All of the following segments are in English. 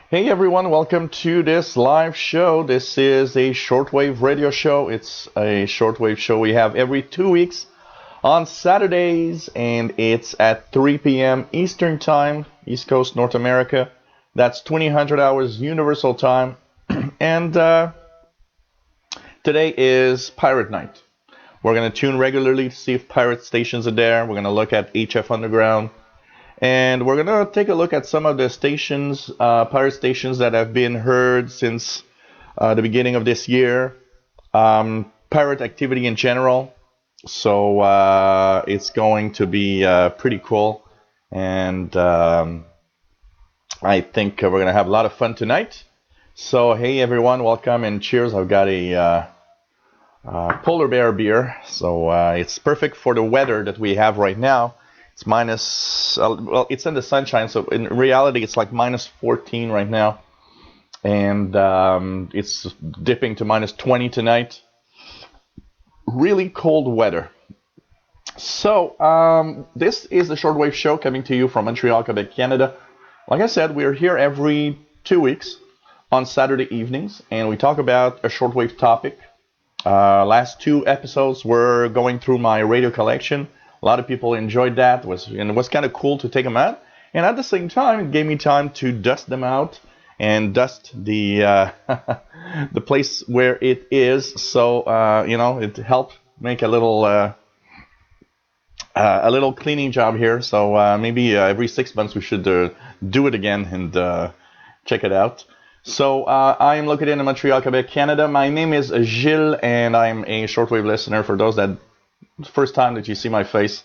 Hey everyone, welcome to this live show. This is a shortwave radio show. It's a shortwave show we have every 2 weeks on Saturdays, and it's at 3 p.m. Eastern Time, East Coast, North America. That's 2000 hours Universal Time. And today is Pirate Night. We're going to tune regularly to see if pirate stations are there. We're going to look at HF Underground. And we're going to take a look at some of the stations, pirate stations that have been heard since the beginning of this year. Pirate activity in general. So it's going to be pretty cool. And I think we're going to have a lot of fun tonight. So hey everyone, welcome and cheers. I've got a polar bear beer. So it's perfect for the weather that we have right now. It's minus, well, it's in the sunshine, so in reality, it's like minus 14 right now. And it's dipping to minus 20 tonight. Really cold weather. So, this is the Shortwave Show coming to you from Montreal, Quebec, Canada. Like I said, we're here every 2 weeks on Saturday evenings, and we talk about a shortwave topic. Last 2 episodes, we're going through my radio collection. A lot of people enjoyed that, and it was kind of cool to take them out. And at the same time, it gave me time to dust them out and dust the the place where it is. So it helped make a little cleaning job here. So maybe every 6 months we should do it again and check it out. So I am located in Montreal, Quebec, Canada. My name is Gilles, and I'm a shortwave listener. For those that first time that you see my face,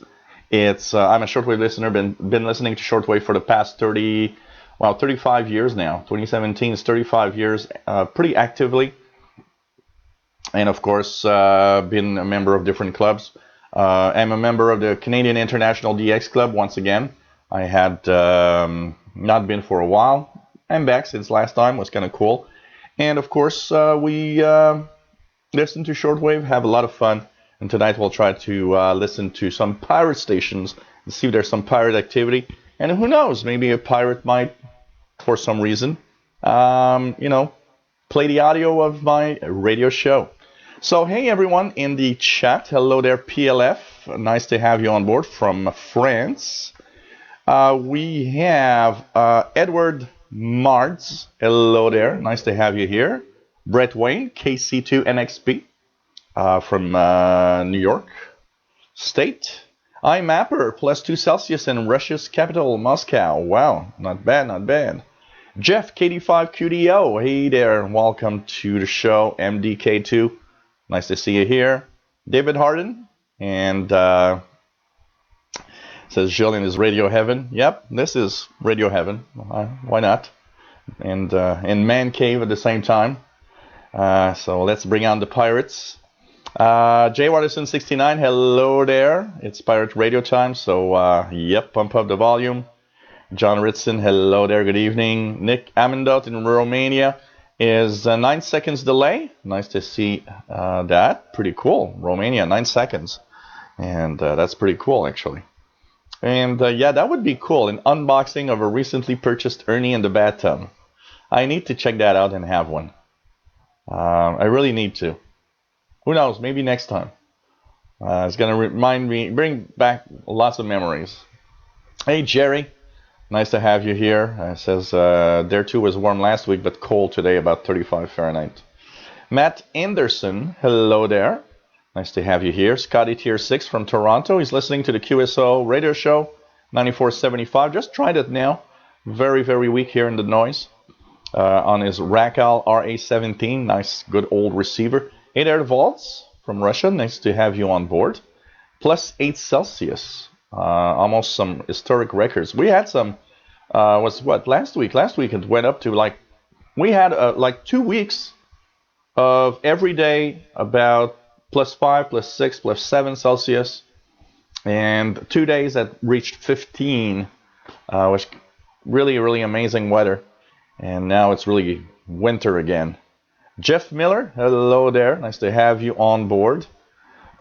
it's I'm a shortwave listener. Been listening to shortwave for the past 35 years now. 2017 is 35 years, pretty actively, and of course been a member of different clubs. I'm a member of the Canadian International DX Club once again. I had not been for a while. I'm back since last time. Was kind of cool, and of course we listen to shortwave, have a lot of fun. And tonight we'll try to listen to some pirate stations and see if there's some pirate activity. And who knows, maybe a pirate might, for some reason, play the audio of my radio show. So hey everyone in the chat, hello there PLF, nice to have you on board from France. We have Edward Mards, hello there, nice to have you here. Brett Wayne, KC2NXP. From New York State. iMapper, +2 Celsius in Russia's capital, Moscow. Wow, not bad, not bad. Jeff, KD5QDO, hey there, welcome to the show. MDK2, nice to see you here. David Harden, and says Gilles in his radio heaven. Yep, this is radio heaven. Why not? And in man cave at the same time. So let's bring on the pirates. Jay Watterson 69, hello there. It's pirate radio time, so yep, pump up the volume. John Ritson, hello there, good evening. Nick Amendot in Romania is 9 seconds delay. Nice to see that. Pretty cool. Romania, 9 seconds. And that's pretty cool, actually. And yeah, that would be cool. An unboxing of a recently purchased Ernie in the bathtub. I need to check that out and have one. I really need to. Who knows? Maybe next time. It's going to bring back lots of memories. Hey, Jerry. Nice to have you here. It says there too was warm last week, but cold today, about 35 Fahrenheit. Matt Anderson, hello there. Nice to have you here. Scotty Tier 6 from Toronto. He's listening to the QSO radio show, 9475. Just tried it now. Very, very weak here in the noise. On his Icom R8600. Nice, good old receiver. Hey there, Vaults from Russia. Nice to have you on board. +8 Celsius. Almost some historic records. We had some, last week? Last week it went up to we had 2 weeks of every day about +5, +6, +7 Celsius. And 2 days that reached 15 It was really, really amazing weather. And now it's really winter again. Jeff Miller, hello there. Nice to have you on board.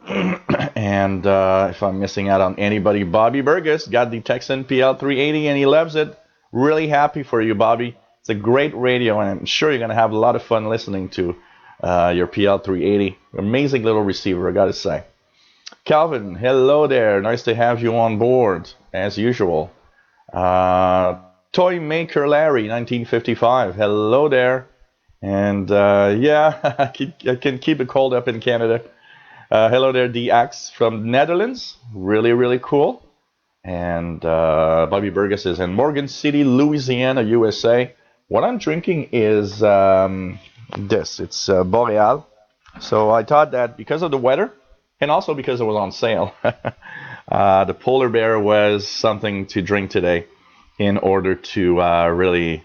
And if I'm missing out on anybody, Bobby Burgess got the Texan PL380 and he loves it. Really happy for you, Bobby. It's a great radio, and I'm sure you're going to have a lot of fun listening to your PL380. Amazing little receiver, I got to say. Calvin, hello there. Nice to have you on board, as usual. Toy Maker Larry, 1955. Hello there. And yeah, I can keep it cold up in Canada. Hello there, DX from Netherlands. Really, really cool. And Bobby Burgess is in Morgan City, Louisiana, USA. What I'm drinking is this. It's Monreal. So I thought that because of the weather, and also because it was on sale, the polar bear was something to drink today in order to really,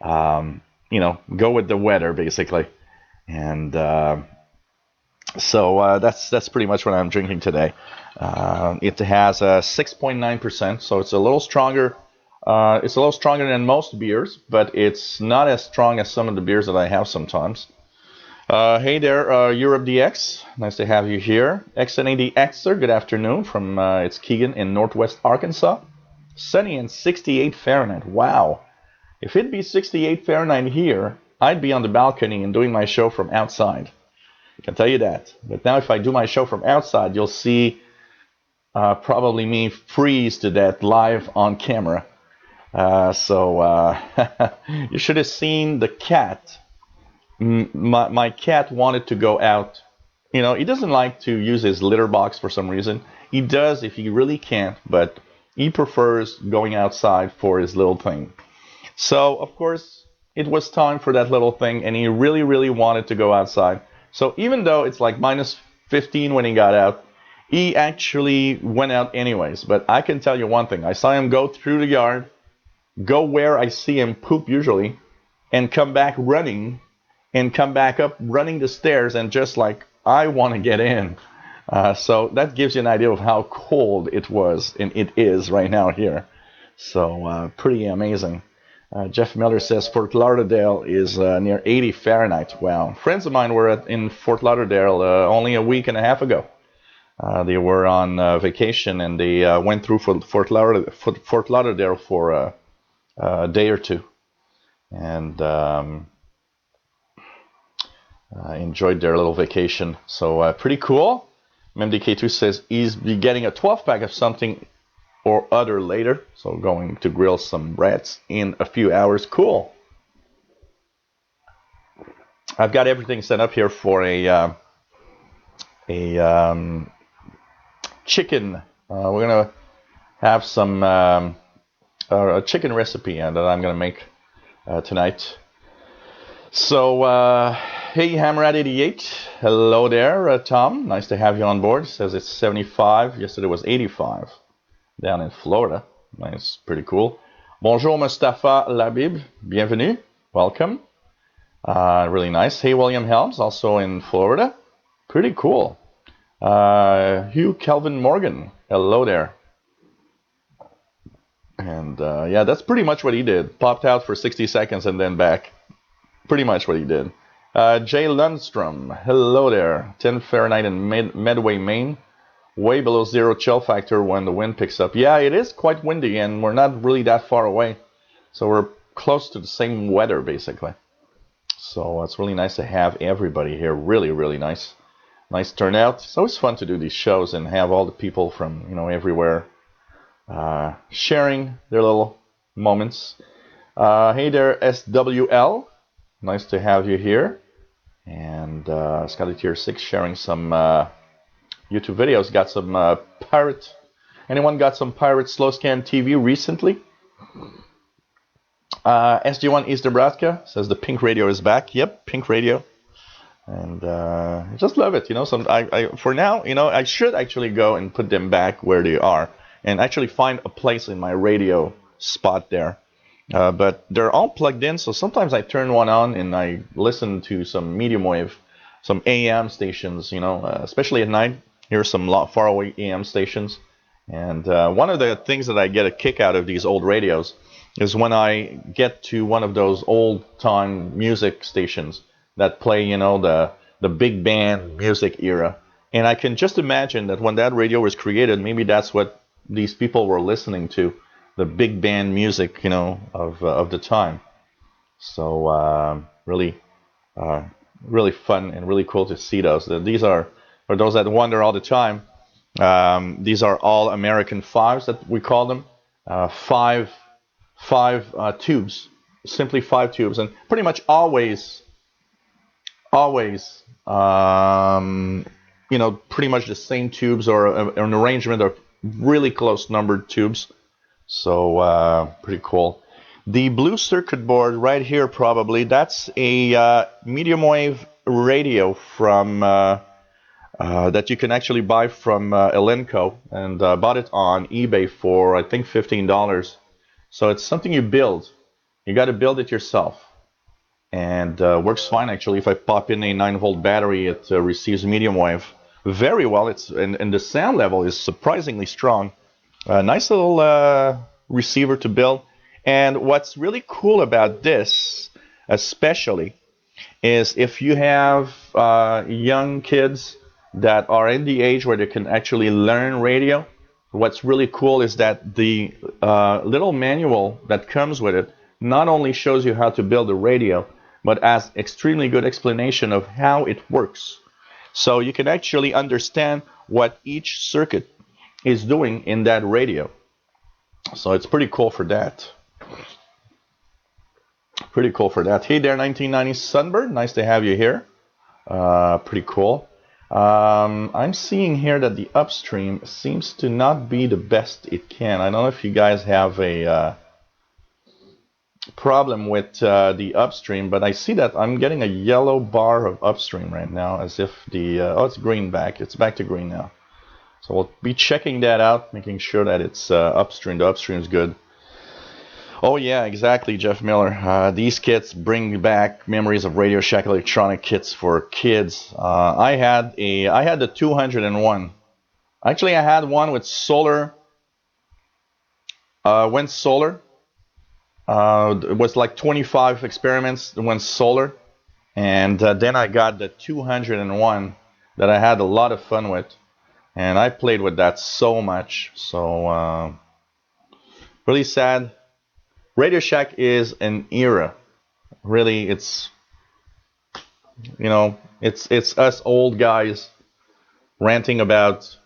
go with the weather, basically. And so that's pretty much what I'm drinking today. It has 6.9%, so it's a little stronger. It's a little stronger than most beers, but it's not as strong as some of the beers that I have sometimes. Hey there, Europe DX. Nice to have you here. XN80Xer, good afternoon from it's Keegan in Northwest Arkansas. Sunny and 68 Fahrenheit. Wow. If it'd be 68 Fahrenheit here, I'd be on the balcony and doing my show from outside. I can tell you that. But now if I do my show from outside, you'll see probably me freeze to death live on camera. So you should have seen the cat. My cat wanted to go out. You know, he doesn't like to use his litter box for some reason. He does if he really can't, but he prefers going outside for his little thing. So, of course, it was time for that little thing, and he really, really wanted to go outside. So even though it's like minus 15 when he got out, he actually went out anyways. But I can tell you one thing. I saw him go through the yard, go where I see him poop usually, and come back running, and come back up running the stairs, and just like, I want to get in. So that gives you an idea of how cold it was, and it is right now here. So pretty amazing. Jeff Miller says Fort Lauderdale is near 80 Fahrenheit. Wow. Friends of mine were in Fort Lauderdale only a week and a half ago. They were on vacation, and they went through Fort Lauderdale for a day or two. And enjoyed their little vacation. So pretty cool. MDK2 says he's be getting a 12-pack of something or other later. So going to grill some rats in a few hours. Cool. I've got everything set up here for a chicken. We're gonna have some a chicken recipe that I'm gonna make tonight. So hey, Hammerad88, hello there, Tom. Nice to have you on board. Says it's 75. Yesterday was 85 down in Florida. Nice, pretty cool. Bonjour, Mustafa Labib. Bienvenue. Welcome. Really nice. Hey, William Helms, also in Florida. Pretty cool. Hugh Kelvin Morgan. Hello there. And yeah, that's pretty much what he did. Popped out for 60 seconds and then back. Pretty much what he did. Jay Lundstrom. Hello there. 10 Fahrenheit in Medway, Maine. Way below zero chill factor when the wind picks up. Yeah, it is quite windy, and we're not really that far away. So we're close to the same weather, basically. So it's really nice to have everybody here. Really, really nice. Nice turnout. It's always fun to do these shows and have all the people from, everywhere sharing their little moments. Hey there, SWL. Nice to have you here. And Scotty Tier 6 sharing some YouTube videos. Got some pirate. Anyone got some pirate slow scan TV recently? SG1 East Nebraska says the pink radio is back. Yep, pink radio. And I just love it. For now, I should actually go and put them back where they are and actually find a place in my radio spot there. But they're all plugged in, so sometimes I turn one on and I listen to some medium wave, some AM stations, especially at night. Here's some faraway AM stations, And one of the things that I get a kick out of these old radios is when I get to one of those old-time music stations that play, you know, the big band music era. And I can just imagine that when that radio was created, maybe that's what these people were listening to, the big band music, you know, of the time. So really, really fun and really cool to see those. These are, for those that wonder all the time, these are all American fives that we call them. Five tubes, simply 5 tubes, and pretty much always, you know, pretty much the same tubes or an arrangement of really close numbered tubes. So pretty cool. The blue circuit board right here, probably, that's a medium wave radio from that you can actually buy from Elenco, and bought it on eBay for I think $15. So it's something you build. You got to build it yourself, and works fine actually. If I pop in a 9-volt battery, it receives medium wave very well. It's and the sound level is surprisingly strong. Nice little receiver to build. And what's really cool about this, especially, is if you have young kids that are in the age where they can actually learn radio. What's really cool is that the little manual that comes with it not only shows you how to build a radio, but has extremely good explanation of how it works. So you can actually understand what each circuit is doing in that radio. So it's pretty cool for that. Pretty cool for that. Hey there, 1990 Sunbird. Nice to have you here. Pretty cool. I'm seeing here that the upstream seems to not be the best it can. I don't know if you guys have a problem with the upstream, but I see that I'm getting a yellow bar of upstream right now, as if the oh, it's green back. It's back to green now. So we'll be checking that out, making sure that it's upstream. The upstream is good. Oh yeah, exactly, Jeff Miller. These kits bring back memories of Radio Shack electronic kits for kids. I had the 201. Actually, I had one with solar. Went solar. It was like 25 experiments. Went solar, and then I got the 201 that I had a lot of fun with, and I played with that so much. So really sad. Radio Shack is an era. Really, it's, you know, it's us old guys ranting about,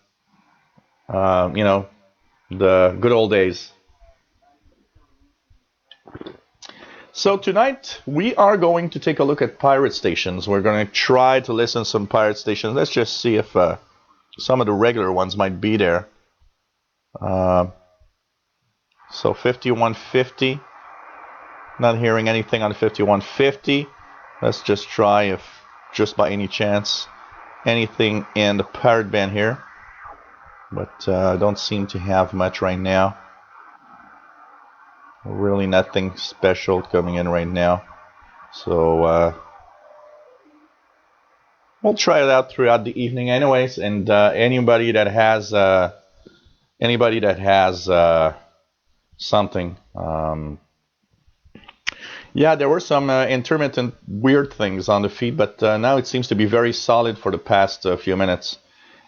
you know, the good old days. So tonight we are going to take a look at pirate stations. We're going to try to listen to some pirate stations. Let's just see if some of the regular ones might be there. So 5150. Not hearing anything on 5150. Let's just try if, just by any chance, anything in the pirate band here. But I don't seem to have much right now. Really nothing special coming in right now. So we'll try it out throughout the evening anyways. And anybody that has something. Yeah, there were some intermittent weird things on the feed, but now it seems to be very solid for the past few minutes.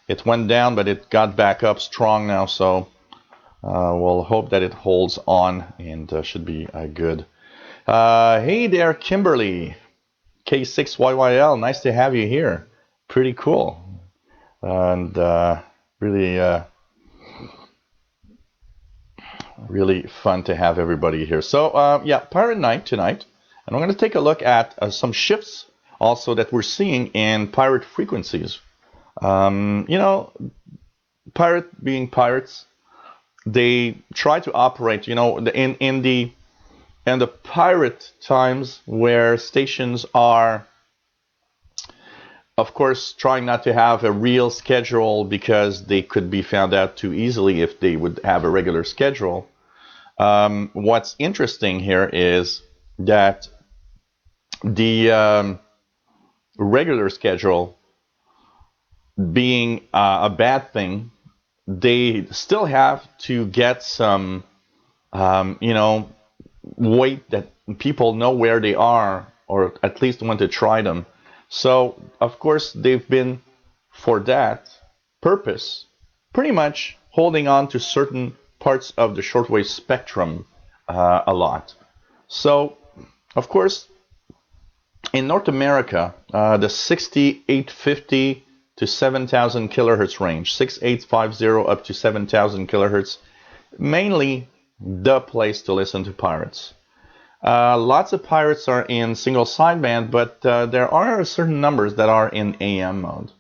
It went down, but it got back up strong now, so we'll hope that it holds on and should be good. Hey there, Kimberly, K6YYL, nice to have you here. Pretty cool. And really... really fun to have everybody here. So yeah, Pirate Night tonight, and I'm going to take a look at some shifts also that we're seeing in pirate frequencies. You know, pirate being pirates, they try to operate, you know, in the pirate times where stations are, of course, trying not to have a real schedule because they could be found out too easily if they would have a regular schedule. What's interesting here is that the regular schedule being a bad thing they still have to get some, weight that people know where they are, or at least want to try them. So, of course, they've been, for that purpose, pretty much holding on to certain parts of the shortwave spectrum a lot. So, of course, in North America, the 6850 to 7000 kilohertz range, 6850 up to 7000 kilohertz, mainly the place to listen to pirates. Lots of pirates are in single sideband, but there are certain numbers that are in AM mode.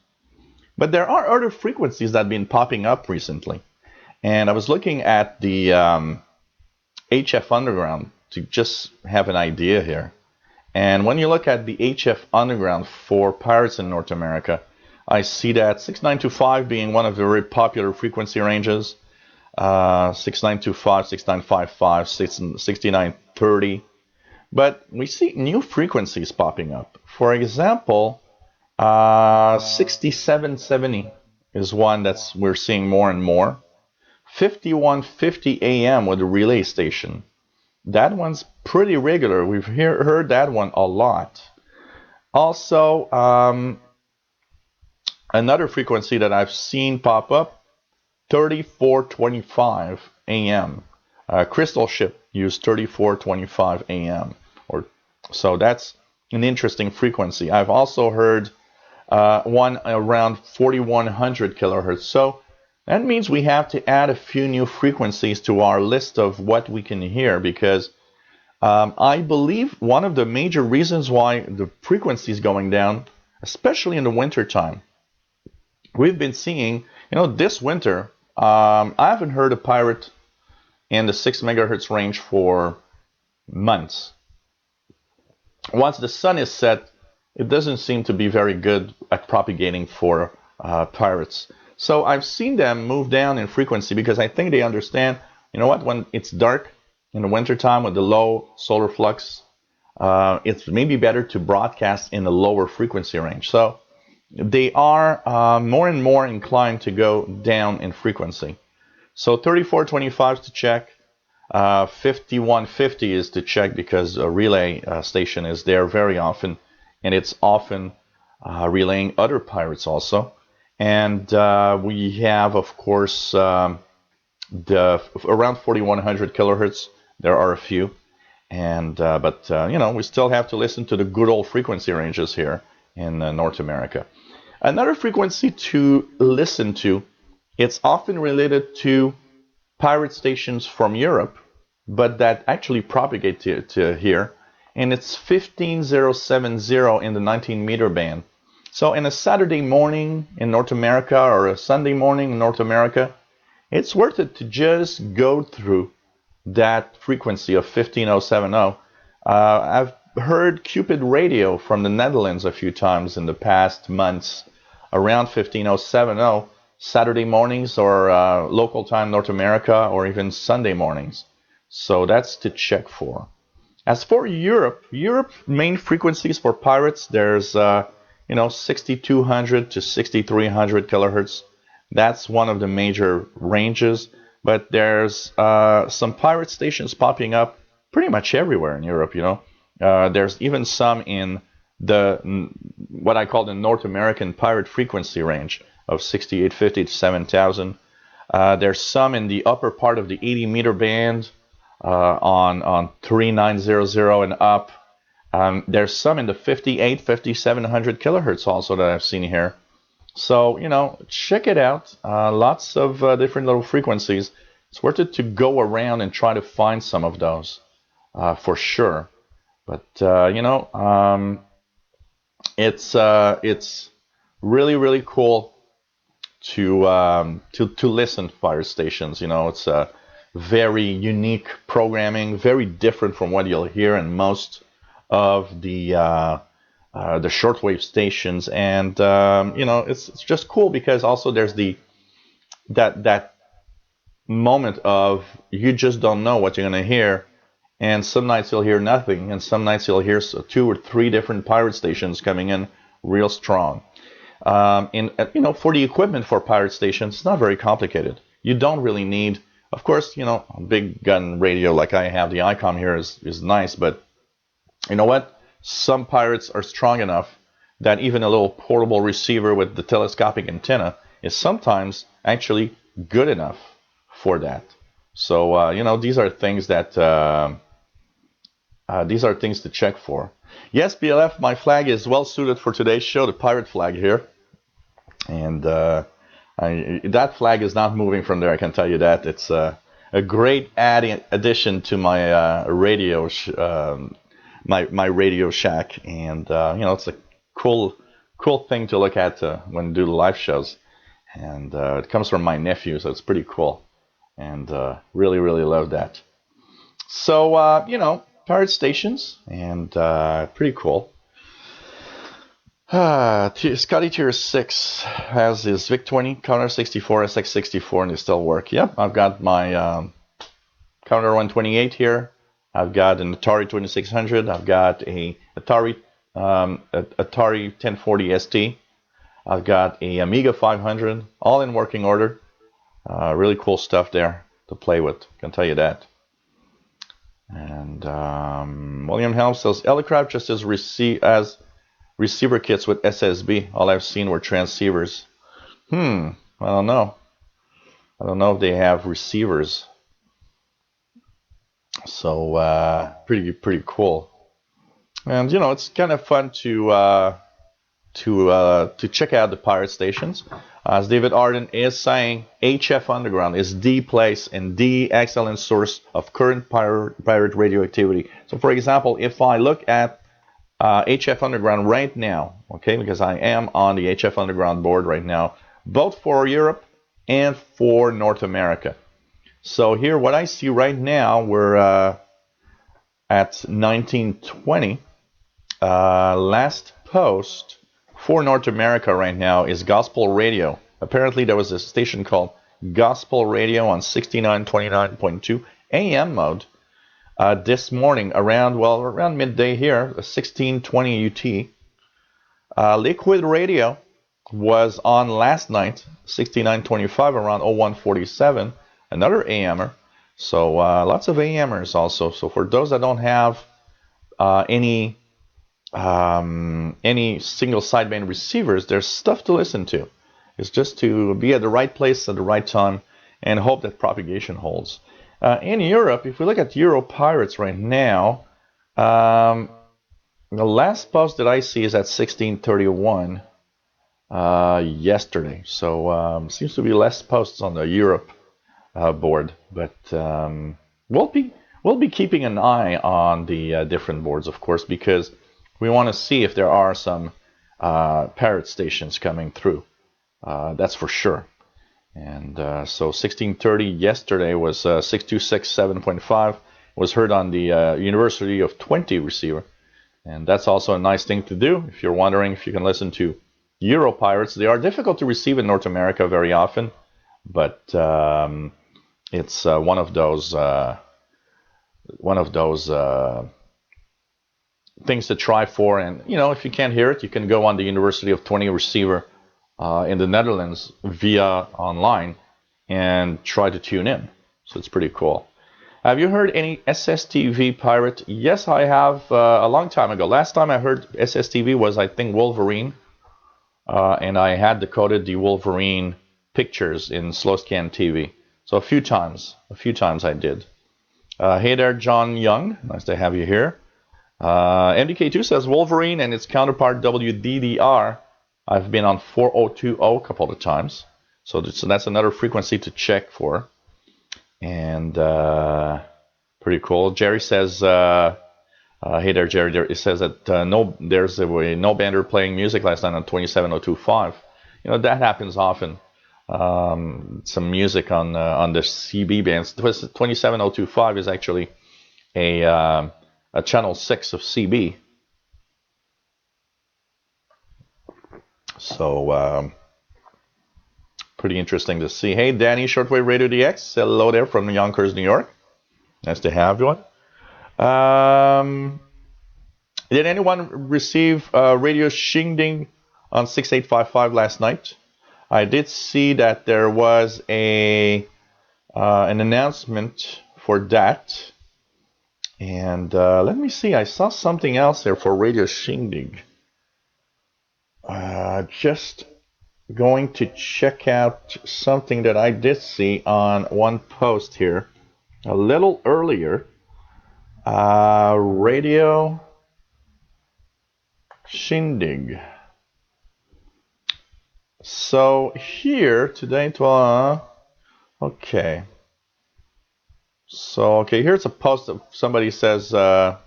But there are other frequencies that have been popping up recently. And I was looking at the HF Underground to just have an idea here. And when you look at the HF Underground for pirates in North America, I see that 6925 being one of the very popular frequency ranges. 6925, 6955, 6930. But we see new frequencies popping up. For example, 6770 is one that's we're seeing more and more. 5150 AM with a relay station. That one's pretty regular. We've heard that one a lot. Also, another frequency that I've seen pop up, 3425 AM. Crystal Ship used 3425 AM. So that's an interesting frequency. I've also heard one around 4100 kilohertz. So that means we have to add a few new frequencies to our list of what we can hear, because I believe one of the major reasons why the frequency is going down, especially in the winter time, we've been seeing, this winter, I haven't heard a pirate in the 6 megahertz range for months. Once the sun is set, it doesn't seem to be very good at propagating for pirates. So I've seen them move down in frequency because I think they understand, when it's dark in the wintertime with the low solar flux, it's maybe better to broadcast in a lower frequency range. So they are more and more inclined to go down in frequency. So 3425 is to check. 5150 is to check because a relay station is there very often, and it's often relaying other pirates also. And we have, of course, the around 4100 kilohertz. There are a few, and but we still have to listen to the good old frequency ranges here in North America. Another frequency to listen to, it's often related to pirate stations from Europe, but that actually propagate to here, and it's 15070 in the 19 meter band. So in a Saturday morning in North America or a Sunday morning in North America, it's worth it to just go through that frequency of 15070. I've heard Cupid Radio from the Netherlands a few times in the past months around 15070, Saturday mornings or local time North America, or even Sunday mornings. So that's to check for. As for Europe main frequencies for pirates, there's 6200 to 6300 kilohertz. That's one of the major ranges. But there's some pirate stations popping up pretty much everywhere in Europe. There's even some in what I call the North American pirate frequency range of 6850 to 7000. There's some in the upper part of the 80 meter band on 3900 and up. There's some in the 5700 kilohertz also that I've seen here. So, check it out. Lots of different little frequencies. It's worth it to go around and try to find some of those for sure. But, it's really, really cool to listen to pirate stations. It's a very unique programming, very different from what you'll hear in most of the shortwave stations, and it's just cool because also there's that moment of you just don't know what you're gonna hear, and some nights you'll hear nothing, and some nights you'll hear 2 or 3 different pirate stations coming in real strong. For the equipment for pirate stations, it's not very complicated. You don't really need, of course, you know, a big gun radio like I have. The Icom here is nice, but you know what? Some pirates are strong enough that even a little portable receiver with the telescopic antenna is sometimes actually good enough for that. So you know, these are things to check for. Yes, BLF, my flag is well suited for today's show, the pirate flag here, and that flag is not moving from there. I can tell you that. It's a great addition to my radio my Radio Shack, and you know, it's a cool thing to look at when do the live shows, and it comes from my nephew, so it's pretty cool, and really love that. So you know, pirate stations, and pretty cool. Scotty Tier 6 has his VIC-20, Counter 64, SX64, and they still work. Yep, I've got my Counter 128 here. I've got an Atari 2600. I've got a Atari 1040 ST. I've got a Amiga 500, all in working order. Really cool stuff there to play with, can tell you that. And William Helm says, Elecraft just as receiver kits with SSB. All I've seen were transceivers. I don't know. I don't know if they have receivers. So pretty cool. And you know, it's kind of fun to check out the pirate stations. As David Arden is saying, HF Underground is the place and the excellent source of current pirate radio activity. So for example, if I look at HF Underground right now, okay, because I am on the HF Underground board right now, both for Europe and for North America. So here, what I see right now, we're at 1920. Last post for North America right now is Gospel Radio. Apparently, there was a station called Gospel Radio on 6929.2 AM mode. This morning around midday here, 1620 UT. Liquid Radio was on last night, 6925 around 0147, another AMer. So lots of AMers also. So for those that don't have any single sideband receivers, there's stuff to listen to. It's just to be at the right place at the right time and hope that propagation holds. In Europe, if we look at Euro Pirates right now, the last post that I see is at 1631 yesterday. So seems to be less posts on the Europe board, but we'll be keeping an eye on the different boards, of course, because we want to see if there are some pirate stations coming through. That's for sure. And so 1630 yesterday was 6267.5, was heard on the University of 20 receiver. And that's also a nice thing to do. If you're wondering if you can listen to Euro Pirates, they are difficult to receive in North America very often, but it's one of those things to try for. And you know, if you can't hear it, you can go on the University of 20 receiver in the Netherlands via online and try to tune in. So it's pretty cool. Have you heard any SSTV pirate? Yes, I have a long time ago. Last time I heard SSTV was, I think, Wolverine. And I had decoded the Wolverine pictures in slow scan TV. So a few times I did. Hey there, John Young. Nice to have you here. MDK2 says Wolverine and its counterpart WDDR. I've been on 4020 a couple of times. So that's another frequency to check for. And pretty cool. Jerry says, hey there, Jerry. It says that there's a no bander playing music last night on 27025. You know, that happens often. Some music on the CB bands. 27025 is actually a channel 6 of CB. So pretty interesting to see. Hey, Danny, Shortwave Radio DX. Hello there from Yonkers, New York. Nice to have you on. Did anyone receive Radio Shingding on 6855 last night? I did see that there was an announcement for that. And let me see, I saw something else there for Radio Shindig. Just going to check out something that I did see on one post here a little earlier. Radio Shindig. So here today, okay. So okay, here's a post that somebody says, a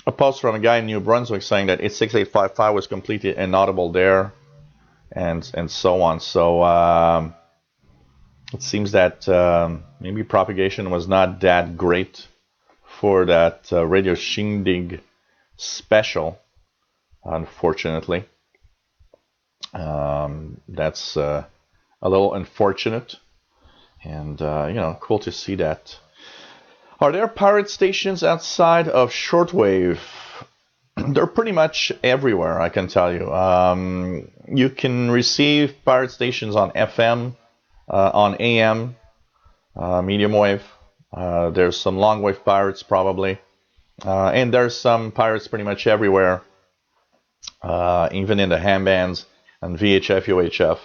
post from a guy in New Brunswick saying that 86855 was completely inaudible there, and so on. So it seems that maybe propagation was not that great for that Radio Shindig special, unfortunately. That's a little unfortunate, and cool to see that. Are there pirate stations outside of shortwave? They're pretty much everywhere, I can tell you. You can receive pirate stations on FM, on AM, medium wave. There's some long wave pirates probably, and there's some pirates pretty much everywhere, even in the ham bands and VHF, UHF.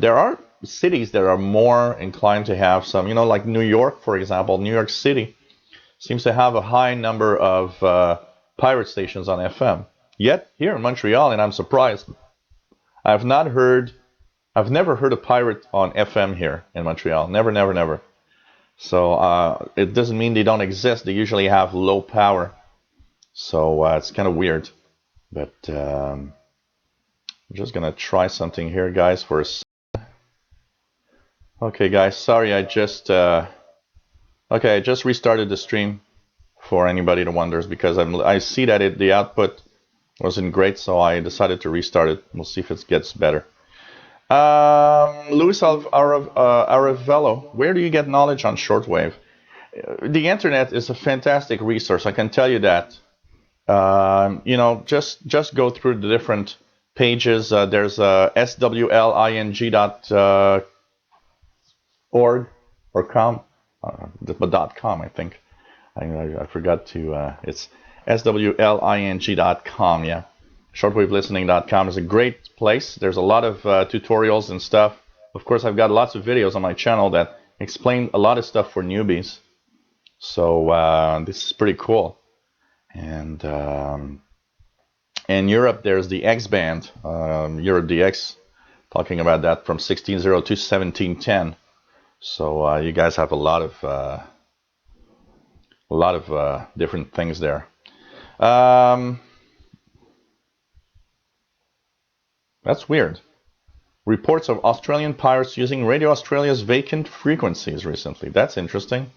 There are cities that are more inclined to have some, like New York, for example. New York City seems to have a high number of pirate stations on FM. Yet here in Montreal, and I'm surprised, I've never heard a pirate on FM here in Montreal. Never. So it doesn't mean they don't exist. They usually have low power. So it's kind of weird. But I'm just going to try something here, guys, for a second. Okay, guys, sorry, I just restarted the stream for anybody that wonders, because I see that the output wasn't great, so I decided to restart it. We'll see if it gets better. Luis Aravello, where do you get knowledge on shortwave? The internet is a fantastic resource, I can tell you that. Just go through the different pages. There's swling.org or com, .com, I think. I forgot to. It's swling.com. Yeah, shortwavelistening.com is a great place. There's a lot of tutorials and stuff. Of course, I've got lots of videos on my channel that explain a lot of stuff for newbies. So this is pretty cool. And in Europe, there's the X band, Europe DX, talking about that from 16.0 to 17.10. So you guys have a lot of different things there. That's weird. Reports of Australian pirates using Radio Australia's vacant frequencies recently. That's interesting.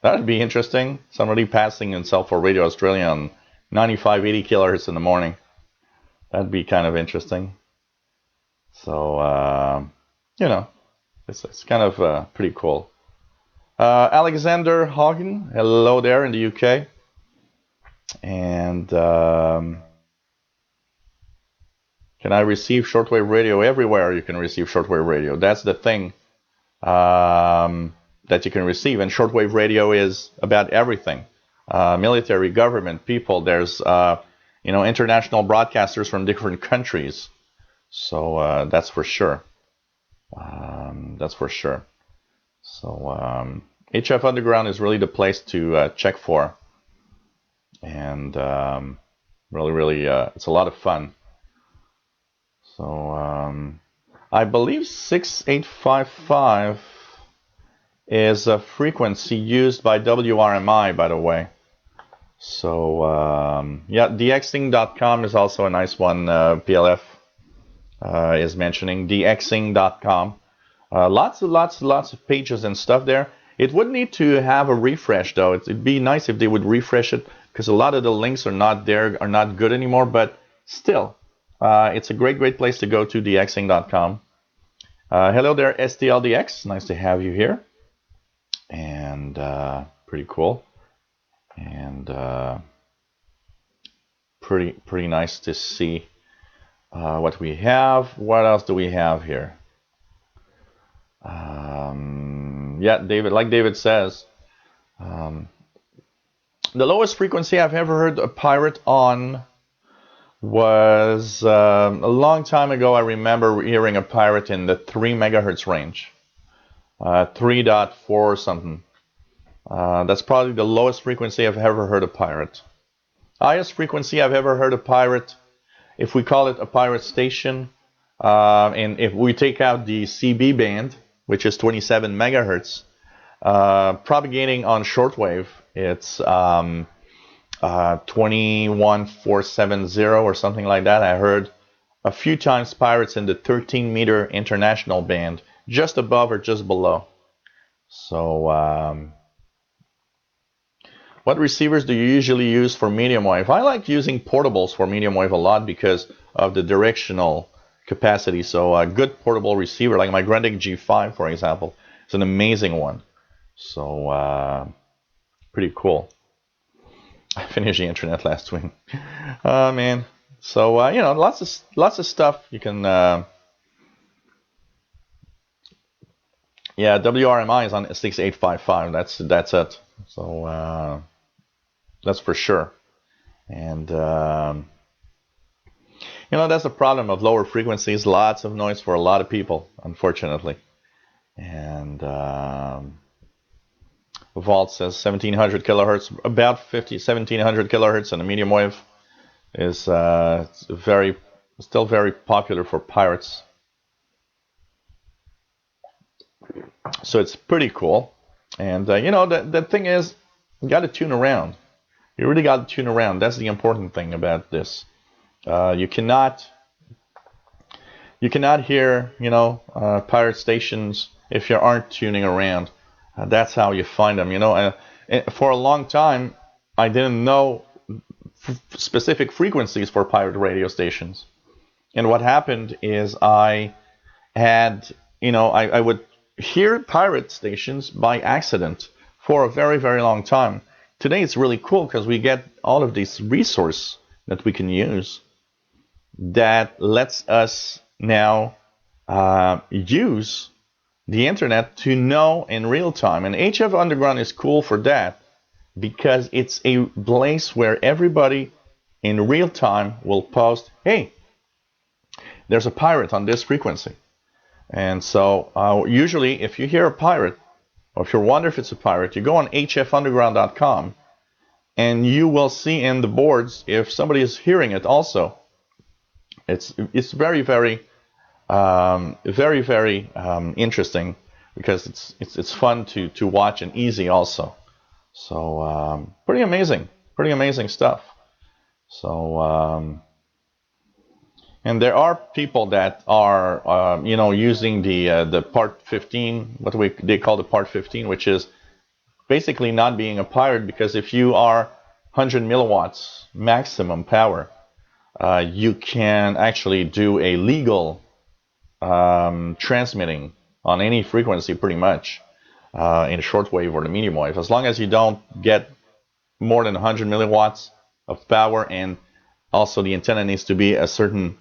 That'd be interesting. Somebody passing himself for Radio Australia on 95, 80 kilohertz in the morning. That'd be kind of interesting. So, it's kind of pretty cool. Alexander Hagen, hello there in the UK. And can I receive shortwave radio everywhere? You can receive shortwave radio. That's the thing that you can receive. And shortwave radio is about everything. Military, government, people. There's international broadcasters from different countries. So that's for sure. So HF Underground is really the place to check for. And really, it's a lot of fun. So I believe 6855 is a frequency used by WRMI, by the way. So yeah, dxing.com is also a nice one. PLF is mentioning dxing.com. Lots of pages and stuff there. It would need to have a refresh though. It'd be nice if they would refresh it, because a lot of the links are not good anymore. But still, it's a great place to go to, dxing.com. Hello there, STLDX. Nice to have you here. And pretty cool. And pretty nice to see what we have. What else do we have here? Yeah, David, like David says, the lowest frequency I've ever heard a pirate on was a long time ago. I remember hearing a pirate in the 3 megahertz range, 3.4 or something. That's probably the lowest frequency I've ever heard a pirate. Highest frequency I've ever heard a pirate, if we call it a pirate station, and if we take out the CB band, which is 27 megahertz, propagating on shortwave, it's 21470 or something like that. I heard a few times pirates in the 13-meter international band, just above or just below. So, what receivers do you usually use for medium wave? I like using portables for medium wave a lot because of the directional capacity. So a good portable receiver, like my Grundig G5, for example, is an amazing one. So pretty cool. I finished the internet last week. Man. So you know, lots of stuff you can. Yeah, WRMI is on 6855. That's it. So that's for sure. And you know, that's the problem of lower frequencies. Lots of noise for a lot of people, unfortunately. And Vault says 1700 kilohertz, about 1700 kilohertz, and the medium wave is still very popular for pirates. So it's pretty cool. And you know, the thing is, you got to tune around. You really got to tune around. That's the important thing about this. You cannot hear, you know, pirate stations if you aren't tuning around. That's how you find them. You know, for a long time, I didn't know specific frequencies for pirate radio stations. And what happened is I had, you know, I would hear pirate stations by accident for a very, very long time. Today it's really cool because we get all of these resources that we can use that lets us now use the internet to know in real time. And HF Underground is cool for that because it's a place where everybody in real time will post, hey, there's a pirate on this frequency. And so usually if you hear a pirate, or if you wonder if it's a pirate, you go on hfunderground.com and you will see in the boards if somebody is hearing it also. It's very, very, very, very interesting because it's fun to watch and easy also. So pretty amazing stuff. So and there are people that are you know, using the part 15, what they call the part 15, which is basically not being a pirate, because if you are 100 milliwatts maximum power, you can actually do a legal transmitting on any frequency pretty much in shortwave or the medium wave, as long as you don't get more than 100 milliwatts of power, and also the antenna needs to be a certain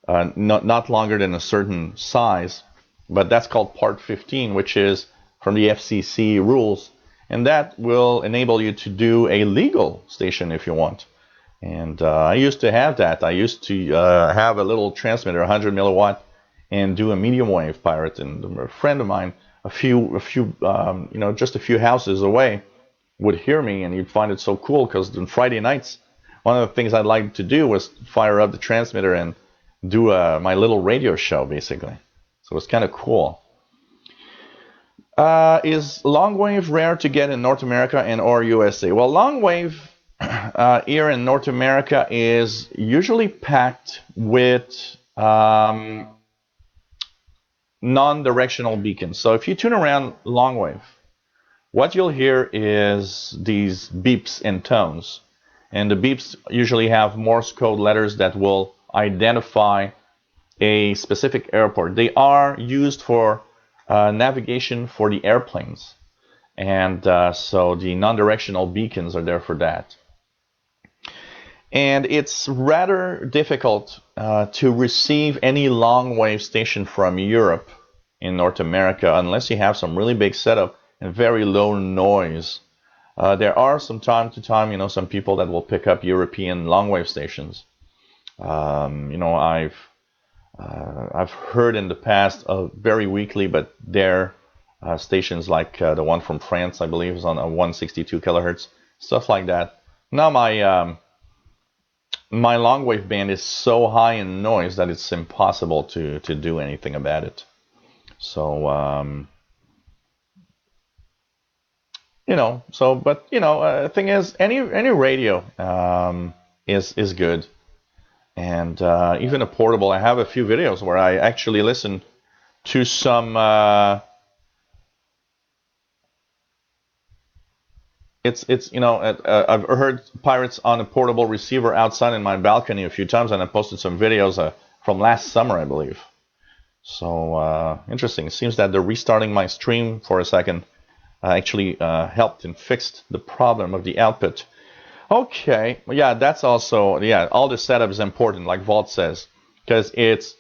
not longer than a certain size. But that's called part 15, which is from the FCC rules, and that will enable you to do a legal station if you want. And I used to have that. I used to have a little transmitter, 100 milliwatt, and do a medium wave pirate. And a friend of mine, a few you know, just a few houses away, would hear me, and he'd find it so cool because on Friday nights, one of the things I'd like to do was fire up the transmitter and do my little radio show, basically. So it's kind of cool. Is long wave rare to get in North America and or USA? Well, long wave here in North America is usually packed with non-directional beacons. So if you tune around long wave, what you'll hear is these beeps and tones. And the beeps usually have Morse code letters that will identify a specific airport. They are used for navigation for the airplanes. And so the non-directional beacons are there for that. And it's rather difficult to receive any long wave station from Europe in North America, unless you have some really big setup and very low noise. There are some time to time, some people that will pick up European long wave stations. I've heard in the past very weakly, but their stations like the one from France, I believe, is on a 162 kilohertz, stuff like that. Now my long wave band is so high in noise that it's impossible to do anything about it. So the thing is, any radio is good, and even a portable. I have a few videos where I actually listen to some. I've heard pirates on a portable receiver outside in my balcony a few times, and I posted some videos from last summer, I believe. So interesting. It seems that the restarting my stream for a second actually helped and fixed the problem of the output. Okay, yeah, that's also, all the setup is important, like Vault says, because it's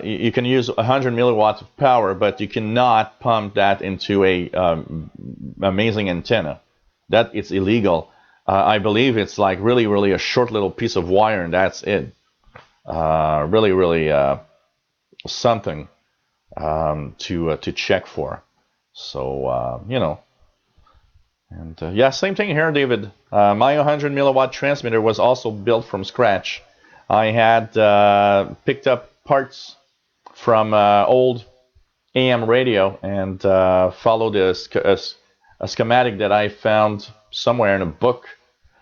you can use 100 milliwatts of power, but you cannot pump that into a amazing antenna. That it's illegal. I believe it's like really a short little piece of wire, and that's it. Really something to check for. So and same thing here, David. My 100 milliwatt transmitter was also built from scratch. I had picked up parts from old AM radio and followed a schematic that I found somewhere in a book.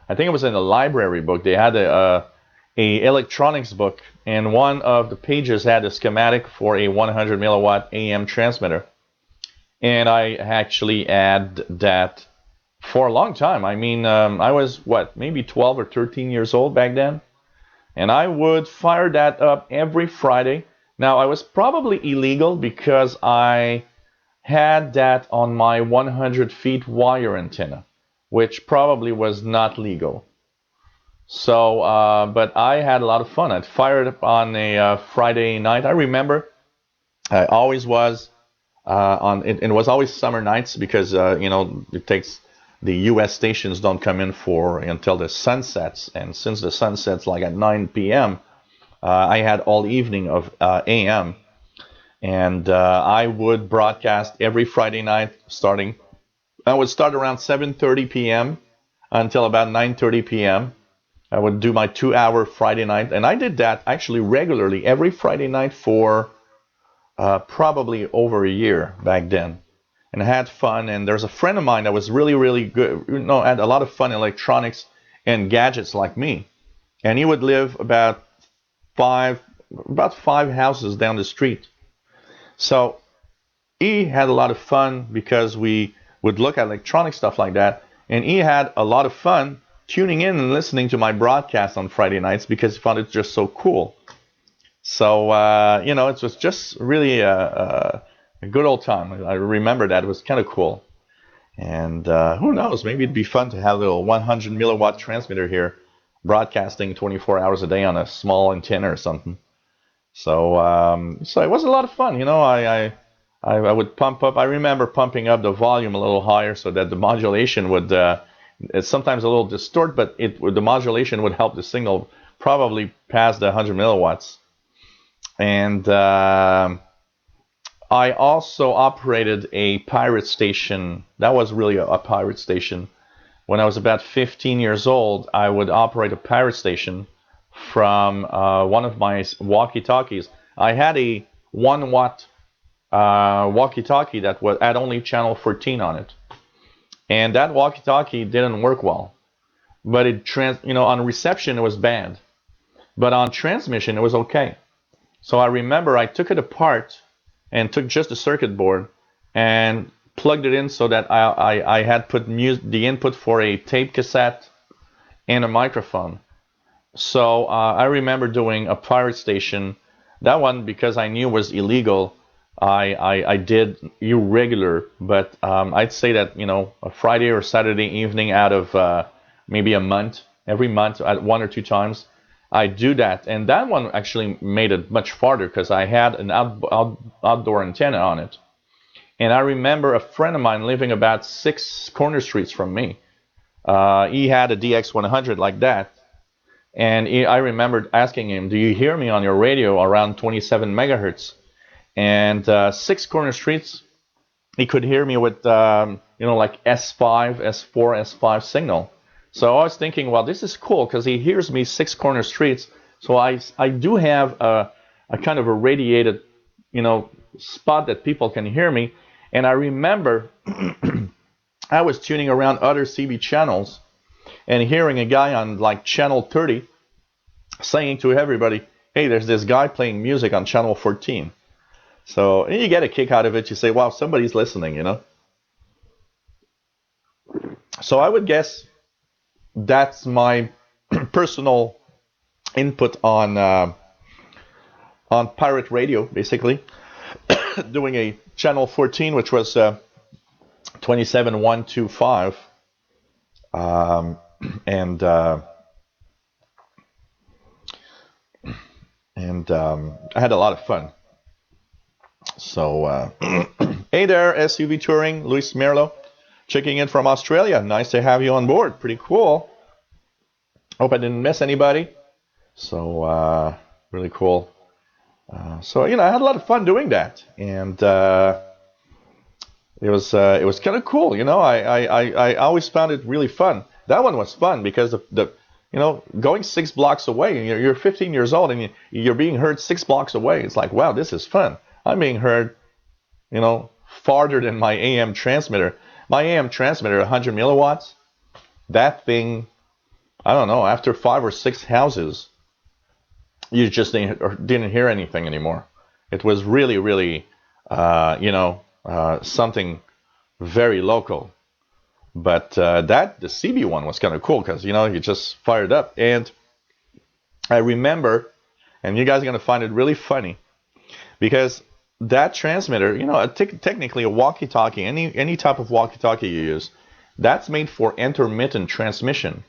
I think it was in a library book. They had a electronics book, and one of the pages had a schematic for a 100 milliwatt AM transmitter. And I actually had that for a long time. I mean, I was, maybe 12 or 13 years old back then. And I would fire that up every Friday. Now, I was probably illegal because I had that on my 100 feet wire antenna, which probably was not legal. So, but I had a lot of fun. I'd fire it up on a Friday night. I remember I always was it was always summer nights because it takes, the U.S. stations don't come in until the sun sets, and since the sun sets like at 9 p.m., I had all evening of AM, and I would broadcast every Friday night starting. I would start around 7:30 p.m. until about 9:30 p.m. I would do my 2-hour Friday night, and I did that actually regularly every Friday night for probably over a year back then, and I had fun. And there's a friend of mine that was really good, had a lot of fun in electronics and gadgets like me, and he would live about five houses down the street. So he had a lot of fun because we would look at electronic stuff like that, and he had a lot of fun tuning in and listening to my broadcast on Friday nights because he found it just so cool. So, it was just really a good old time. I remember that. It was kind of cool. And who knows, maybe it'd be fun to have a little 100 milliwatt transmitter here broadcasting 24 hours a day on a small antenna or something. So it was a lot of fun. I would pump up. I remember pumping up the volume a little higher so that the modulation would, it's sometimes a little distort, but the modulation would help the signal probably pass the 100 milliwatts. And I also operated a pirate station. That was really a pirate station. When I was about 15 years old, I would operate a pirate station from one of my walkie-talkies. I had a 1-watt walkie-talkie that had only channel 14 on it. And that walkie-talkie didn't work well. But on reception, it was bad. But on transmission, it was okay. So I remember I took it apart and took just the circuit board and plugged it in so that I had put the input for a tape cassette and a microphone. So I remember doing a pirate station. That one, because I knew was illegal, I did irregular, but I'd say that, a Friday or Saturday evening out of maybe a month, every month, 1 or 2 times, I do that, and that one actually made it much farther because I had an outdoor antenna on it. And I remember a friend of mine living about 6 corner streets from me. He had a DX100 like that, and I remembered asking him, "Do you hear me on your radio around 27 megahertz?" And 6 corner streets, he could hear me with like S5, S4, S5 signal. So I was thinking, well, this is cool because he hears me 6 corner streets. So I do have a kind of a radiated, spot that people can hear me. And I remember I was tuning around other CB channels and hearing a guy on like channel 30 saying to everybody, "Hey, there's this guy playing music on channel 14. So you get a kick out of it. You say, wow, somebody's listening, So I would guess that's my personal input on pirate radio, basically. Doing a channel 14, which was 27125. I had a lot of fun. So, hey there, SUV Touring, Luis Merlo, checking in from Australia. Nice to have you on board. Pretty cool. Hope I didn't miss anybody. So, really cool. So, I had a lot of fun doing that, and it was kind of cool. I always found it really fun. That one was fun because going 6 blocks away, and you're 15 years old, and you're being heard 6 blocks away. It's like, wow, this is fun. I'm being heard, farther than my AM transmitter. My AM transmitter, 100 milliwatts, that thing, I don't know, after 5 or 6 houses, you just didn't hear anything anymore. It was really, really, something very local. But the CB one was kind of cool because, you just fired up. And I remember, and you guys are going to find it really funny, because that transmitter, technically a walkie-talkie, any type of walkie-talkie you use, that's made for intermittent transmission.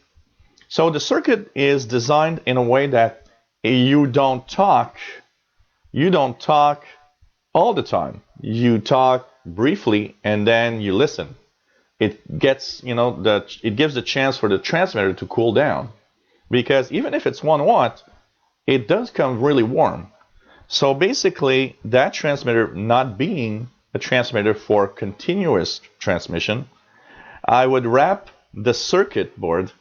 So the circuit is designed in a way that you don't talk all the time. You talk briefly and then you listen. It gets, it gives a chance for the transmitter to cool down, because even if it's 1 watt, it does come really warm. So basically, that transmitter not being a transmitter for continuous transmission, I would wrap the circuit board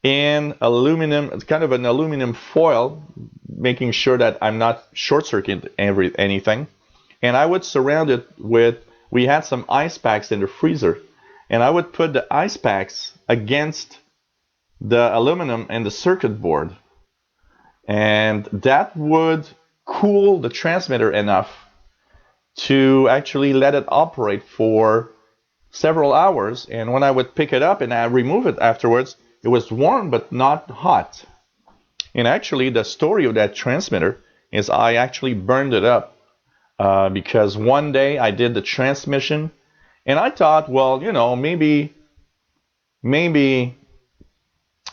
in aluminum, kind of an aluminum foil, making sure that I'm not short-circuiting anything. And I would surround it with, we had some ice packs in the freezer, and I would put the ice packs against the aluminum and the circuit board. And that would cool the transmitter enough to actually let it operate for several hours. And when I would pick it up and I remove it afterwards, it was warm but not hot. And actually, the story of that transmitter is I actually burned it up because one day I did the transmission and I thought, well, maybe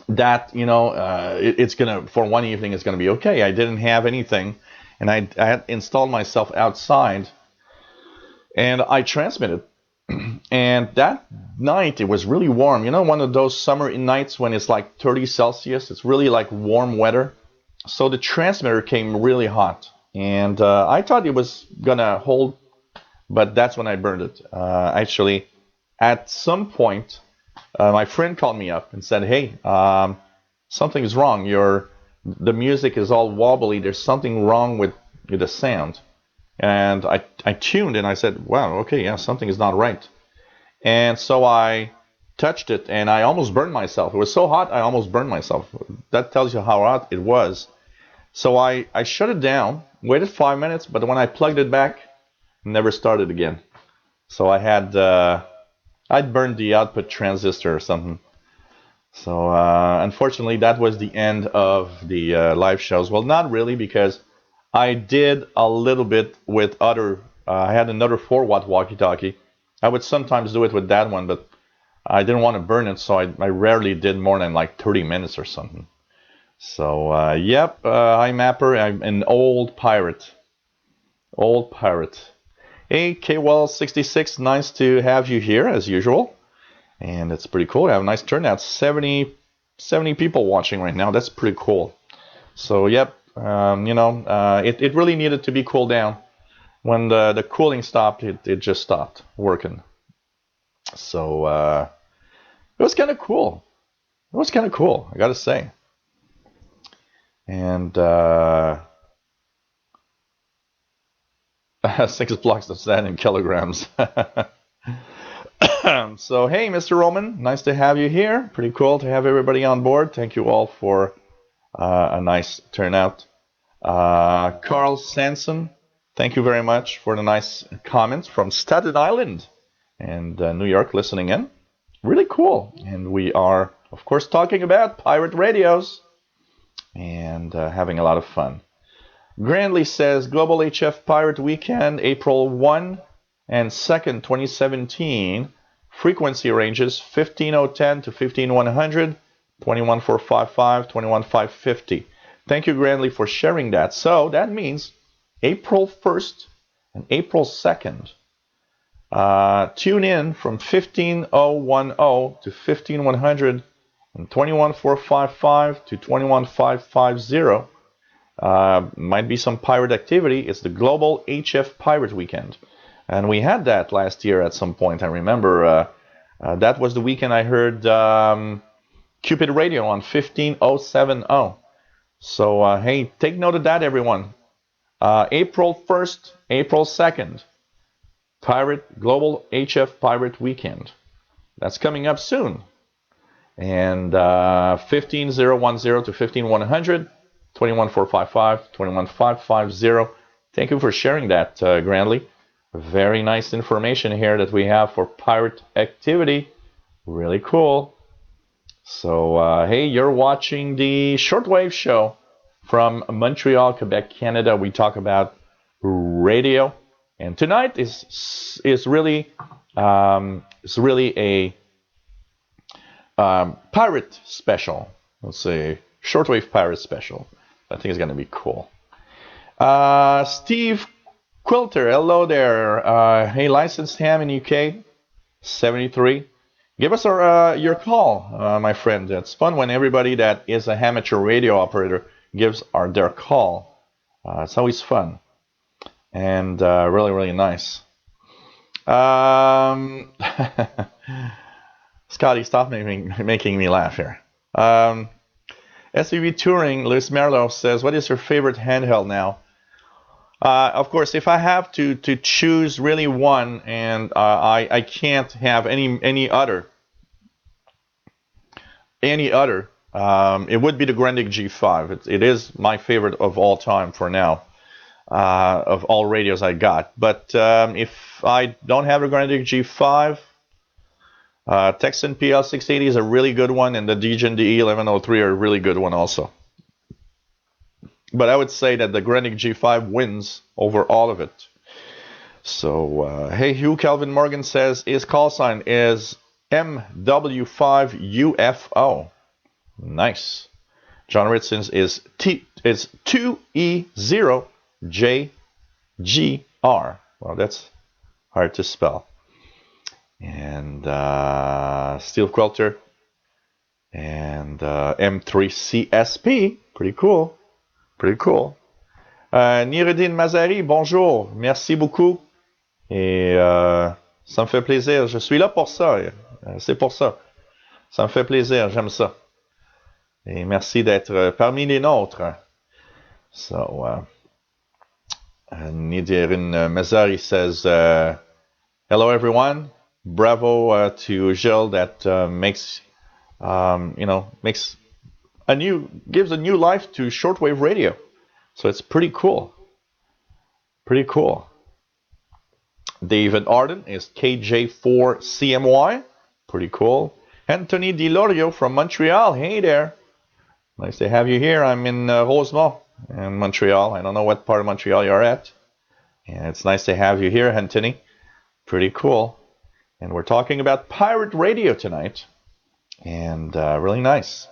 that, it's gonna, for one evening, it's gonna be okay. I didn't have anything, and I had installed myself outside, and I transmitted. And that night it was really warm. One of those summer nights when it's like 30 Celsius. It's really like warm weather. So the transmitter came really hot, and I thought it was gonna hold, but that's when I burned it. Actually, at some point, my friend called me up and said, "Hey, something is wrong. The music is all wobbly. There's something wrong with the sound." And I tuned and I said, "Wow, okay, yeah, something is not right." And so I touched it and I almost burned myself. It was so hot, I almost burned myself. That tells you how hot it was. So I shut it down, waited 5 minutes, but when I plugged it back, it never started again. So I'd burned the output transistor or something. So unfortunately, that was the end of the live shows. Well, not really, because I did a little bit with other. I had another 4-watt walkie-talkie. I would sometimes do it with that one, but I didn't want to burn it, so I rarely did more than like 30 minutes or something. So, yep, hi Mapper, I'm an old pirate. Old pirate. Hey, KWell66, nice to have you here as usual. And it's pretty cool. We have a nice turnout. 70 people watching right now. That's pretty cool. So, yep, it really needed to be cooled down. When the cooling stopped, it just stopped working. So, it was kind of cool. It was kind of cool, I gotta say. And 6 blocks of sand in kilograms. So, hey, Mr. Roman, nice to have you here. Pretty cool to have everybody on board. Thank you all for a nice turnout. Carl Sanson, thank you very much for the nice comments from Staten Island and New York listening in. Really cool. And we are, of course, talking about pirate radios and having a lot of fun. Grandly says, Global HF Pirate Weekend, April 1 and 2nd, 2017. Frequency ranges 15010 to 15100, 21455, 21550. Thank you, Grandly, for sharing that. So that means April 1st and April 2nd. Tune in from 15010 to 15100 and 21455 to 21550. Might be some pirate activity. It's the Global HF Pirate Weekend. And we had that last year at some point. I remember that was the weekend I heard Cupid Radio on 15070. So, hey, take note of that, everyone. April 1st, April 2nd, Global HF Pirate Weekend. That's coming up soon. And 15010 to 15100, 21455, 21550. Thank you for sharing that, Grandly. Very nice information here that we have for pirate activity. Really cool. So, hey, you're watching the Shortwave show from Montreal, Quebec, Canada. We talk about radio, and tonight is really a pirate special. Let's say Shortwave pirate special. I think it's gonna be cool. Steve Quilter, hello there. Hey, licensed ham in UK, 73. Give us your call, my friend. It's fun when everybody that is a amateur radio operator gives their call. It's always fun and really, really nice. Scotty, stop making me laugh here. SUV Touring, Luis Merlo says, what is your favorite handheld now? Of course, if I have to choose really one, and I can't have any other, it would be the Grandic G5. It is my favorite of all time for now, of all radios I got. But if I don't have the Grandic G5, Texan PL680 is a really good one, and the Degen DE1103 are a really good one also. But I would say that the Grandic G5 wins over all of it. So, hey, Hugh Calvin Morgan says his call sign is MW5UFO. Nice. John Ritson's is 2E0JGR. Well, that's hard to spell. And Steel Quilter and M3CSP. Pretty cool. Pretty cool. Niruddin Mazari, bonjour. Merci beaucoup. Et ça me fait plaisir. Je suis là pour ça. C'est pour ça. Ça me fait plaisir. J'aime ça. Et merci d'être parmi les nôtres. So, Niruddin Mazari says, hello everyone. Bravo to Gilles that gives a new life to shortwave radio. So it's pretty cool. Pretty cool. David Arden is KJ4CMY. Pretty cool. Anthony DiLorio from Montreal. Hey there. Nice to have you here. I'm in Rosemont in Montreal. I don't know what part of Montreal you're at. And it's nice to have you here, Anthony. Pretty cool. And we're talking about pirate radio tonight. And really nice.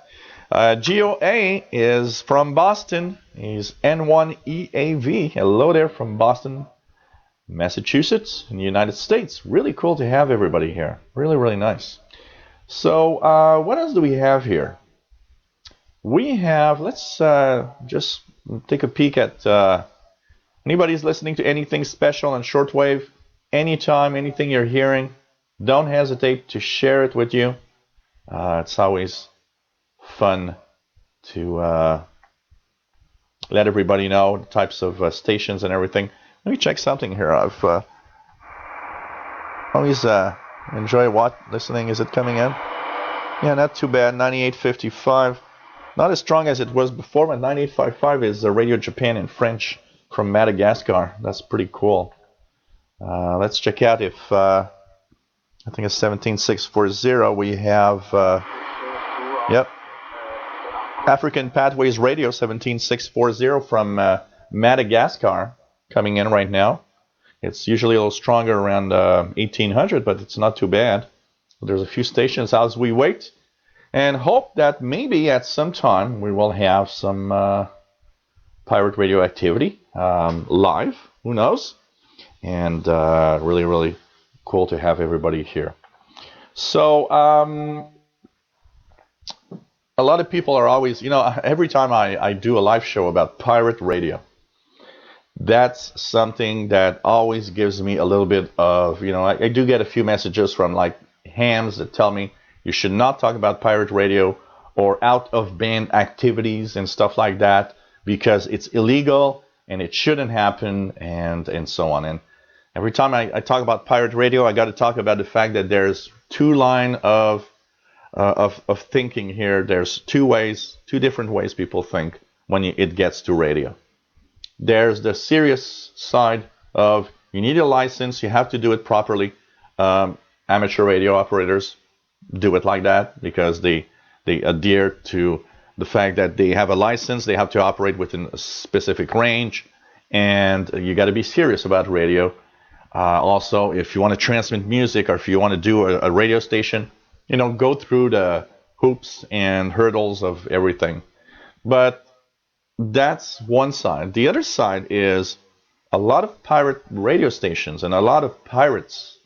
Geo A is from Boston. He's N1EAV. Hello there from Boston, Massachusetts, in the United States. Really cool to have everybody here. Really, really nice. So, what else do we have here? We have, let's just take a peek at anybody's listening to anything special on Shortwave. Anytime, anything you're hearing, don't hesitate to share it with you. It's always fun to let everybody know the types of stations and everything. Let me check something here. I've always enjoy listening. Is it coming in? Yeah, not too bad. 98.55. Not as strong as it was before, but 98.55 is Radio Japan in French from Madagascar. That's pretty cool. Let's check out if I think it's 17640. We have yep, African Pathways Radio 17640 from Madagascar coming in right now. It's usually a little stronger around 1800, but it's not too bad. There's a few stations as we wait and hope that maybe at some time we will have some pirate radio activity live. Who knows? And really, really cool to have everybody here. So a lot of people are always, every time I do a live show about pirate radio, that's something that always gives me a little bit of, I do get a few messages from like hams that tell me you should not talk about pirate radio or out of band activities and stuff like that because it's illegal and it shouldn't happen and so on. And every time I talk about pirate radio, I got to talk about the fact that there's two line of thinking here. There's two different ways people think when it gets to radio. There's the serious side of you need a license, you have to do it properly. Amateur radio operators do it like that because they adhere to the fact that they have a license, they have to operate within a specific range, and you got to be serious about radio. Also, if you want to transmit music or if you want to do a radio station, go through the hoops and hurdles of everything. But that's one side. The other side is a lot of pirate radio stations and a lot of pirates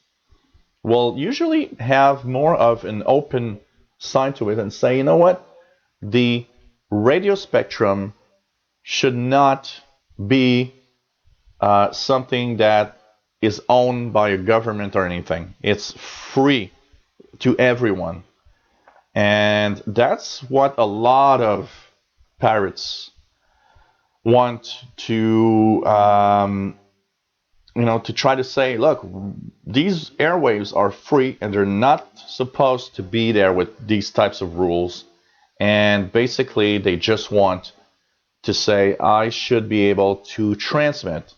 will usually have more of an open side to it and say, you know what? The radio spectrum should not be something that is owned by a government or anything. It's free to everyone. And that's what a lot of pirates want to to try to say, look, these airwaves are free and they're not supposed to be there with these types of rules. And basically they just want to say, I should be able to transmit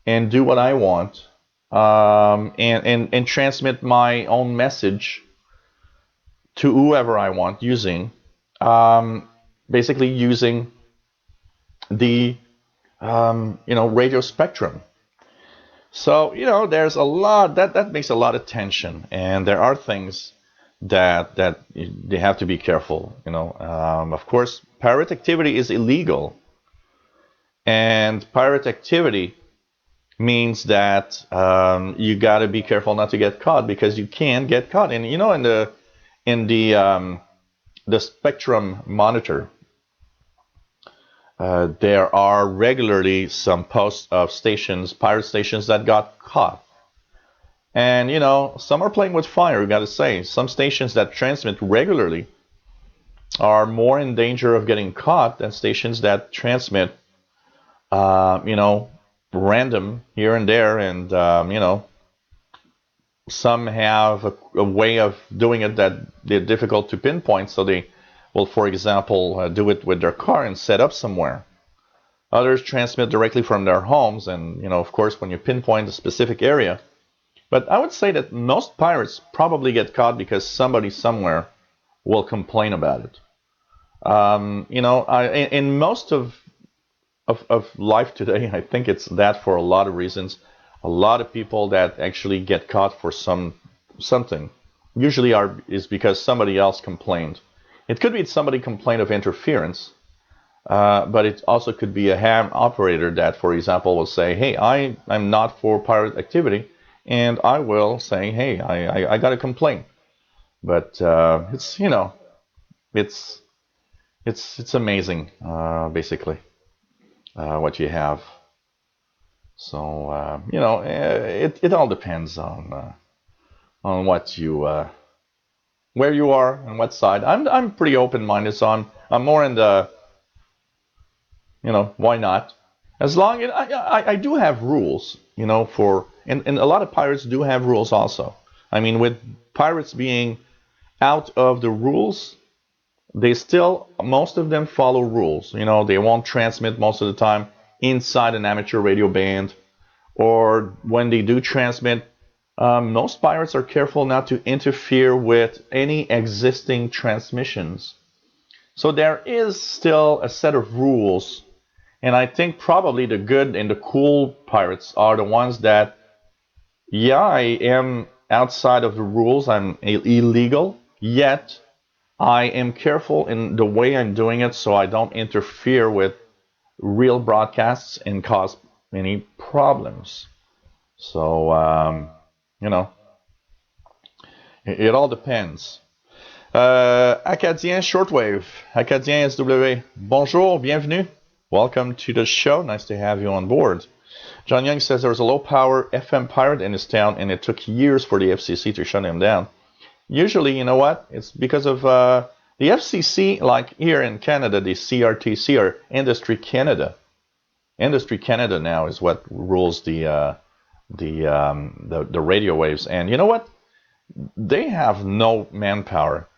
and do what I want and transmit my own message to whoever I want using basically using the radio spectrum. So there's a lot that makes a lot of tension, and there are things that they have to be careful. Of course, pirate activity is illegal, and pirate activity means that you got to be careful not to get caught, because you can get caught. And in the spectrum monitor, there are regularly some posts of stations, pirate stations, that got caught. And some are playing with fire. We got to say, some stations that transmit regularly are more in danger of getting caught than stations that transmit random here and there, and some have a way of doing it that they're difficult to pinpoint, so they will, for example, do it with their car and set up somewhere. Others transmit directly from their homes, and of course, when you pinpoint a specific area. But I would say that most pirates probably get caught because somebody somewhere will complain about it. In most of life today, I think it's that for a lot of reasons. A lot of people that actually get caught for something usually is because somebody else complained. It could be somebody complained of interference, but it also could be a ham operator that, for example, will say, hey, I'm not for pirate activity, and I will say, hey, I got a complaint. But it's, you know, it's amazing, basically, what you have. So, you know, it all depends on what you where you are and what side. I'm pretty open-minded, so I'm more in the, you know, why not? As long as I do have rules, you know, for and a lot of pirates do have rules also. I mean, with pirates being out of the rules, they still, most of them follow rules. You know, they won't transmit most of the time inside an amateur radio band, or when they do transmit, most pirates are careful not to interfere with any existing transmissions. So there is still a set of rules, and I think probably the good and the cool pirates are the ones that, yeah, I am outside of the rules, I'm illegal, yet I am careful in the way I'm doing it so I don't interfere with real broadcasts and cause any problems. So, you know, it all depends. Acadien Shortwave, Acadien SW, bonjour, bienvenue. Welcome to the show. Nice to have you on board. John Young says there was a low-power FM pirate in his town, and it took years for the FCC to shut him down. Usually, you know what? It's because of the FCC, like here in Canada, the CRTC, or Industry Canada. Industry Canada now is what rules the radio waves. And you know what? They have no manpower.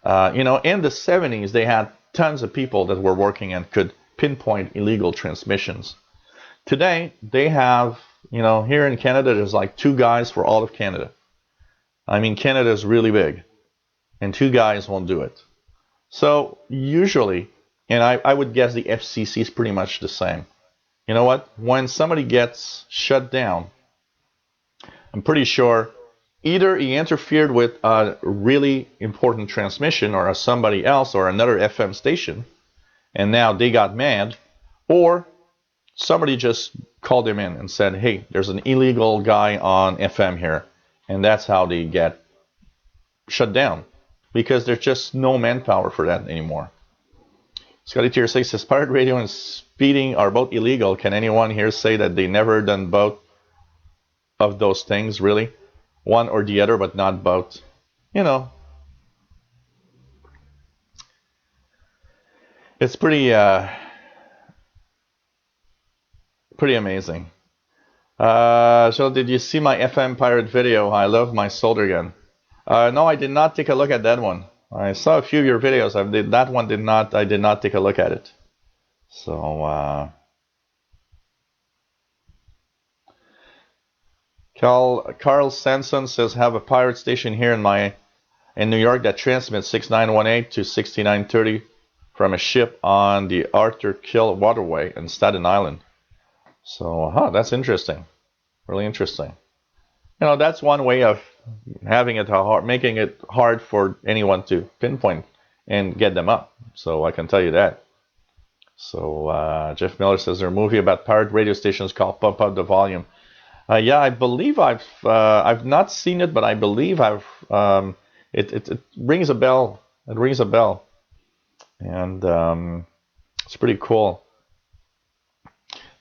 You know, in the 70s, they had tons of people that were working and could pinpoint illegal transmissions. Today, they have, you know, here in Canada, there's like 2 guys for all of Canada. I mean, Canada is really big, and 2 guys won't do it. So usually, and I would guess the FCC is pretty much the same. You know what? When somebody gets shut down, I'm pretty sure either he interfered with a really important transmission or somebody else or another FM station, and now they got mad, or somebody just called him in and said, hey, there's an illegal guy on FM here. And that's how they get shut down, because there's just no manpower for that anymore. Scotty Tier 6 says, pirate radio and speeding are both illegal. Can anyone here say that they never done both of those things, really? One or the other, but not both. You know, it's pretty amazing. So did you see my FM pirate video? I love my solder gun. No, I did not take a look at that one. I saw a few of your videos. I did not take a look at it. So Carl Sanson says, have a pirate station here in New York that transmits 6918 to 6930 from a ship on the Arthur Kill waterway in Staten Island. So, that's interesting. Really interesting. You know, that's one way of having it hard, making it hard for anyone to pinpoint and get them up. So I can tell you that. So Jeff Miller says there's a movie about pirate radio stations called Pump Up the Volume. Yeah, I believe I've not seen it, but I believe it rings a bell. It rings a bell, and it's pretty cool.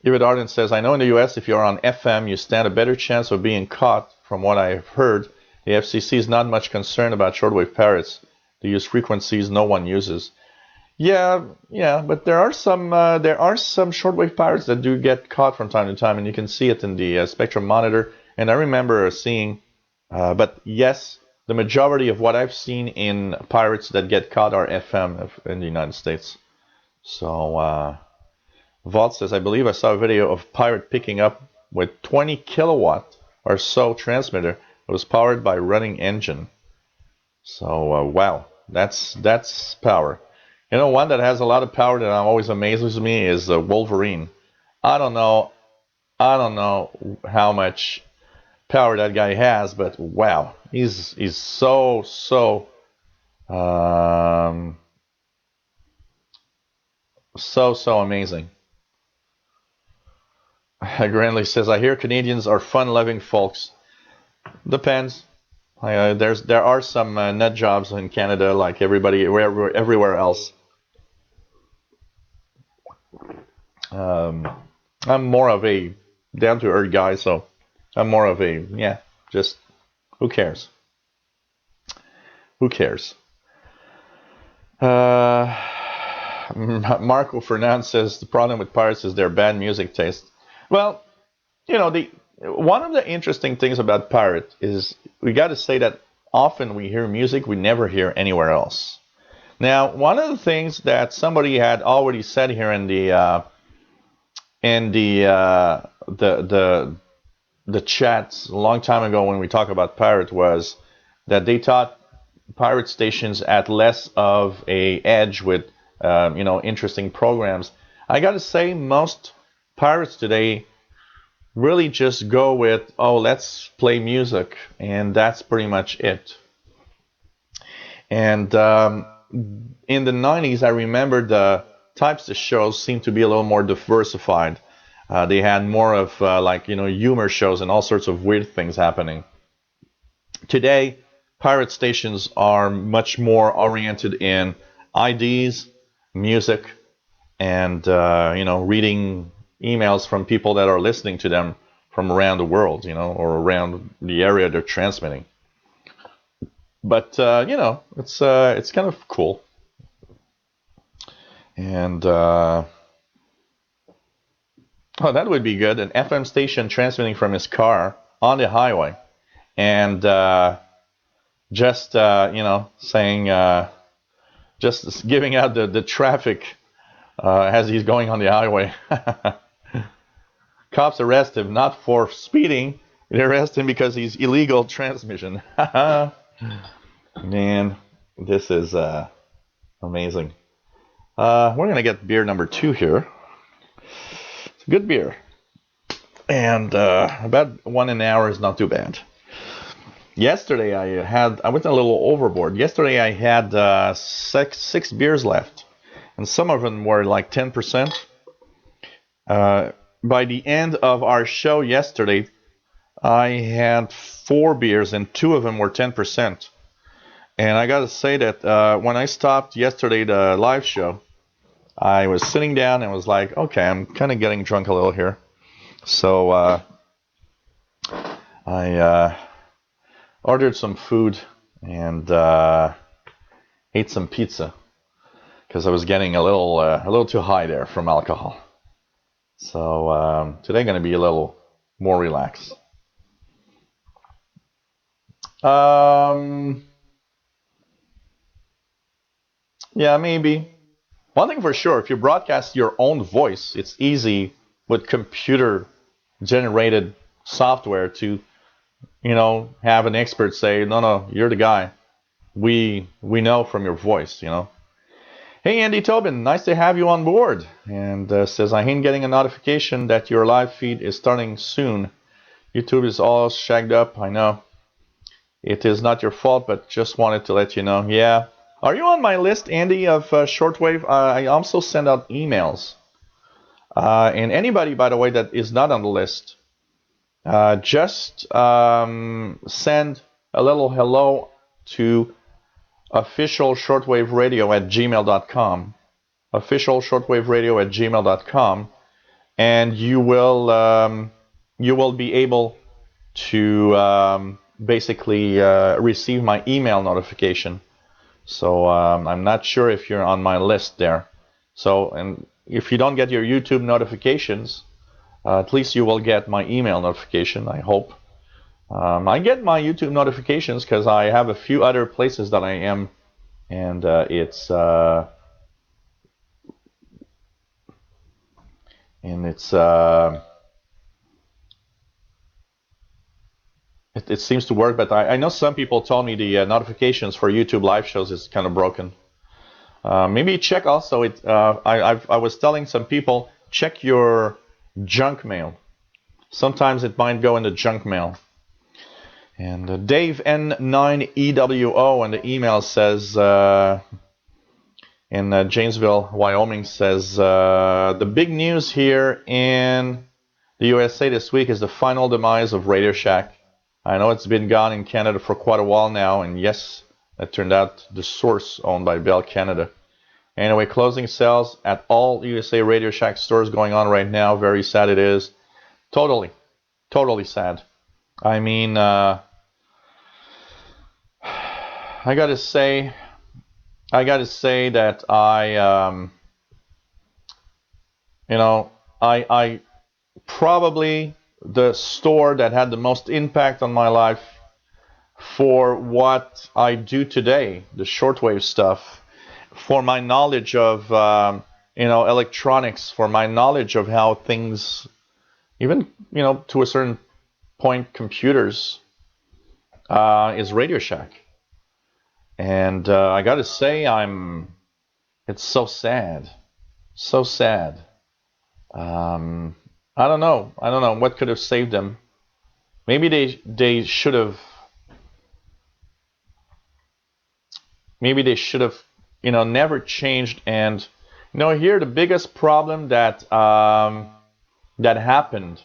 David Arden says, I know in the U.S. if you're on FM, you stand a better chance of being caught. From what I've heard, the FCC is not much concerned about shortwave pirates. They use frequencies no one uses. Yeah, but there are some shortwave pirates that do get caught from time to time, and you can see it in the spectrum monitor. And I remember seeing, but yes, the majority of what I've seen in pirates that get caught are FM in the United States. So Vault says, I believe I saw a video of pirate picking up with 20 kilowatt or so transmitter. It was powered by running engine. So wow, that's power. You know, one that has a lot of power that I'm always amazes me is Wolverine. I don't know how much power that guy has, but wow, he's so So amazing. Granley says, I hear Canadians are fun-loving folks. Depends. There are some nut jobs in Canada, like everywhere else. I'm more of a down-to-earth guy, so I'm more of a just who cares? Who cares? Marco Fernandez says the problem with pirates is their bad music taste. Well, the one of the interesting things about pirate is we got to say that often we hear music we never hear anywhere else. Now, one of the things that somebody had already said here in the chats a long time ago when we talked about pirate was that they thought pirate stations had less of a edge with interesting programs. I got to say most pirates today really just go with, oh, let's play music, and that's pretty much it. And in the 90s, I remember the types of shows seemed to be a little more diversified. They had more of humor shows and all sorts of weird things happening. Today, pirate stations are much more oriented in IDs, music, and reading emails from people that are listening to them from around the world, or around the area they're transmitting. But it's kind of cool. And that would be good. An FM station transmitting from his car on the highway, and just saying, just giving out the traffic as he's going on the highway. Cops arrest him not for speeding; they arrest him because he's illegal transmission. Man, this is amazing. We're gonna get beer number 2 here. It's a good beer, and about 1 an hour is not too bad. Yesterday I went a little overboard. Yesterday I had six beers left, and some of them were like 10%. By the end of our show yesterday, I had 4 beers, and 2 of them were 10%. And I gotta say that when I stopped yesterday the live show, I was sitting down and was like, okay, I'm kind of getting drunk a little here. So I ordered some food and ate some pizza because I was getting a little too high there from alcohol. So today going to be a little more relaxed. Yeah, maybe. One thing for sure, if you broadcast your own voice, it's easy with computer-generated software to, have an expert say, no, you're the guy. We know from your voice, Hey, Andy Tobin, nice to have you on board. And says, I ain't getting a notification that your live feed is starting soon. YouTube is all shagged up, I know. It is not your fault, but just wanted to let you know. Yeah. Are you on my list, Andy, of Shortwave? I also send out emails. And anybody, by the way, that is not on the list, just send a little hello to officialshortwaveradio@gmail.com. Officialshortwaveradio@gmail.com, and you will be able to basically receive my email notification. So I'm not sure if you're on my list there. So, and if you don't get your YouTube notifications, at least you will get my email notification, I hope. I get my YouTube notifications because I have a few other places that I am, and it seems to work, but I know some people told me the notifications for YouTube live shows is kind of broken. Maybe check also it. I was telling some people, check your junk mail. Sometimes it might go in the junk mail. And Dave N9EWO in the email says, in Janesville, Wyoming says, the big news here in the USA this week is the final demise of Radio Shack. I know it's been gone in Canada for quite a while now, and yes, that turned out the source owned by Bell Canada. Anyway, closing sales at all USA Radio Shack stores going on right now. Very sad it is. Totally sad. I mean, I gotta say that I probably the store that had the most impact on my life for what I do today, the shortwave stuff, for my knowledge of electronics, for my knowledge of how things, even to a certain point, computers, is Radio Shack. And I got to say, it's so sad, so sad. I don't know what could have saved them. Maybe they should have. Maybe they should have, never changed. And here the biggest problem that happened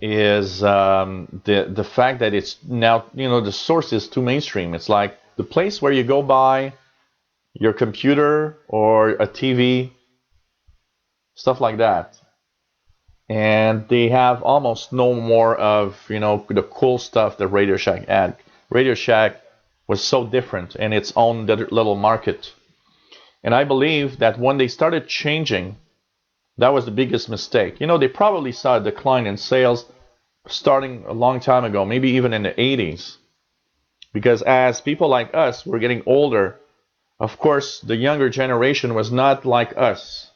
is the fact that it's now, the source is too mainstream. It's like the place where you go buy your computer or a TV, stuff like that. And they have almost no more of, the cool stuff that Radio Shack had. Radio Shack was so different in its own little market. And I believe that when they started changing, that was the biggest mistake. They probably saw a decline in sales starting a long time ago, maybe even in the 80s. Because as people like us were getting older, of course, the younger generation was not like us.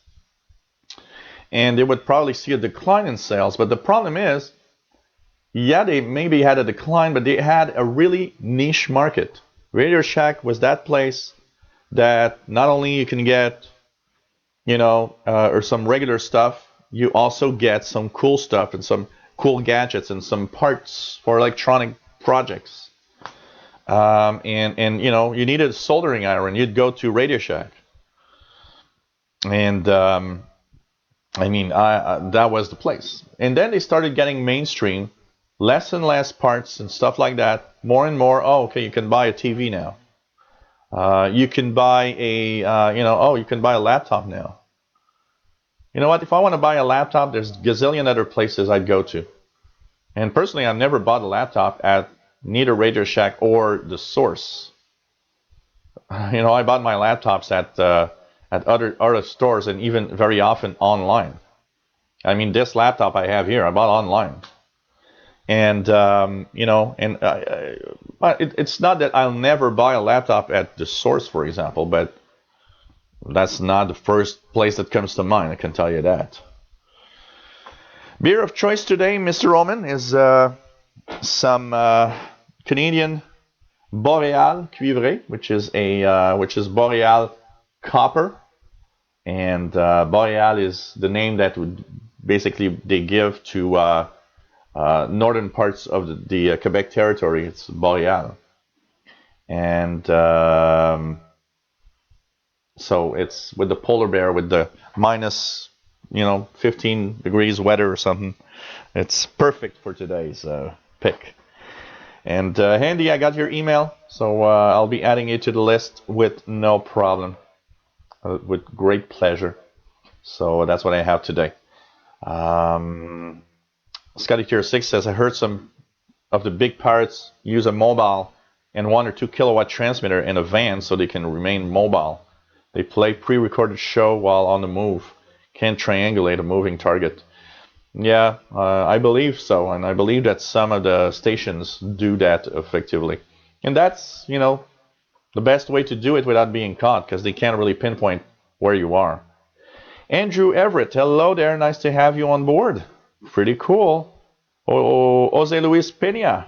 And they would probably see a decline in sales. But the problem is, yeah, they maybe had a decline, but they had a really niche market. Radio Shack was that place that not only you can get, or some regular stuff, you also get some cool stuff and some cool gadgets and some parts for electronic projects. And you needed a soldering iron, you'd go to Radio Shack. And that was the place. And then they started getting mainstream, less and less parts and stuff like that, more and more. Oh, okay, you can buy a TV now. You can buy you can buy a laptop now. You know what? If I want to buy a laptop, there's a gazillion other places I'd go to. And personally, I've never bought a laptop at neither Radio Shack or the source. I bought my laptops at other stores, and even very often online. I mean, this laptop I have here, I bought online. And it's not that I'll never buy a laptop at the source, for example, but that's not the first place that comes to mind, I can tell you that. Beer of choice today, Mr. Roman, is some Canadian Boreal Cuivré, which is Boreal copper, and Boreal is the name that would basically they give to northern parts of the Quebec territory. It's Boreal, and so it's with the polar bear with the minus 15 degrees weather or something. It's perfect for today's pick. And Handy, I got your email, so I'll be adding it to the list with no problem, with great pleasure. So that's what I have today. Scotty Tier 6 says, I heard some of the big pirates use a mobile and 1 or 2 kilowatt transmitter in a van so they can remain mobile. They play pre-recorded show while on the move. Can't triangulate a moving target. Yeah, I believe so, and I believe that some of the stations do that effectively. And that's, the best way to do it without being caught, because they can't really pinpoint where you are. Andrew Everett, hello there, nice to have you on board. Pretty cool. Jose Luis Pena,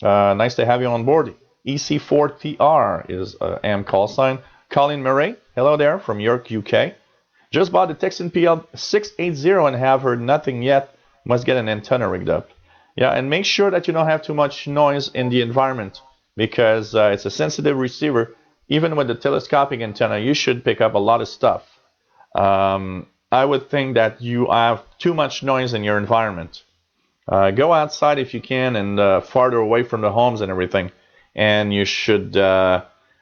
nice to have you on board. EC4TR is AM call sign. Colin Murray, hello there from York, UK. Just bought the Texan PL 680 and have heard nothing yet. Must get an antenna rigged up. Yeah, and make sure that you don't have too much noise in the environment. because it's a sensitive receiver. Even with the telescopic antenna, you should pick up a lot of stuff. I would think that you have too much noise in your environment. Go outside if you can, and farther away from the homes and everything, and you should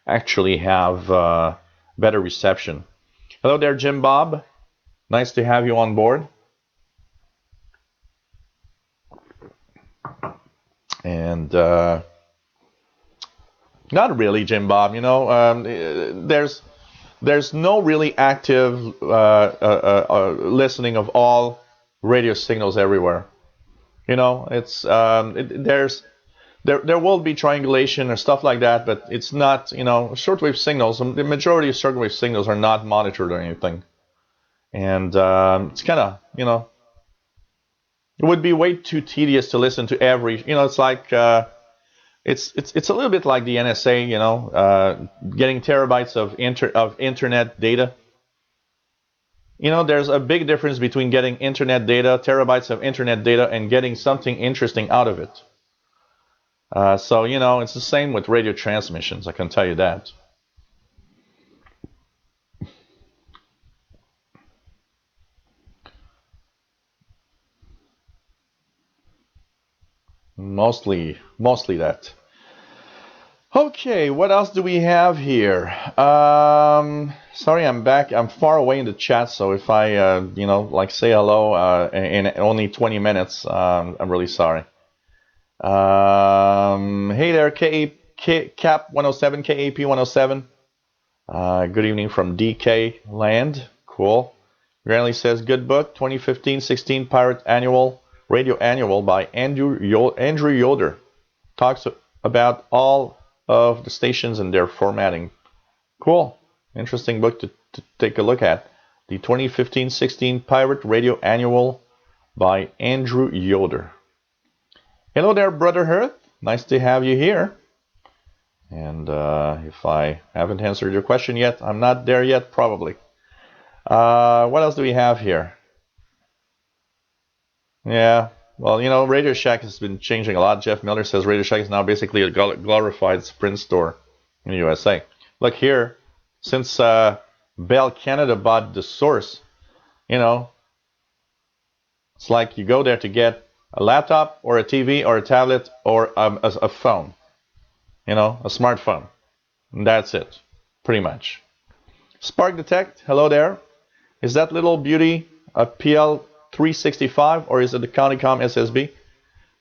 actually have better reception. Hello there, Jim Bob. Nice to have you on board. And not really, Jim Bob. You know, there's no really active listening of all radio signals everywhere. You know, it's there will be triangulation or stuff like that, but it's not, you know, shortwave signals. The majority of shortwave signals are not monitored or anything, and it's kind of, you know, it would be way too tedious to listen to every. You know, it's like it's a little bit like the NSA. You know, getting terabytes of internet data. You know, there's a big difference between getting internet data, terabytes of internet data, and getting something interesting out of it. So, you know, it's the same with radio transmissions, I can tell you that. Mostly that. Okay, what else do we have here? Sorry, I'm back. I'm far away in the chat, so if I, you know, like say hello in only 20 minutes, I'm really sorry. Hey there, Cap 107, KAP 107. Good evening from DK Land. Cool. Granley says, good book, 2015-16 Pirate Annual, Radio Annual by Andrew Yoder. Talks about all of the stations and their formatting. Cool. Interesting book to take a look at. The 2015-16 Pirate Radio Annual by Andrew Yoder. Hello there, Brother Earth. Nice to have you here. And if I haven't answered your question yet, I'm not there yet, probably. What else do we have here? Yeah, well, you know, Radio Shack has been changing a lot. Jeff Miller says Radio Shack is now basically a glorified Sprint store in the USA. Look here, since Bell Canada bought the Source, you know, it's like you go there to get a laptop or a TV or a tablet or a phone, you know, a smartphone. And that's it, pretty much. Spark Detect, hello there. Is that little beauty a PL365 or is it the Countycom SSB?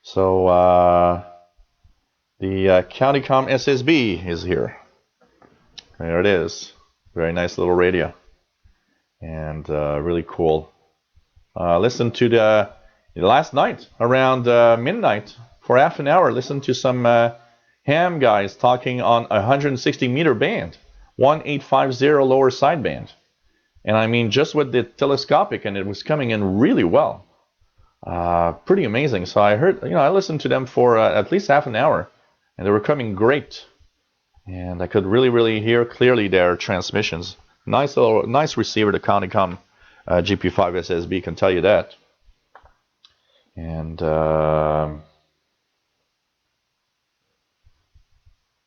So the Countycom SSB is here. There it is. Very nice little radio. And really cool. Listen to the last night around midnight for half an hour. Listen to some ham guys talking on a 160 meter band, 1850 lower sideband. And I mean, just with the telescopic, and it was coming in really well. Pretty amazing. So I heard, you know, I listened to them for at least half an hour, and they were coming great. And I could really hear clearly their transmissions. Nice receiver, the Countycom GP5 SSB, can tell you that. And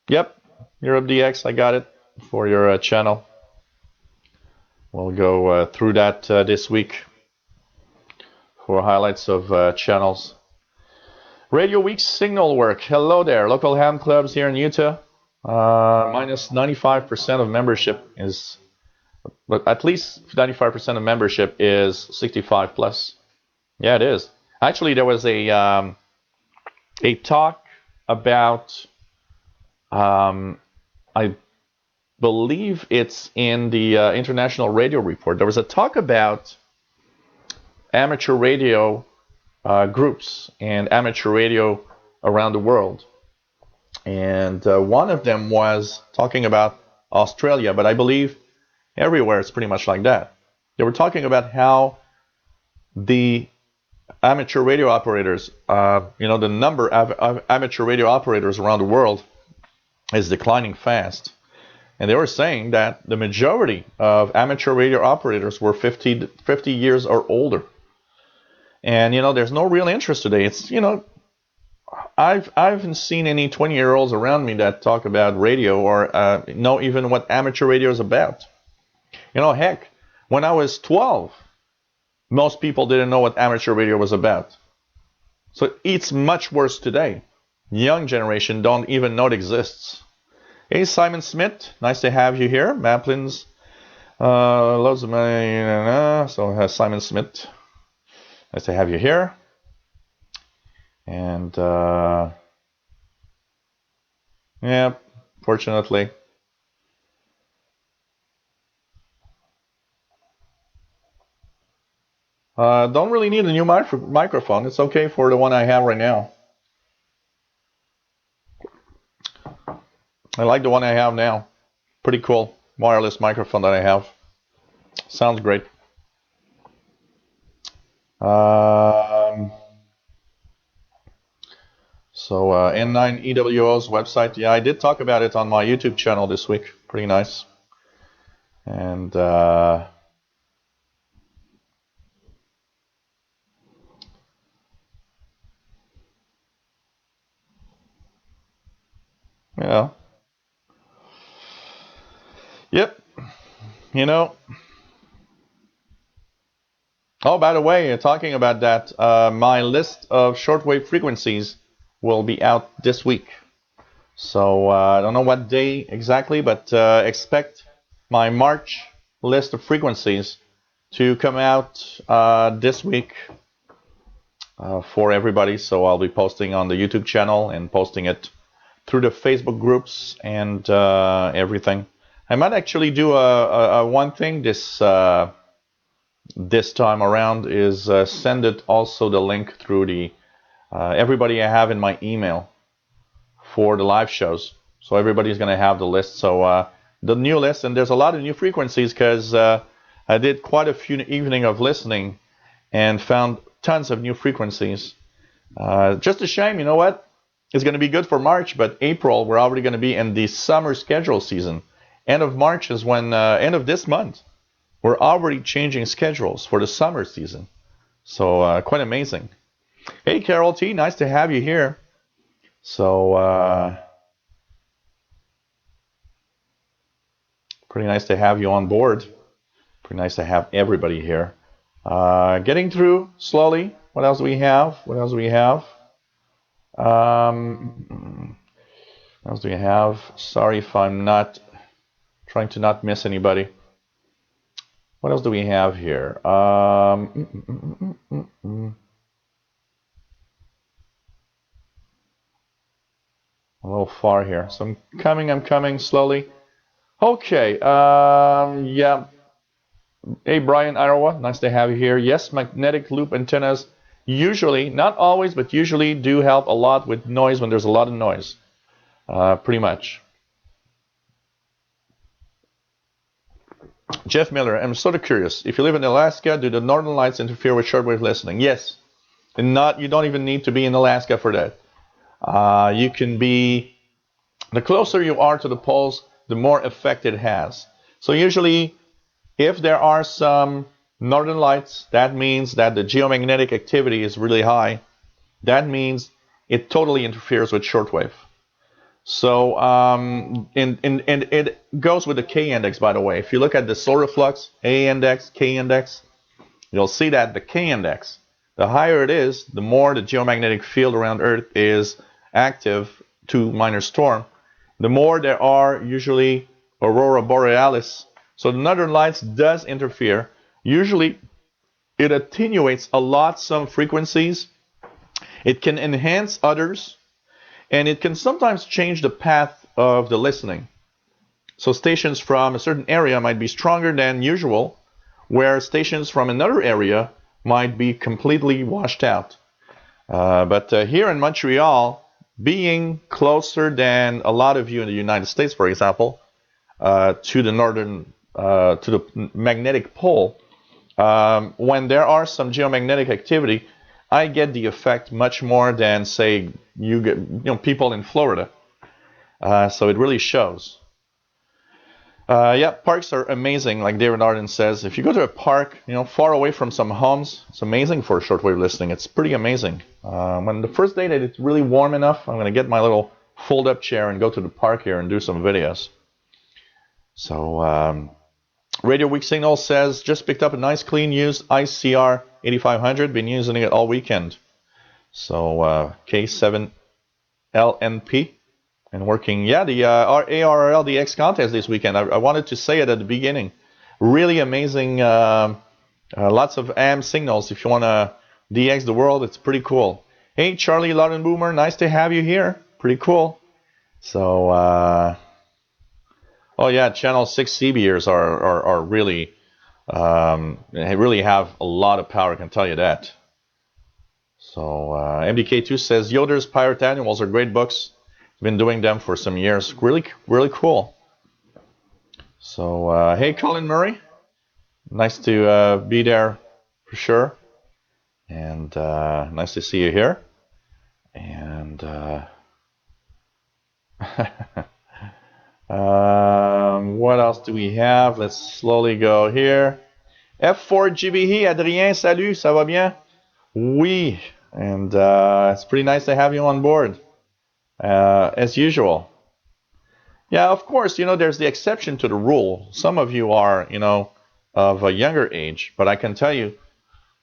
yep, Europe DX, I got it for your channel. We'll go through that this week for highlights of channels. Radio Week signal work. Hello there. Local ham clubs here in Utah. Minus 95% of membership is, but at least 95% of membership is 65 plus. Yeah, it is. Actually, there was a talk about, I believe it's in the International Radio Report. There was a talk about amateur radio groups and amateur radio around the world. And one of them was talking about Australia, but I believe everywhere it's pretty much like that. They were talking about how the amateur radio operators, you know, the number of amateur radio operators around the world is declining fast. And they were saying that the majority of amateur radio operators were 50 years or older. And, you know, there's no real interest today. It's, you know, I haven't seen any 20-year-olds around me that talk about radio or know even what amateur radio is about. You know, heck, when I was 12, most people didn't know what amateur radio was about. So it's much worse today. Young generation don't even know it exists. Hey, Simon Smith, nice to have you here. Maplin's, loads of money. So Simon Smith, nice to have you here. And yeah, fortunately. Don't really need a new microphone. It's okay for the one I have right now. I like the one I have now. Pretty cool wireless microphone that I have. Sounds great. So N9 EWO's website. Yeah, I did talk about it on my YouTube channel this week. Pretty nice. And yeah. Yep. You know. Oh, by the way, talking about that, my list of shortwave frequencies will be out this week. So I don't know what day exactly, but expect my March list of frequencies to come out this week for everybody. So I'll be posting on the YouTube channel and posting it through the Facebook groups and everything. I might actually do a one thing this time around is send it also the link through the everybody I have in my email for the live shows. So everybody's going to have the list. So the new list, and there's a lot of new frequencies because I did quite a few evening of listening and found tons of new frequencies. Just a shame, you know what? It's going to be good for March, but April, we're already going to be in the summer schedule season. End of March is when, end of this month, we're already changing schedules for the summer season. So quite amazing. Hey, Carol T, nice to have you here. So pretty nice to have you on board. Pretty nice to have everybody here. Getting through slowly. What else do we have? What else do we have? What else do we have? Sorry if I'm not trying to not miss anybody. What else do we have here? A little far here. So I'm coming slowly. Okay. Yeah. Hey, Brian Iowa, nice to have you here. Yes, magnetic loop antennas usually, not always, but usually do help a lot with noise when there's a lot of noise. Pretty much. Jeff Miller, I'm sort of curious. If you live in Alaska, do the northern lights interfere with shortwave listening? Yes. And you don't even need to be in Alaska for that. You can be, the closer you are to the poles, the more effect it has. So usually, if there are some northern lights, that means that the geomagnetic activity is really high. That means it totally interferes with shortwave. So, and it goes with the K index, by the way. If you look at the solar flux, A index, K index, you'll see that the K index, the higher it is, the more the geomagnetic field around Earth is active to minor storm, the more there are usually aurora borealis. So the northern lights does interfere. Usually it attenuates a lot some frequencies. It can enhance others. And it can sometimes change the path of the listening. So stations from a certain area might be stronger than usual, where stations from another area might be completely washed out. But here in Montreal, being closer than a lot of you in the United States, for example, to the northern, to the magnetic pole, when there are some geomagnetic activity, I get the effect much more than, say, you get, people in Florida. So it really shows. Yeah, parks are amazing. Like David Arden says, if you go to a park, far away from some homes, it's amazing for shortwave listening. It's pretty amazing. When the first day that it's really warm enough, I'm going to get my little fold-up chair and go to the park here and do some videos. So, Radio Weak Signal says, just picked up a nice clean used ICR 8500. Been using it all weekend. So, K7LNP. And working, yeah, the ARRL DX contest this weekend. I wanted to say it at the beginning. Really amazing, lots of AM signals. If you want to DX the world, it's pretty cool. Hey, Charlie Loudon Boomer, nice to have you here. Pretty cool. So, oh yeah, Channel 6 CBers are really, they really have a lot of power, I can tell you that. So, MDK2 says, Yoder's Pirate Annuals are great books. Been doing them for some years. Really, really cool. So, hey, Colin Murray. Nice to be there for sure. And nice to see you here. And what else do we have? Let's slowly go here. F4GBE, Adrien, salut, ça va bien? Oui. And it's pretty nice to have you on board. As usual. Yeah, of course, there's the exception to the rule. Some of you are, of a younger age, but I can tell you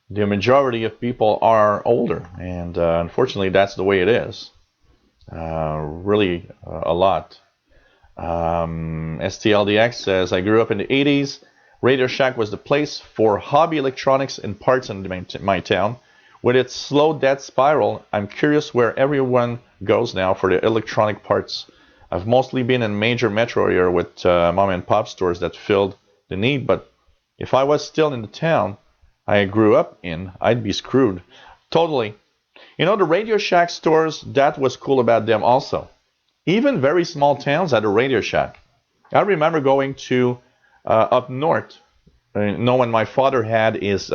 the majority of people are older, and unfortunately, that's the way it is. Really, a lot. STLDX says, I grew up in the 80s. Radio Shack was the place for hobby electronics and parts in my town. With its slow death spiral, I'm curious where everyone goes now for the electronic parts. I've mostly been in major metro area with mom and pop stores that filled the need, but if I was still in the town I grew up in, I'd be screwed. Totally. The Radio Shack stores, that was cool about them also. Even very small towns had a Radio Shack. I remember going to up north, when my father had his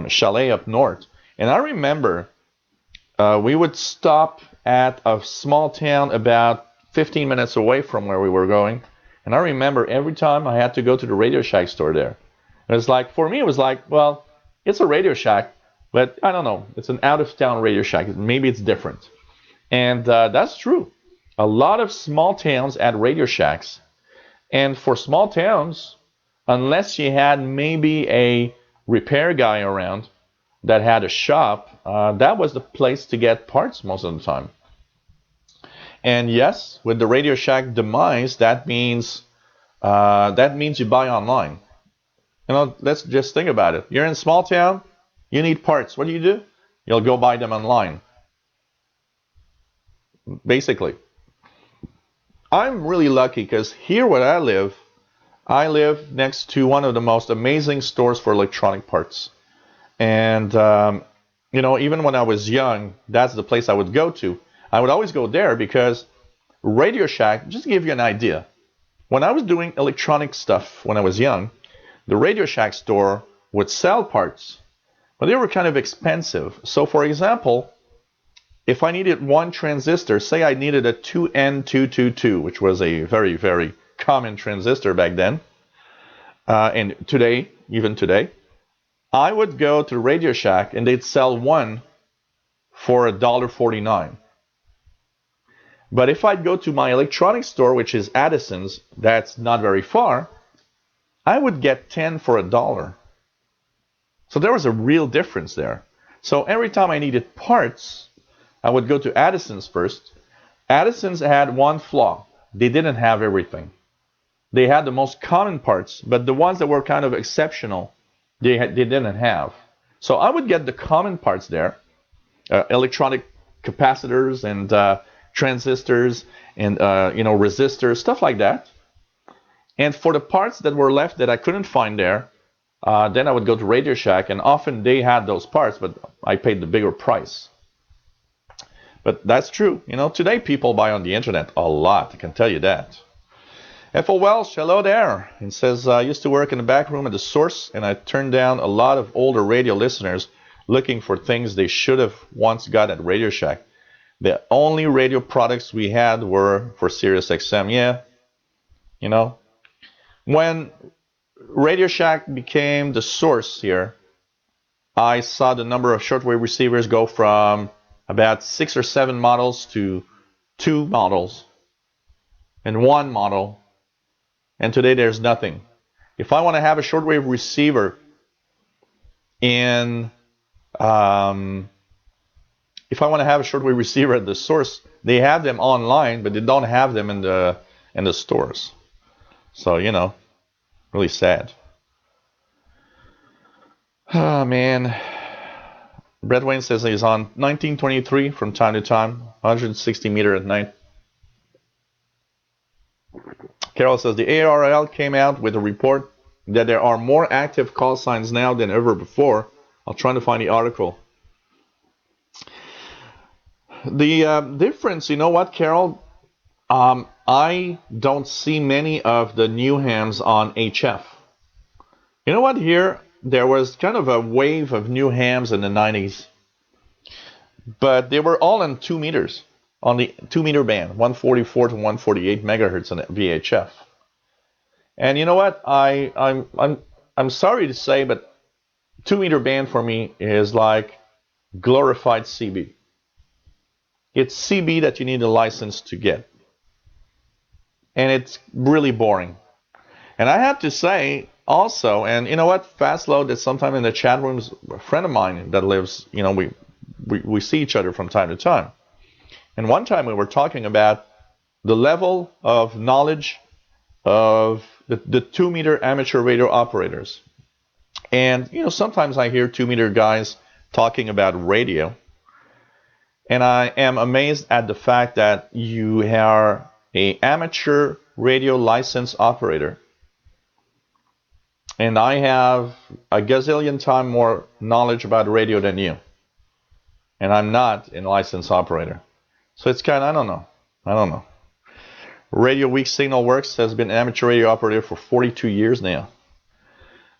chalet up north. And I remember we would stop at a small town about 15 minutes away from where we were going. And I remember every time I had to go to the Radio Shack store there. And it's like, for me, it was like, well, it's a Radio Shack, but I don't know. It's an out-of-town Radio Shack. Maybe it's different. And that's true. A lot of small towns had Radio Shacks. And for small towns, unless you had maybe a repair guy around that had a shop, that was the place to get parts most of the time. And yes, with the Radio Shack demise, that means you buy online. Let's just think about it. You're in a small town, you need parts. What do? You'll go buy them online. Basically. I'm really lucky because here where I live next to one of the most amazing stores for electronic parts. And, even when I was young, that's the place I would go to. I would always go there because Radio Shack, just to give you an idea, when I was doing electronic stuff when I was young, the Radio Shack store would sell parts, but they were kind of expensive. So, for example, if I needed one transistor, say I needed a 2N222, which was a very, very common transistor back then, and even today, I would go to Radio Shack and they'd sell one for $1.49. But if I'd go to my electronics store, which is Addison's, that's not very far, I would get 10 for $1. So there was a real difference there. So every time I needed parts, I would go to Addison's first. Addison's had one flaw. They didn't have everything. They had the most common parts, but the ones that were kind of exceptional, they didn't have. So I would get the common parts there, electronic capacitors and transistors and resistors, stuff like that. And for the parts that were left that I couldn't find there, then I would go to Radio Shack, and often they had those parts, but I paid the bigger price. But that's true. Today people buy on the internet a lot. I can tell you that. F.O. Welsh, hello there. It says, I used to work in the back room at the Source, and I turned down a lot of older radio listeners looking for things they should have once got at Radio Shack. The only radio products we had were for Sirius XM. Yeah, You know, when Radio Shack became the source here, I saw the number of shortwave receivers go from about 6 or 7 models to 2 models and 1 model, and today there's nothing. If I want to have a shortwave receiver if I want to have a shortwave receiver at the source, they have them online, but they don't have them in the stores. So, you know, really sad. Oh, man. Brett Wayne says he's on 1923 from time to time, 160 meter at night. Carol says the ARL came out with a report that there are more active call signs now than ever before. I'll try to find the article. The difference, you know what, Carol? I don't see many of the new hams on HF. You know what, here, there was kind of a wave of new hams in the 90s. But they were all in 2 meters, on the 2 meter band, 144 to 148 megahertz on VHF. And you know what? I'm sorry to say, but 2 meter band for me is like glorified CB. It's CB that you need a license to get. And it's really boring. And I have to say also, and you know what? Fastload that sometime in the chat rooms, a friend of mine that lives, you know, we see each other from time to time. And one time we were talking about the level of knowledge of the 2 meter amateur radio operators. And, you know, sometimes I hear 2 meter guys talking about radio. And I am amazed at the fact that you are an amateur radio license operator. And I have a gazillion times more knowledge about radio than you. And I'm not a licensed operator. So it's kind of, I don't know. Radio Weak Signal Works has been an amateur radio operator for 42 years now.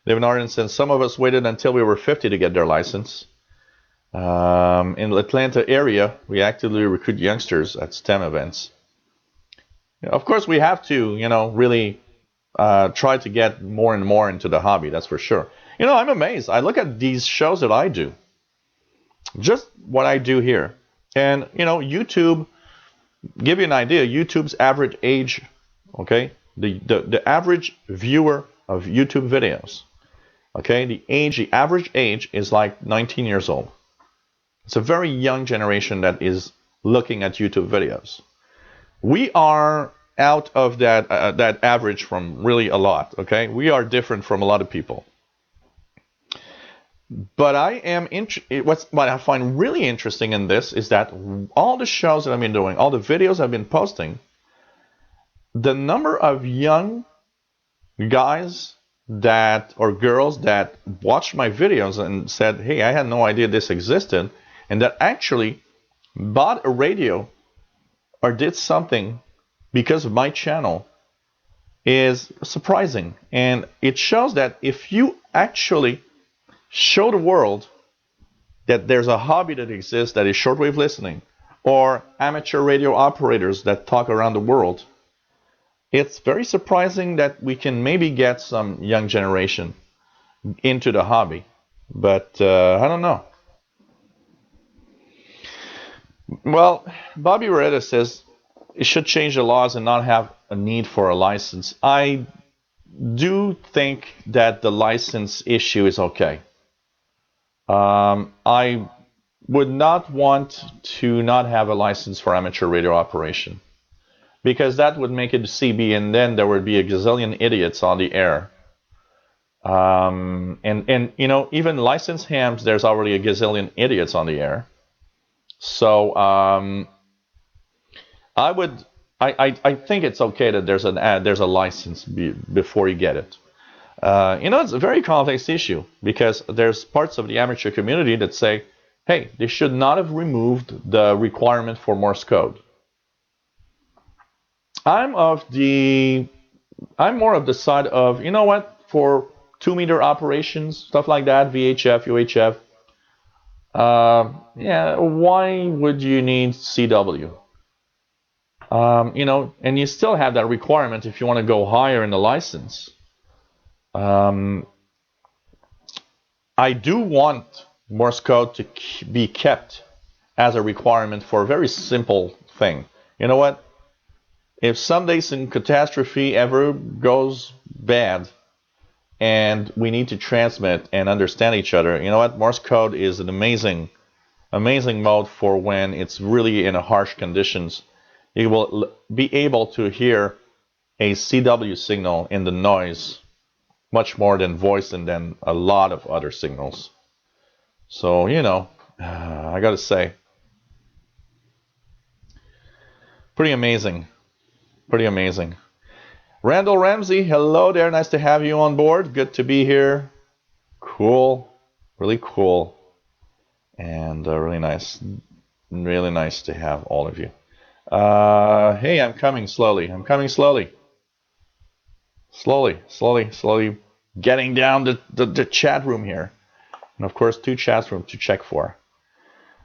David Arden says some of us waited until we were 50 to get their license. In the Atlanta area, we actively recruit youngsters at STEM events. Of course, we have to, you know, really try to get more and more into the hobby, that's for sure. You know, I'm amazed. I look at these shows that I do. Just what I do here. And, you know, YouTube, give you an idea, YouTube's average age, okay? The average viewer of YouTube videos, okay? The average age is like 19 years old. It's a very young generation that is looking at YouTube videos. We are out of that average from really a lot, okay? We are different from a lot of people. But what I find really interesting in this is that all the shows that I've been doing, all the videos I've been posting, the number of young guys or girls that watched my videos and said, hey, I had no idea this existed, and that actually bought a radio or did something because of my channel is surprising. And it shows that if you actually show the world that there's a hobby that exists that is shortwave listening, or amateur radio operators that talk around the world, it's very surprising that we can maybe get some young generation into the hobby. But I don't know. Well, Bobby Roretta says it should change the laws and not have a need for a license. I do think that the license issue is okay. I would not want to not have a license for amateur radio operation, because that would make it CB, and then there would be a gazillion idiots on the air. And you know, even licensed hams, there's already a gazillion idiots on the air. So I think it's okay that there's a license before you get it. You know, it's a very complex issue, because there's parts of the amateur community that say, hey, they should not have removed the requirement for Morse code. I'm more of the side of, you know what, for 2 meter operations, stuff like that, VHF, UHF, yeah, why would you need CW? You know, and you still have that requirement if you want to go higher in the license. I do want Morse code to be kept as a requirement for a very simple thing. You know what? If someday some catastrophe ever goes bad and we need to transmit and understand each other, you know what? Morse code is an amazing mode for when it's really in a harsh conditions. You will be able to hear a CW signal in the noise much more than voice and than a lot of other signals. So, you know, I gotta say, pretty amazing. Pretty amazing. Randall Ramsey, hello there. Nice to have you on board. Good to be here. Cool. Really cool. And really nice. Really nice to have all of you. Hey, I'm coming slowly. I'm coming slowly. Slowly getting down the chat room here. And of course, 2 chat rooms to check for.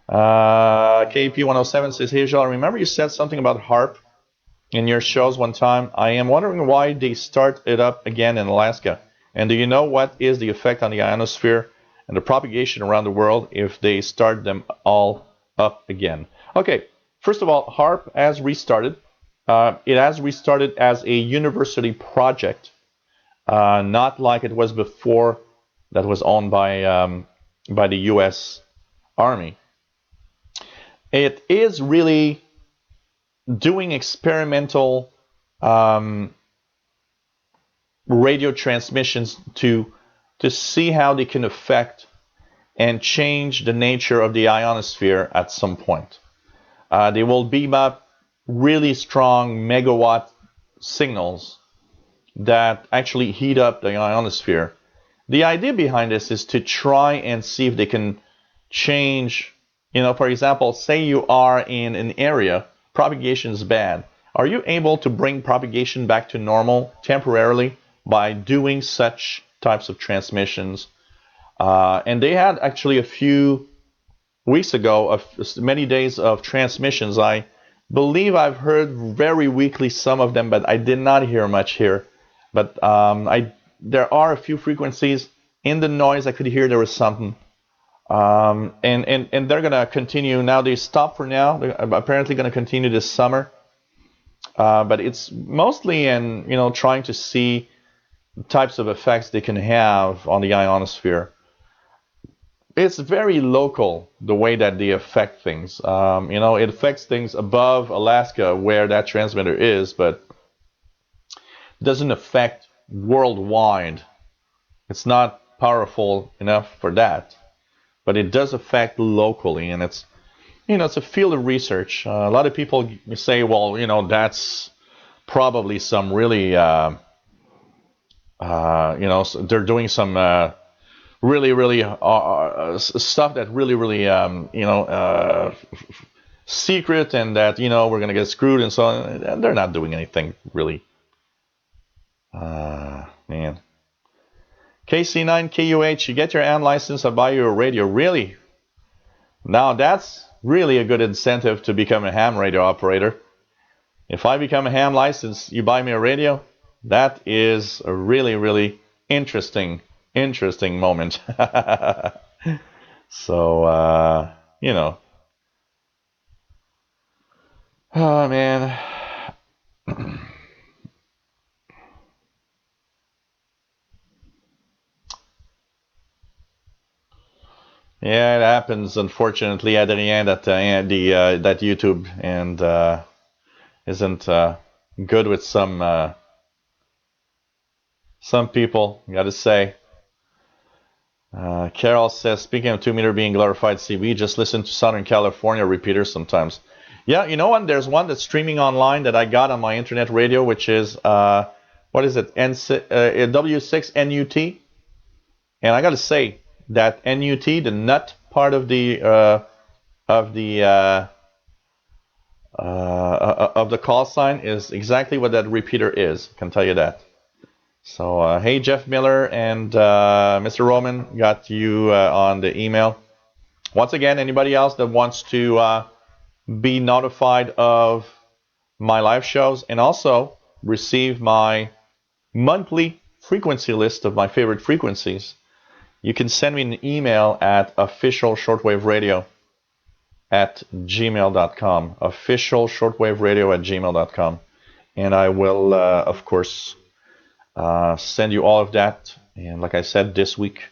KP107 says, hey, Joel, remember you said something about HAARP in your shows one time? I am wondering why they start it up again in Alaska. And do you know what is the effect on the ionosphere and the propagation around the world if they start them all up again? Okay, first of all, HAARP has restarted. It has restarted as a university project, not like it was before that was owned by the U.S. Army. It is really doing experimental radio transmissions to see how they can affect and change the nature of the ionosphere at some point. They will beam up really strong megawatt signals that actually heat up the ionosphere. The idea behind this is to try and see if they can change, you know, for example, say you are in an area, propagation is bad. Are you able to bring propagation back to normal temporarily by doing such types of transmissions? And they had actually a few weeks ago, many days of transmissions. I believe I've heard very weakly some of them, but I did not hear much here. But there are a few frequencies in the noise I could hear there was something. And they're going to continue. Now they stopped for now. They're apparently going to continue this summer. But it's mostly in, you know, trying to see the types of effects they can have on the ionosphere. It's very local, the way that they affect things. You know, it affects things above Alaska where that transmitter is, but doesn't affect worldwide. It's not powerful enough for that, but it does affect locally, and it's, you know, it's a field of research. A lot of people say, well, you know, that's probably some really, you know, they're doing some really stuff that really, you know, secret, and that, you know, we're gonna get screwed and so on. And they're not doing anything really. Man. KC9KUH, you get your AM license, I'll buy you a radio. Really? Now that's really a good incentive to become a ham radio operator. If I become a ham license, you buy me a radio? That is a really interesting moment. So, you know. Oh, man. Yeah, it happens, unfortunately, Adrien, that that YouTube and isn't good with some people, gotta say. Carol says, speaking of 2 meter being glorified CB, just listen to Southern California repeaters sometimes. Yeah, you know what? There's one that's streaming online that I got on my internet radio, which is what is it? W6NUT. And I gotta say that NUT, the nut part of the call sign, is exactly what that repeater is. I can tell you that. So hey, Jeff Miller and Mr. Roman, got you on the email. Once again, anybody else that wants to be notified of my live shows and also receive my monthly frequency list of my favorite frequencies, you can send me an email at officialshortwaveradio@gmail.com. Officialshortwaveradio@gmail.com. And I will, of course, send you all of that. And like I said, this week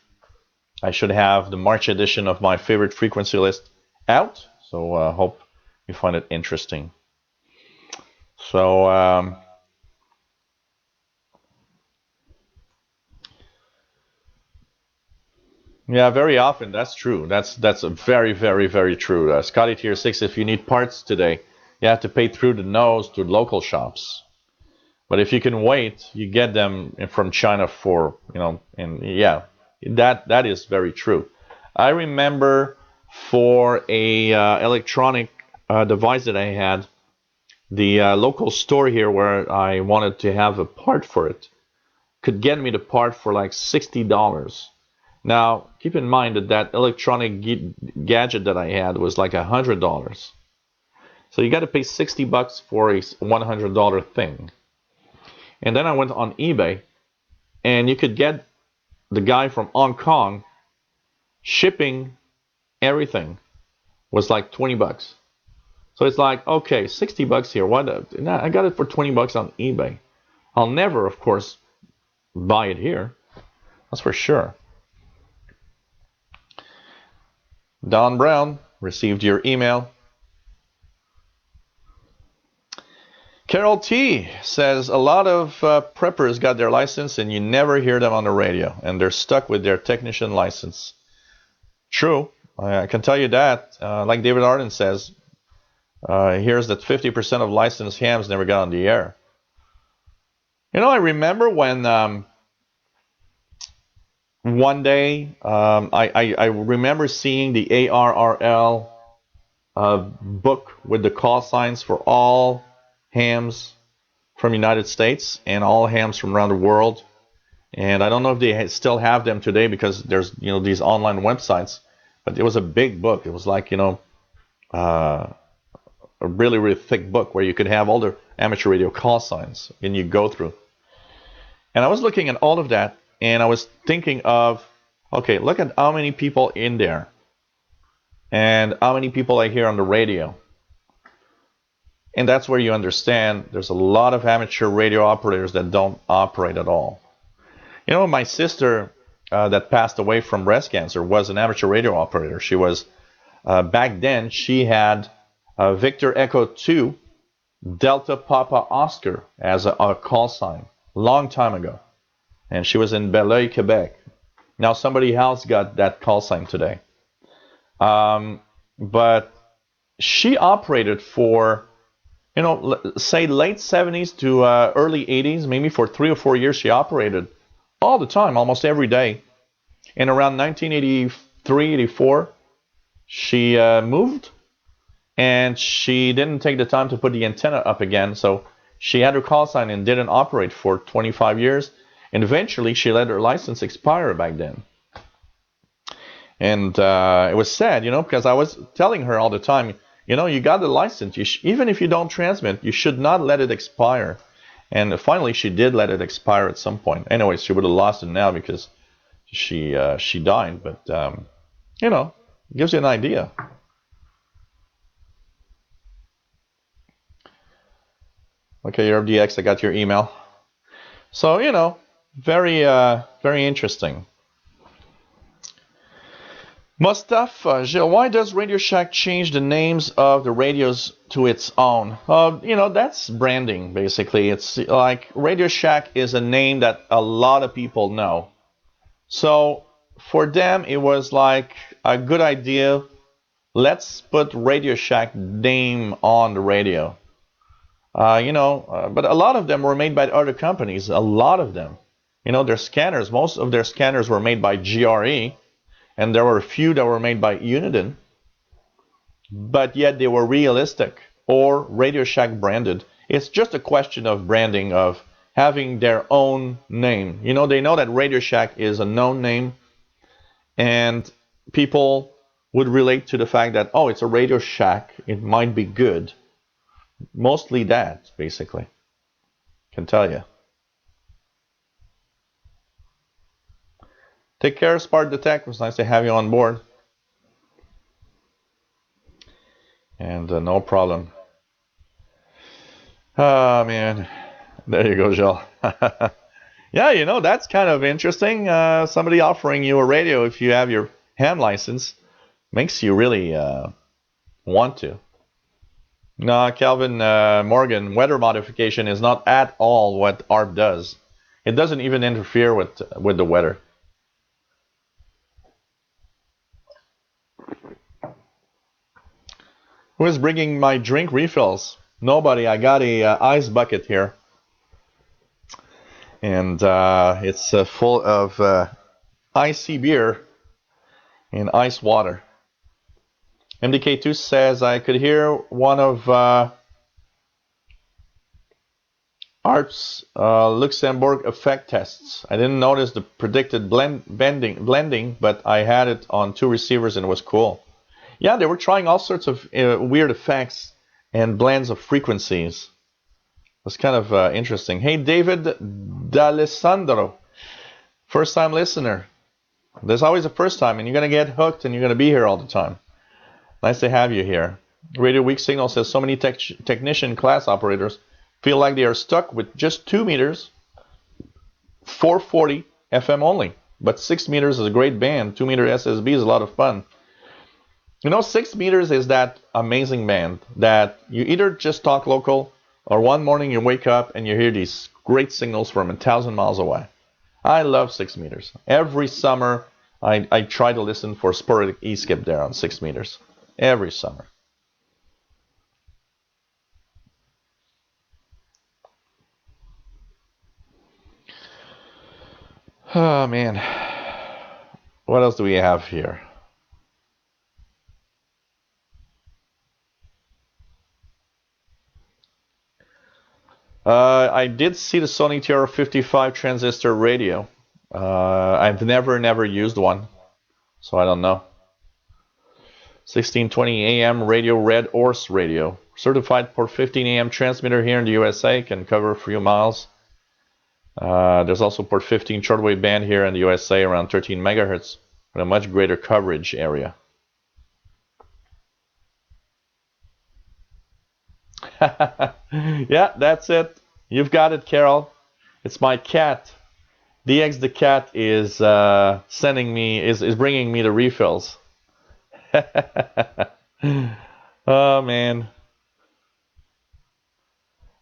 I should have the March edition of my favorite frequency list out. So hope you find it interesting. So yeah, very often that's true. That's a very true. Scotty Tier 6, if you need parts today, you have to pay through the nose to local shops. But if you can wait, you get them from China for, and yeah, that is very true. I remember for a electronic device that I had, the local store here where I wanted to have a part for it could get me the part for like $60. Now, keep in mind that electronic gadget that I had was like $100. So you got to pay $60 for a $100 thing. And then I went on eBay, and you could get the guy from Hong Kong shipping everything was like $20. So it's like, okay, $60 here. What? I got it for $20 on eBay. I'll never, of course, buy it here. That's for sure. Don Brown received your email. Carol T says a lot of preppers got their license and you never hear them on the radio, and they're stuck with their technician license. True, I can tell you that. Like David Arden says, here's that 50% of licensed hams never got on the air. I remember when one day I remember seeing the HAARP book with the call signs for all hams from the United States and all hams from around the world. And I don't know if they still have them today because there's these online websites, but it was a big book. It was like a really thick book where you could have all the amateur radio call signs and you go through. And I was looking at all of that and I was thinking of, okay, look at how many people in there and how many people I hear on the radio. And that's where you understand there's a lot of amateur radio operators that don't operate at all. My sister that passed away from breast cancer was an amateur radio operator. She was, back then, she had Victor Echo 2, Delta Papa Oscar as a call sign, long time ago. And she was in Belleuil, Quebec. Now somebody else got that call sign today. But she operated for, say late 70s to early 80s, maybe for 3 or 4 years she operated all the time, almost every day. And around 1983, 84, she moved and she didn't take the time to put the antenna up again. So she had her call sign and didn't operate for 25 years. And eventually she let her license expire back then. And it was sad, because I was telling her all the time, you got the license. Even if you don't transmit, you should not let it expire. And finally, she did let it expire at some point. Anyways, she would have lost it now because she died. But gives you an idea. Okay, your DX, I got your email. So very interesting. Mustafa, Gilles, why does Radio Shack change the names of the radios to its own? That's branding, basically. It's like Radio Shack is a name that a lot of people know. So for them, it was like a good idea. Let's put Radio Shack name on the radio. But a lot of them were made by other companies. A lot of them. Their scanners, most of their scanners were made by GRE. And there were a few that were made by Uniden, but yet they were realistic or Radio Shack branded. It's just a question of branding, of having their own name. They know that Radio Shack is a known name, and people would relate to the fact that, oh, it's a Radio Shack, it might be good. Mostly that, basically. Can tell you. Take care, Spark Detect. It was nice to have you on board. And no problem. Oh, man. There you go, Jill. Yeah, you know, that's kind of interesting. Somebody offering you a radio if you have your ham license makes you really want to. No, Calvin Morgan, weather modification is not at all what HAARP does. It doesn't even interfere with the weather. Who is bringing my drink refills? Nobody. I got a ice bucket here. And it's full of icy beer and ice water. MDK2 says I could hear one of HAARP's Luxembourg effect tests. I didn't notice the predicted blending, but I had it on 2 receivers and it was cool. Yeah, they were trying all sorts of weird effects and blends of frequencies. It was kind of interesting. Hey, David D'Alessandro, first-time listener. There's always a first time, and you're going to get hooked, and you're going to be here all the time. Nice to have you here. Radio Weak Signal says so many technician class operators feel like they are stuck with just 2 meters, 440 FM only. But 6 meters is a great band. 2 meter SSB is a lot of fun. You know, 6 meters is that amazing band that you either just talk local or one morning you wake up and you hear these great signals from 1,000 miles away. I love 6 meters. Every summer I try to listen for sporadic E-skip there on 6 meters. Every summer. Oh, man. What else do we have here? I did see the Sony TR55 transistor radio. I've never used one, so I don't know. 1620 AM radio, Red Horse radio. Certified port 15 AM transmitter here in the USA, can cover a few miles. There's also port 15 shortwave band here in the USA around 13 megahertz with a much greater coverage area. Yeah, that's it. You've got it, Carol. It's my cat. DX the cat is bringing me the refills. Oh, man.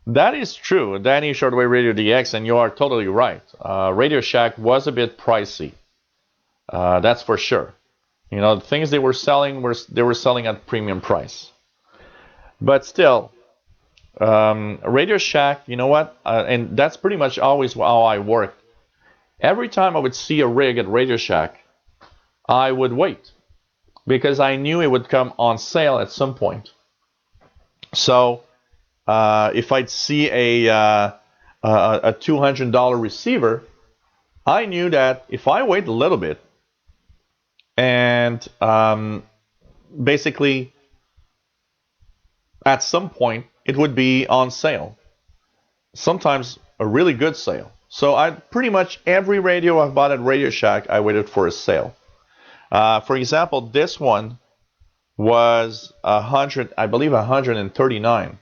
That is true, Danny Shortwave Radio DX, and you are totally right. Radio Shack was a bit pricey. That's for sure. You know, the things they were selling at premium price. But still, Radio Shack, you know what? And that's pretty much always how I worked. Every time I would see a rig at Radio Shack, I would wait because I knew it would come on sale at some point. So if I'd see a $200 receiver, I knew that if I wait a little bit and basically at some point it would be on sale. Sometimes a really good sale. So I pretty much every radio I've bought at Radio Shack, I waited for a sale. For example, this one was I believe 139.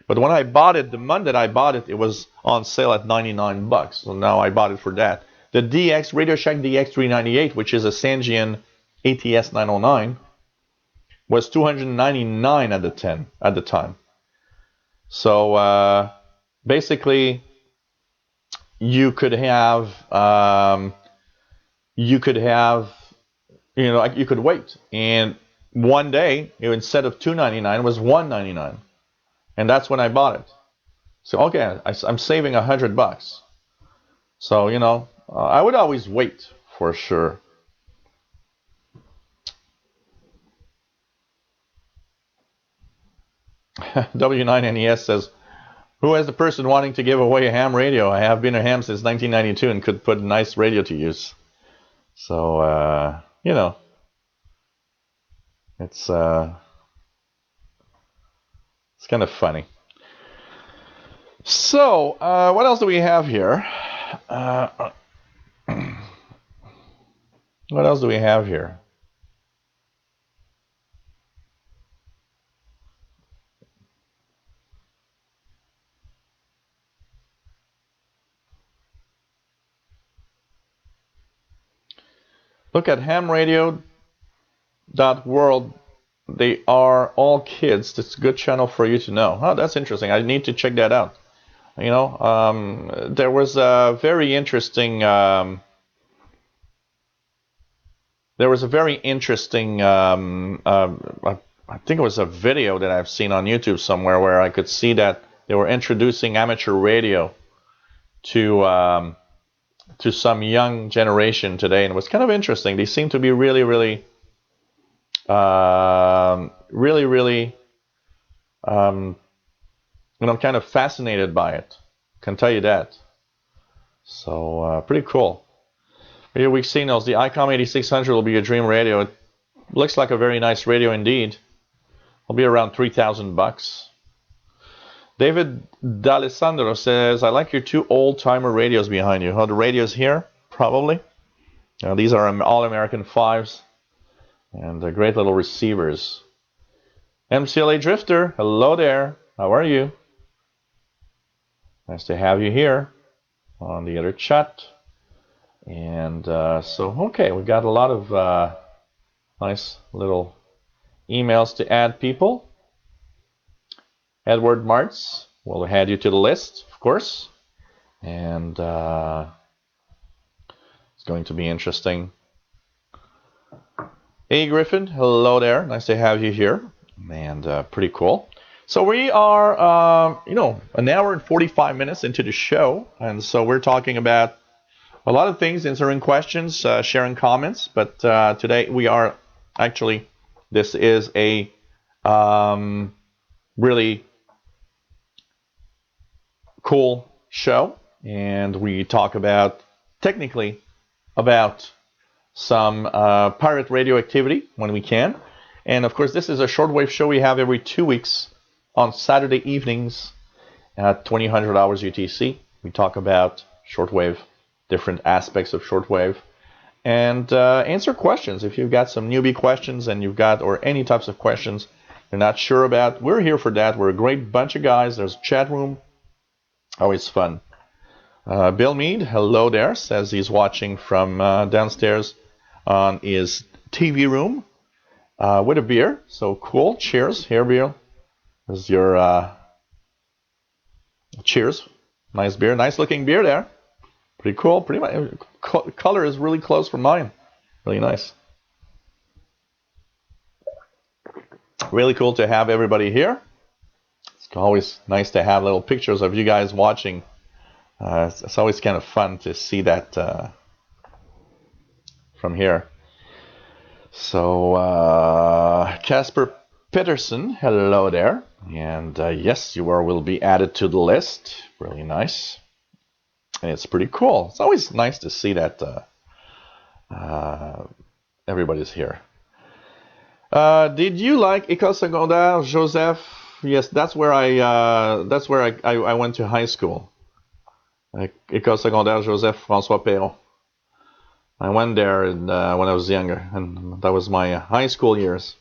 But when I bought it, the month that I bought it, it was on sale at 99 bucks. So now I bought it for that. The DX Radio Shack DX398, which is a Sangean ATS 909, was 299 at the time. So basically, you could have you could wait, and one day instead of 299 it was 199, and that's when I bought it. So okay, I'm saving $100. So I would always wait for sure. W9NES says, who is the person wanting to give away a ham radio? I have been a ham since 1992 and could put a nice radio to use. So, it's kind of funny. So, what else do we have here? What else do we have here? Look at hamradio.world. They are all kids. It's a good channel for you to know. Oh, that's interesting. I need to check that out. You know, there was a very interesting. There was a very interesting. I think it was a video that I've seen on YouTube somewhere where I could see that they were introducing amateur radio to some young generation today, and it was kind of interesting. They seem to be really, really, really, kind of fascinated by it. Can tell you that. So pretty cool. Radio Week signals. The Icom 8600 will be a dream radio. It looks like a very nice radio indeed. It'll be around $3,000. David D'Alessandro says, I like your two old-timer radios behind you. Oh, the radios here? Probably. These are all-American 5s. And great little receivers. MCLA Drifter, hello there. How are you? Nice to have you here on the other chat. And okay, we've got a lot of nice little emails to add people. Edward Martz will add you to the list, of course. And it's going to be interesting. Hey, Griffin, hello there. Nice to have you here. And pretty cool. So we are, an hour and 45 minutes into the show. And so we're talking about a lot of things, answering questions, sharing comments. But today we are actually, this is a really cool show. And we talk technically about some pirate radio activity when we can. And of course, this is a shortwave show we have every 2 weeks on Saturday evenings at 2000 hours UTC. We talk about shortwave, different aspects of shortwave, and answer questions. If you've got some newbie questions or any types of questions you're not sure about, we're here for that. We're a great bunch of guys. There's a chat room. Always fun. Bill Mead, hello there, says he's watching from downstairs on his TV room with a beer. So cool. Cheers. Here, Bill. This is your cheers. Nice beer. Nice looking beer there. Pretty cool. Pretty much. Color is really close from mine. Really nice. Really cool to have everybody here. It's always nice to have little pictures of you guys watching. It's always kind of fun to see that from here. So, Casper Peterson, hello there. And yes, you will be added to the list. Really nice. And it's pretty cool. It's always nice to see that everybody's here. Did you like École Secondaire Joseph? Yes, that's where I went to high school. École Secondaire Joseph François Perron. I went there when I was younger, and that was my high school years.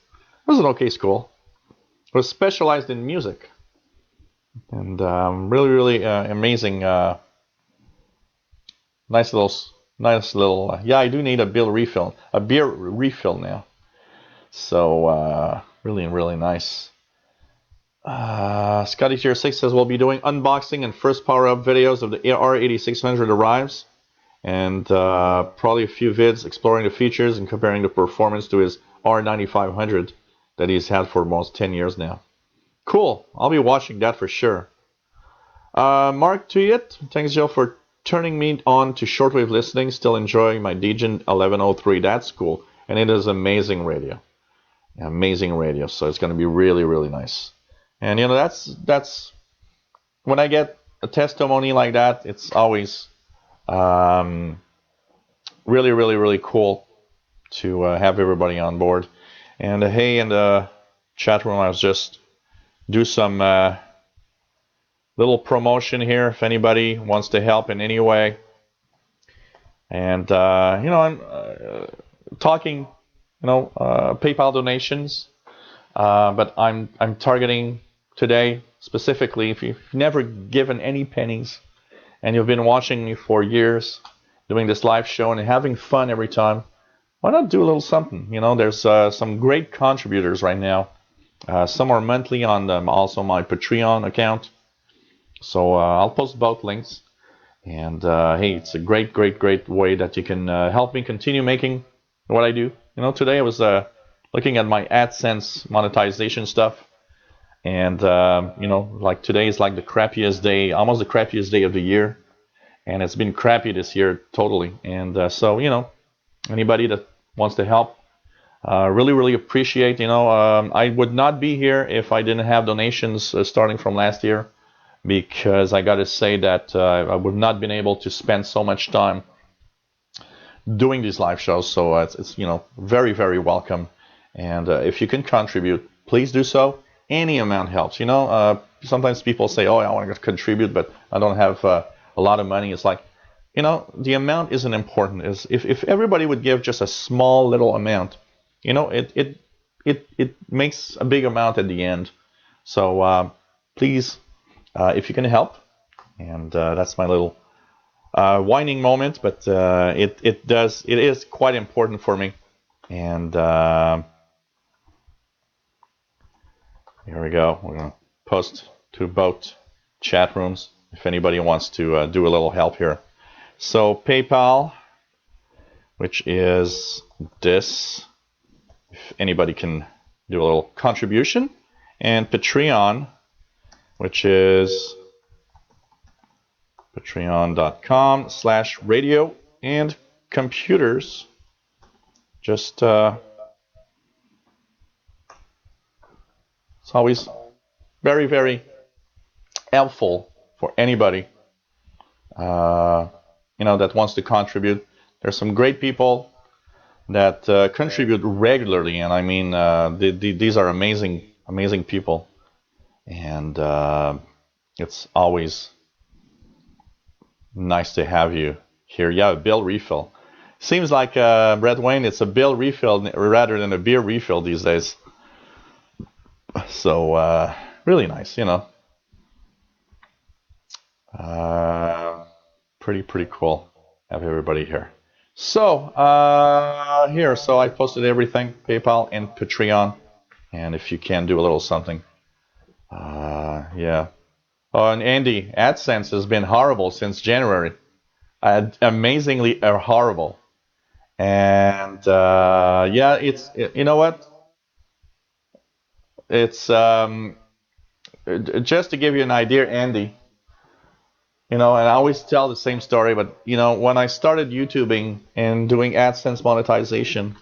It was an okay school. It was specialized in music, and really, really amazing. Nice little. Yeah, I do need a beer refill now. So really, really nice. Scotty Tier 6 says we'll be doing unboxing and first power-up videos of the R8600 arrives, and probably a few vids exploring the features and comparing the performance to his R9500 that he's had for almost 10 years now. Cool. I'll be watching that for sure. Mark Tuyet, thanks Joe for turning me on to shortwave listening. Still enjoying my Degen 1103. That's cool, and it is amazing radio. Amazing radio. So it's going to be really, really nice. And that's when I get a testimony like that, it's always really, really, really cool to have everybody on board. And hey, in the chat room, I was just do some little promotion here if anybody wants to help in any way. And you know, I'm talking, you know, PayPal donations, but I'm targeting today specifically. If you've never given any pennies and you've been watching me for years, doing this live show and having fun every time, why not do a little something? You know, there's some great contributors right now. Some are monthly on also my Patreon account. So I'll post both links. And hey, it's a great way that you can help me continue making what I do. You know, today I was looking at my AdSense monetization stuff. And, you know, like today is like the crappiest day, almost the crappiest day of the year. And it's been crappy this year totally. And so, you know, anybody that wants to help, really appreciate, you know, I would not be here if I didn't have donations starting from last year, because I got to say that I would not been able to spend so much time doing these live shows. So it's you know, very welcome. And if you can contribute, please do so. Any amount helps. You know, sometimes people say, oh, I want to contribute, but I don't have a lot of money. It's like, you know, the amount isn't important. Is if everybody would give just a small little amount, you know, it makes a big amount at the end. So please, if you can help, and that's my little whining moment, but it is quite important for me. And here we go. We're gonna post to both chat rooms if anybody wants to do a little help here. So PayPal, which is this, if anybody can do a little contribution, and Patreon, which is patreon.com/radio and computers. Just it's always very helpful for anybody you know, that wants to contribute. There's some great people that contribute regularly, and I mean these are amazing people, and it's always nice to have you here. Yeah, a bill refill. Seems like Brett Wayne, it's a bill refill rather than a beer refill these days. So really nice, you know. Pretty cool. Have everybody here. So here, so I posted everything, PayPal and Patreon, and if you can do a little something, yeah. Oh, and Andy, AdSense has been horrible since January. Amazingly horrible. And yeah, you know what? It's just to give you an idea, Andy. You know, and I always tell the same story, but you know, when I started YouTubing and doing AdSense monetization,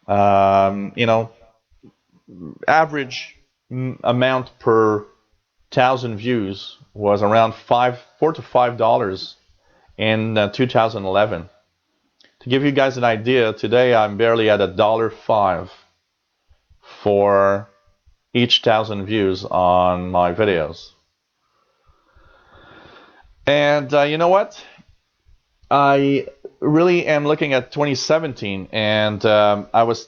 you know, average amount per 1,000 views was around $4 to $5 in 2011. To give you guys an idea, today I'm barely at $1.05 for each 1,000 views on my videos. And you know what? I really am looking at 2017, and I was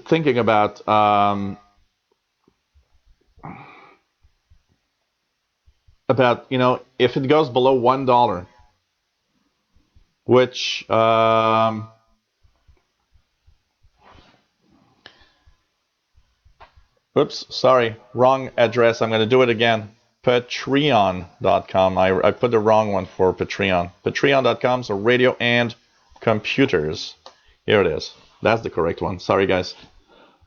thinking about you know, if it goes below $1, which oops, sorry, wrong address. I'm going to do it again. Patreon.com. I put the wrong one for Patreon. Patreon.com, so radio and computers. Here it is. That's the correct one. Sorry, guys.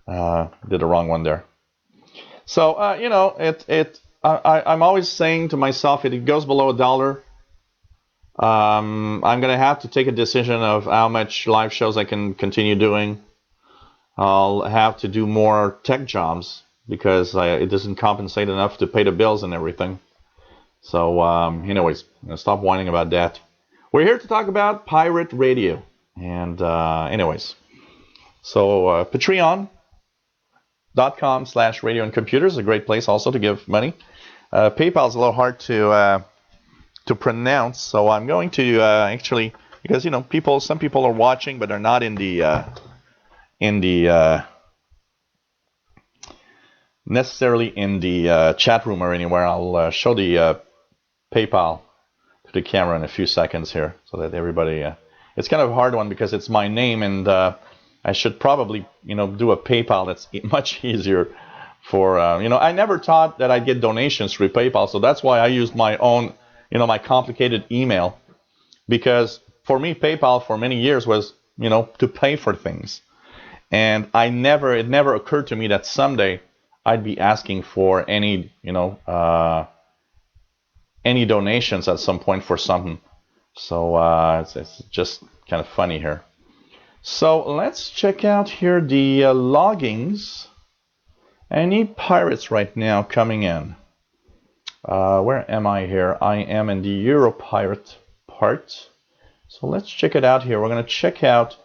Did the wrong one there. So, you know, I'm always saying to myself, if it goes below $1, I'm going to have to take a decision of how much live shows I can continue doing. I'll have to do more tech jobs, because it doesn't compensate enough to pay the bills and everything. So, anyways, I'm going to stop whining about that. We're here to talk about pirate radio. And, anyways, so Patreon.com/radio and computers is a great place also to give money. PayPal is a little hard to pronounce, so I'm going to actually, because some people are watching, but they're not in the necessarily in the chat room or anywhere. I'll show the PayPal to the camera in a few seconds here, so that everybody. It's kind of a hard one because it's my name, and I should probably do a PayPal that's much easier for I never thought that I'd get donations through PayPal, so that's why I used my own my complicated email, because for me PayPal for many years was to pay for things, and it never occurred to me that someday I'd be asking for any donations at some point for something. So it's just kind of funny here. So let's check out here the loggings. Any pirates right now coming in? Where am I here? I am in the Euro pirate part. So let's check it out here. We're going to check out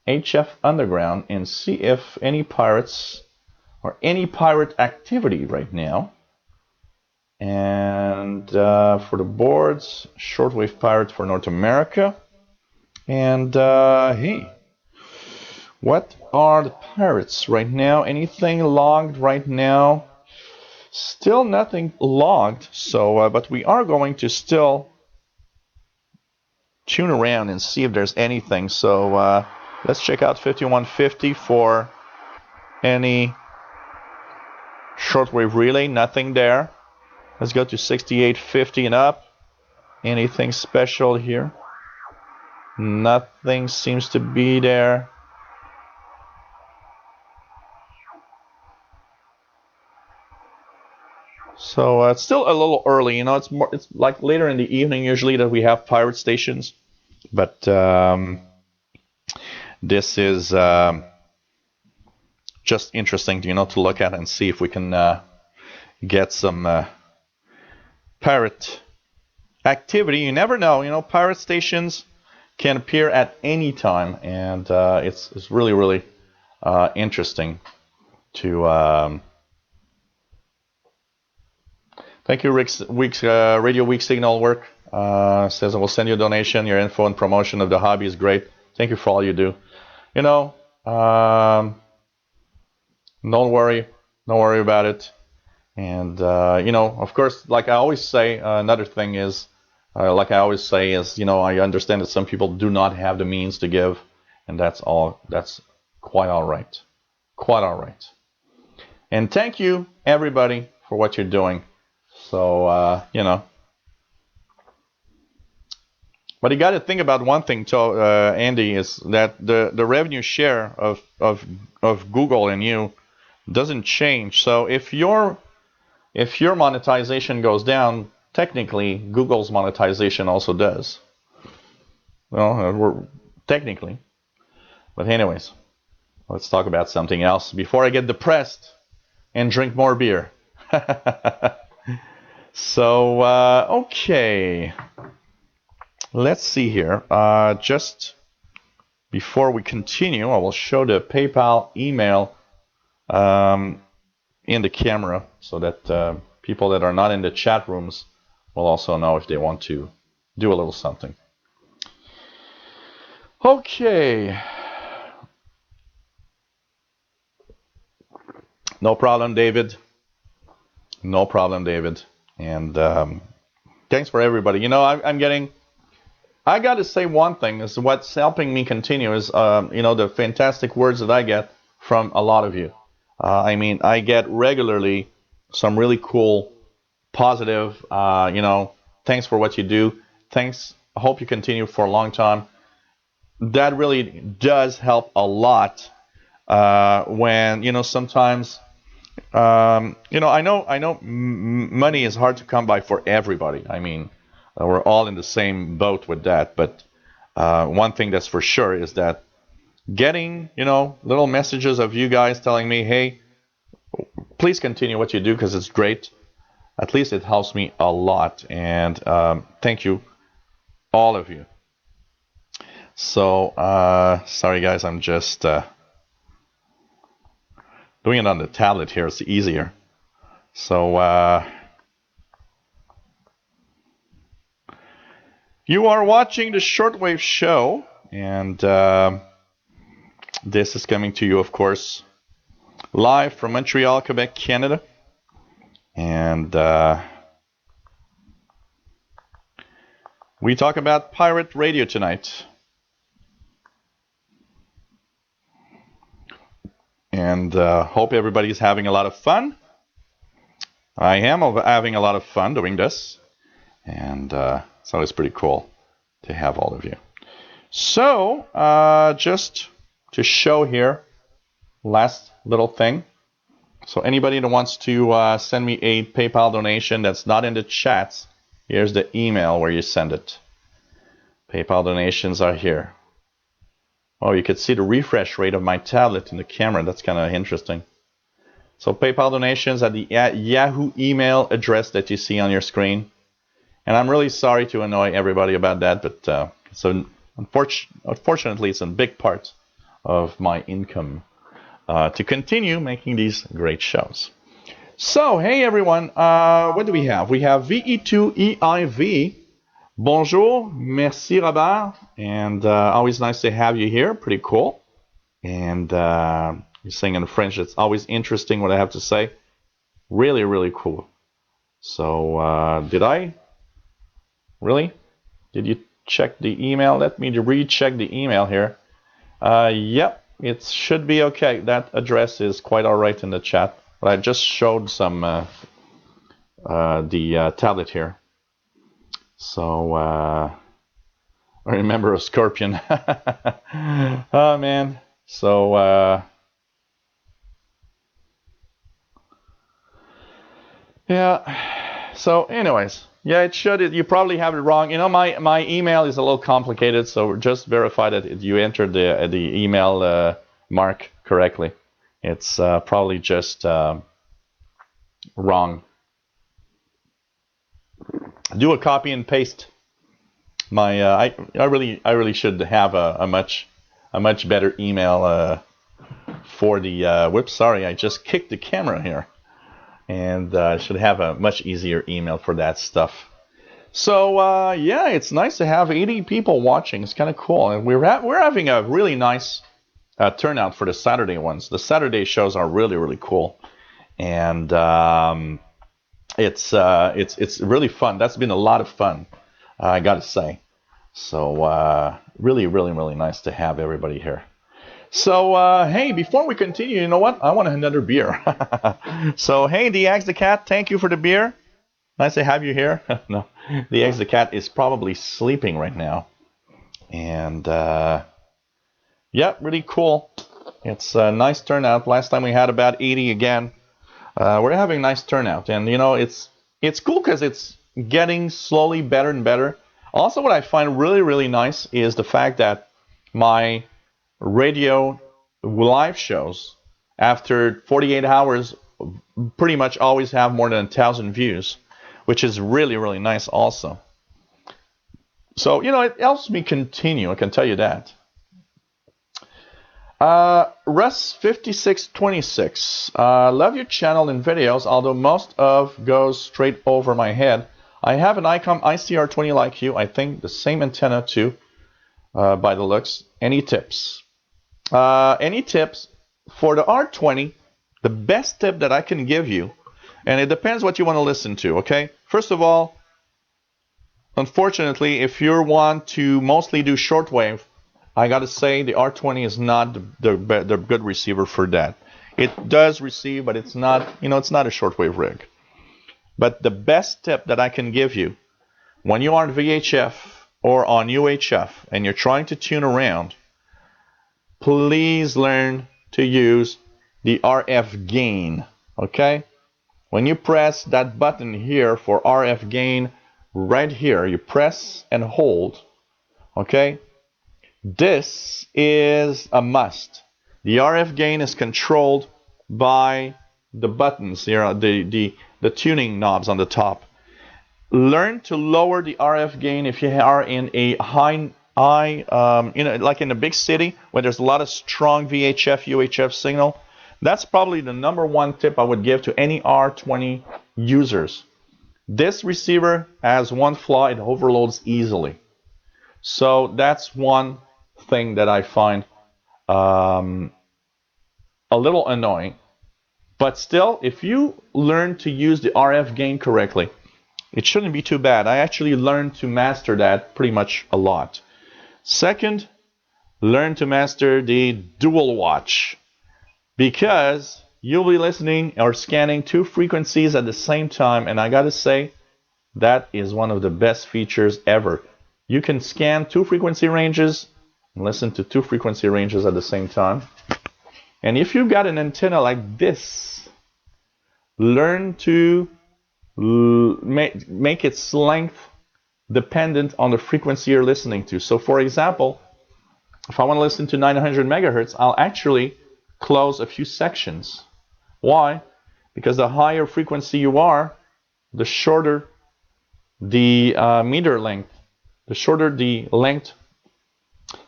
HF Underground and see if any pirates or any pirate activity right now. And for the boards, Shortwave Pirate for North America. And hey, what are the pirates right now? Anything logged right now? Still nothing logged. So, but we are going to still tune around and see if there's anything. So let's check out 5150 for any shortwave relay. Nothing there. Let's go to 6850 and up. Anything special here? Nothing seems to be there. So it's still a little early, it's like later in the evening usually that we have pirate stations, but this is just interesting to look at and see if we can get some pirate activity. You never know, pirate stations can appear at any time, and it's really interesting to. Thank you, Radio Week Signal Work. Says I will send you a donation. Your info and promotion of the hobby is great. Thank you for all you do. Don't worry about it. And of course, like I always say, another thing is, I understand that some people do not have the means to give, and that's quite all right. Quite all right. And thank you, everybody, for what you're doing. So, But you got to think about one thing, Andy, is that the revenue share of Google and you doesn't change. So if your monetization goes down, technically Google's monetization also does. Well, technically. But anyways, let's talk about something else before I get depressed and drink more beer. So, okay. Let's see here. Just before we continue, I will show the PayPal email in the camera so that people that are not in the chat rooms will also know if they want to do a little something. Okay. No problem, David. No problem, David. And thanks for everybody. I got to say one thing is what's helping me continue is, the fantastic words that I get from a lot of you. I get regularly some really cool, positive, thanks for what you do. Thanks. I hope you continue for a long time. That really does help a lot when, sometimes, I know money is hard to come by for everybody. We're all in the same boat with that. But one thing that's for sure is that getting, little messages of you guys telling me, hey, please continue what you do because it's great. At least it helps me a lot. And thank you, all of you. So, sorry guys, I'm just doing it on the tablet here. It's easier. So, You are watching the Shortwave show, and this is coming to you, of course, live from Montreal, Quebec, Canada. And we talk about pirate radio tonight. And hope everybody's having a lot of fun. I am having a lot of fun doing this. And so it's pretty cool to have all of you. So, just to show here, last little thing. So anybody that wants to send me a PayPal donation that's not in the chats, here's the email where you send it. PayPal donations are here. Oh, you could see the refresh rate of my tablet in the camera. That's kind of interesting. So PayPal donations at the Yahoo email address that you see on your screen. And I'm really sorry to annoy everybody about that, but so unfortunately, it's a big part of my income to continue making these great shows. So, hey everyone, what do we have? We have VE2EIV. Bonjour, merci Robert, and always nice to have you here. Pretty cool. And you're saying in French, it's always interesting what I have to say. Really, really cool. So, did I? Really? Did you check the email? Let me recheck the email here. Yep, it should be okay. That address is quite all right in the chat. But I just showed some the tablet here. So I remember a scorpion. Oh man. So yeah. So anyways. Yeah, it should. You probably have it wrong. You know, my email is a little complicated, so just verify that you entered the email mark correctly. It's probably just wrong. Do a copy and paste. I really should have a much better email for the. Whoops, sorry, I just kicked the camera here. And should have a much easier email for that stuff. So yeah, it's nice to have 80 people watching. It's kind of cool, and we're having a really nice turnout for the Saturday ones. The Saturday shows are really cool, and it's really fun. That's been a lot of fun, I gotta say. So really nice to have everybody here. So, hey, before we continue, you know what? I want another beer. So, hey, the Axe the Cat, thank you for the beer. Nice to have you here. No, the Axe the Cat is probably sleeping right now. And, yeah, really cool. It's a nice turnout. Last time we had about 80 again. We're having a nice turnout. And, you know, it's cool because it's getting slowly better and better. Also, what I find really nice is the fact that my radio live shows after 48 hours pretty much always have more than 1,000 views, which is really nice also. So, you know, it helps me continue, I can tell you that. Russ5626, love your channel and videos, although most of goes straight over my head. I have an Icom ICR20 like you, I think the same antenna too, by the looks. Any tips? Any tips for the R20? The best tip that I can give you, and it depends what you want to listen to, okay? First of all, unfortunately, if you want to mostly do shortwave, I got to say the R20 is not the good receiver for that. It does receive, but it's not, you know, it's not a shortwave rig. But the best tip that I can give you, when you are on VHF or on UHF and you're trying to tune around, please learn to use the RF gain, okay? When you press that button here for RF gain, right here, you press and hold, okay? This is a must. The RF gain is controlled by the buttons here, the tuning knobs on the top. Learn to lower the RF gain if you are in a high, like in a big city where there's a lot of strong VHF, UHF signal. That's probably the #1 tip I would give to any R20 users. This receiver has one flaw: it overloads easily. So that's one thing that I find a little annoying. But still, if you learn to use the RF gain correctly, it shouldn't be too bad. I actually learned to master that pretty much a lot. Second, learn to master the dual watch, because you'll be listening or scanning two frequencies at the same time, and I gotta say, that is one of the best features ever. You can scan two frequency ranges and listen to two frequency ranges at the same time. And if you've got an antenna like this, learn to make its length dependent on the frequency you're listening to. So for example, if I want to listen to 900 megahertz, I'll actually close a few sections. Why? Because the higher frequency you are, the shorter the meter length, the shorter the length,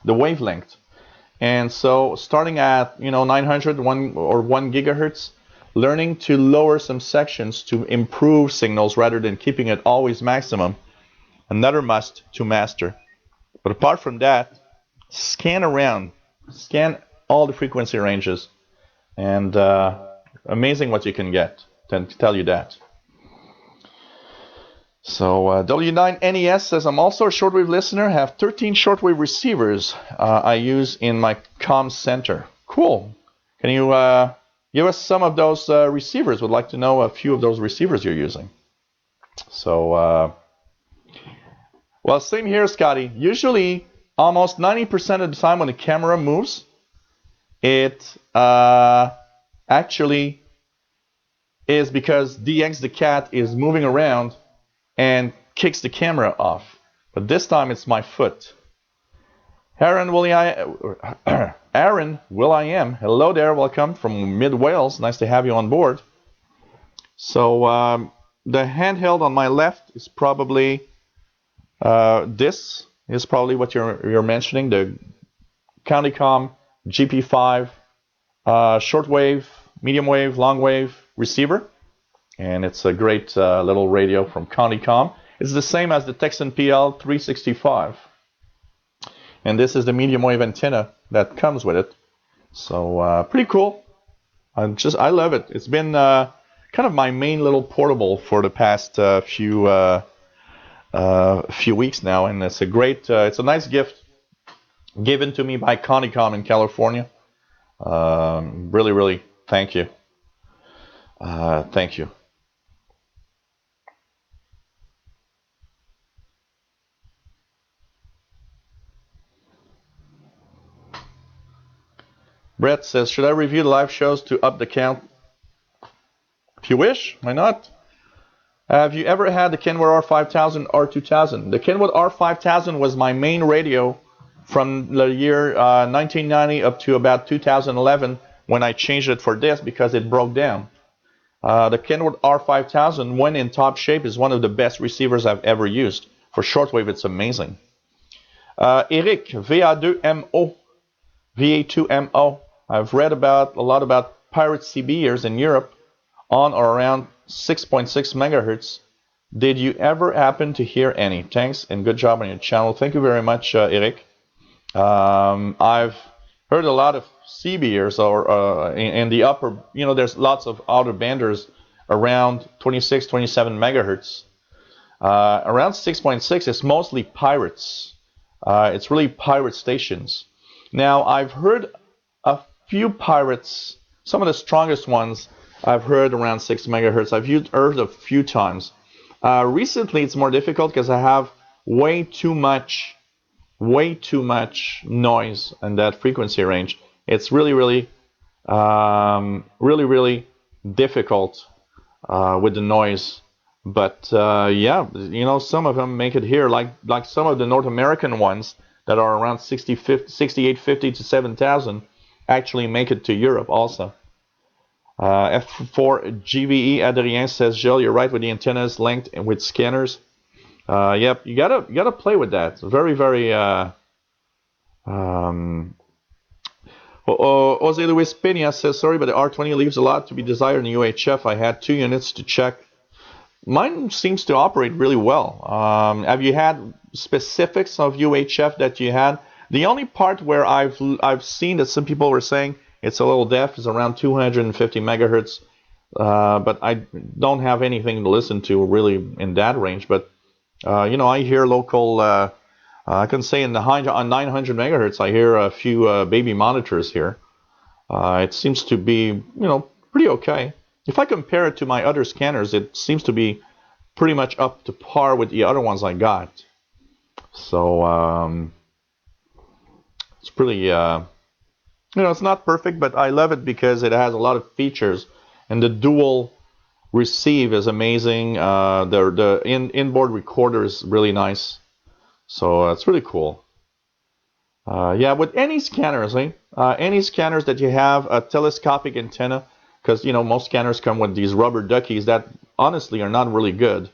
the wavelength. And so starting at 900 or 1 gigahertz, learning to lower some sections to improve signals rather than keeping it always maximum, another must to master. But apart from that, scan around, scan all the frequency ranges, and amazing what you can get, to tell you that. So W9NES says, I'm also a shortwave listener, have 13 shortwave receivers I use in my comm center. Cool. Can you give us some of those receivers? Would like to know a few of those receivers you're using. So, well, same here, Scotty. Usually, almost 90% of the time when the camera moves, it actually is because DX the cat is moving around and kicks the camera off. But this time it's my foot. Aaron Will.I.am. Hello there, welcome from Mid Wales. Nice to have you on board. So the handheld on my left is probably this is probably what you're mentioning, the Icom GP5 shortwave, medium wave, long wave receiver. And it's a great little radio from Icom. It's the same as the Texan PL 365. And this is the medium wave antenna that comes with it. So pretty cool. I love it. It's been kind of my main little portable for the past few weeks now, and it's a great, it's a nice gift given to me by Icom in California. Really, really, thank you. Thank you. Brett says, should I review the live shows to up the count? If you wish, why not? Have you ever had the Kenwood R5000 R2000? The Kenwood R5000 was my main radio from the year 1990 up to about 2011 when I changed it for this because it broke down. The Kenwood R5000, when in top shape, is one of the best receivers I've ever used. For shortwave, it's amazing. Eric, VA2MO. VA2MO. I've read a lot about pirate CBers in Europe on or around 6.6 megahertz. Did you ever happen to hear any? Thanks and good job on your channel. Thank you very much, Eric. I've heard a lot of CBers or in the upper, there's lots of outer banders around 26, 27 megahertz. Around 6.6, it's mostly pirates. It's really pirate stations. Now, I've heard a few pirates, some of the strongest ones I've heard around 6 megahertz. I've heard a few times. Recently, it's more difficult because I have way too much noise in that frequency range. It's really, really difficult with the noise. But yeah, some of them make it here, like some of the North American ones that are around 6850 to 7000 actually make it to Europe also. F4 GVE Adrien says, Gilles, you're right with the antennas linked and with scanners. Yep, you gotta play with that. It's very, very Jose Luis Pena says, sorry, but the R20 leaves a lot to be desired in UHF. I had 2 units to check. mine seems to operate really well. Have you had specifics of UHF that you had? The only part where I've seen that some people were saying it's a little deaf is around 250 megahertz, but I don't have anything to listen to really in that range. But you know, I hear local. I can say on 900 megahertz, I hear a few baby monitors here. It seems to be, you know, pretty okay. If I compare it to my other scanners, it seems to be pretty much up to par with the other ones I got. So it's pretty, you know, it's not perfect, but I love it because it has a lot of features, and the dual receive is amazing. The inboard recorder is really nice, so it's really cool. Yeah, with any scanners, any scanners that you have a telescopic antenna, because you know most scanners come with these rubber duckies that honestly are not really good.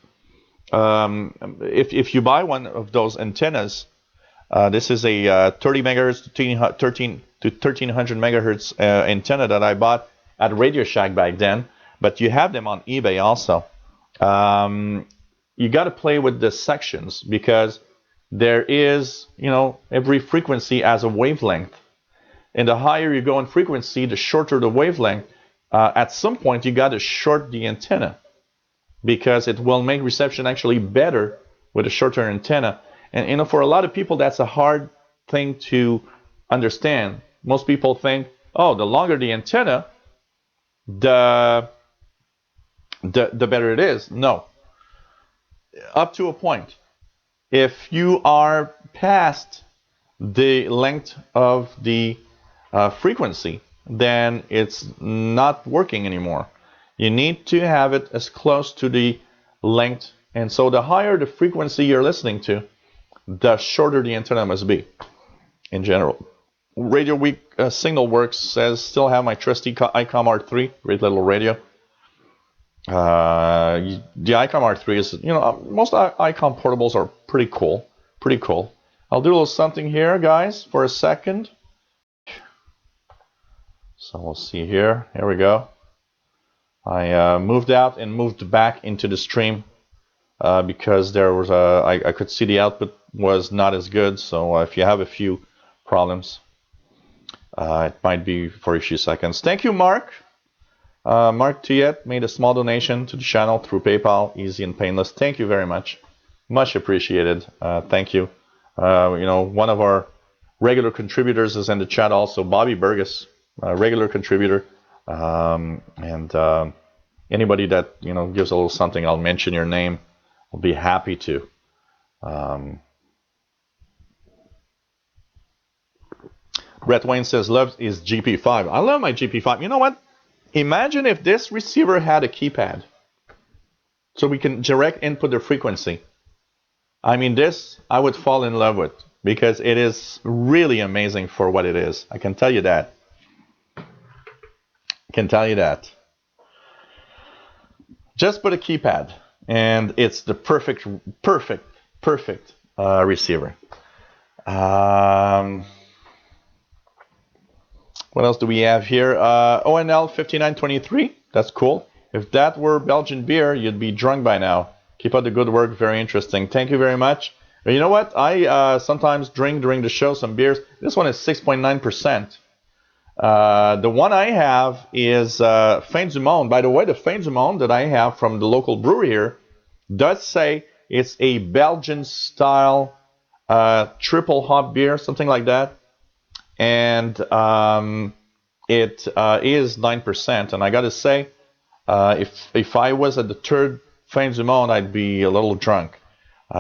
If you buy one of those antennas, this is a 30 megahertz to 1300 megahertz antenna that I bought at Radio Shack back then, but you have them on eBay also. You got to play with the sections because there is, you know, every frequency has a wavelength. And the higher you go in frequency, the shorter the wavelength. At some point, you got to short the antenna because it will make reception actually better with a shorter antenna. And, you know, for a lot of people, that's a hard thing to understand. Most people think, oh, the longer the antenna, the better it is. No. Up to a point. If you are past the length of the frequency, then it's not working anymore. You need to have it as close to the length, and so the higher the frequency you're listening to, the shorter the antenna must be in general. Radio Week Signal Works says, still have my trusty Icom R3, great little radio. The Icom R3 is, you know, most Icom portables are pretty cool. I'll do a little something here, guys, for a second. So we'll see here. Here we go. I moved out and moved back into the stream because there was I could see the output was not as good. So if you have a few problems, it might be for a few seconds. Thank you, Mark. Mark Tuyet made a small donation to the channel through PayPal, easy and painless. Thank you very much. Much appreciated. Thank you. You know, one of our regular contributors is in the chat also, Bobby Burgess, a regular contributor. And anybody that, you know, gives a little something, I'll mention your name. I'll be happy to. Brett Wayne says, love is GP5. I love my GP5. You know what? Imagine if this receiver had a keypad, so we can direct input the frequency. I mean, this I would fall in love with because it is really amazing for what it is. I can tell you that. Just put a keypad, and it's the perfect receiver. What else do we have here? ONL 5923. That's cool. If that were Belgian beer, you'd be drunk by now. Keep up the good work. Very interesting. Thank you very much. You know what? I sometimes drink during the show some beers. This one is 6.9%. The one I have is Fin du Monde. By the way, the Fin du Monde that I have from the local brewery here does say it's a Belgian style triple hop beer, something like that. And it is 9%. And I got to say, if I was at the third Fin du Monde, I'd be a little drunk.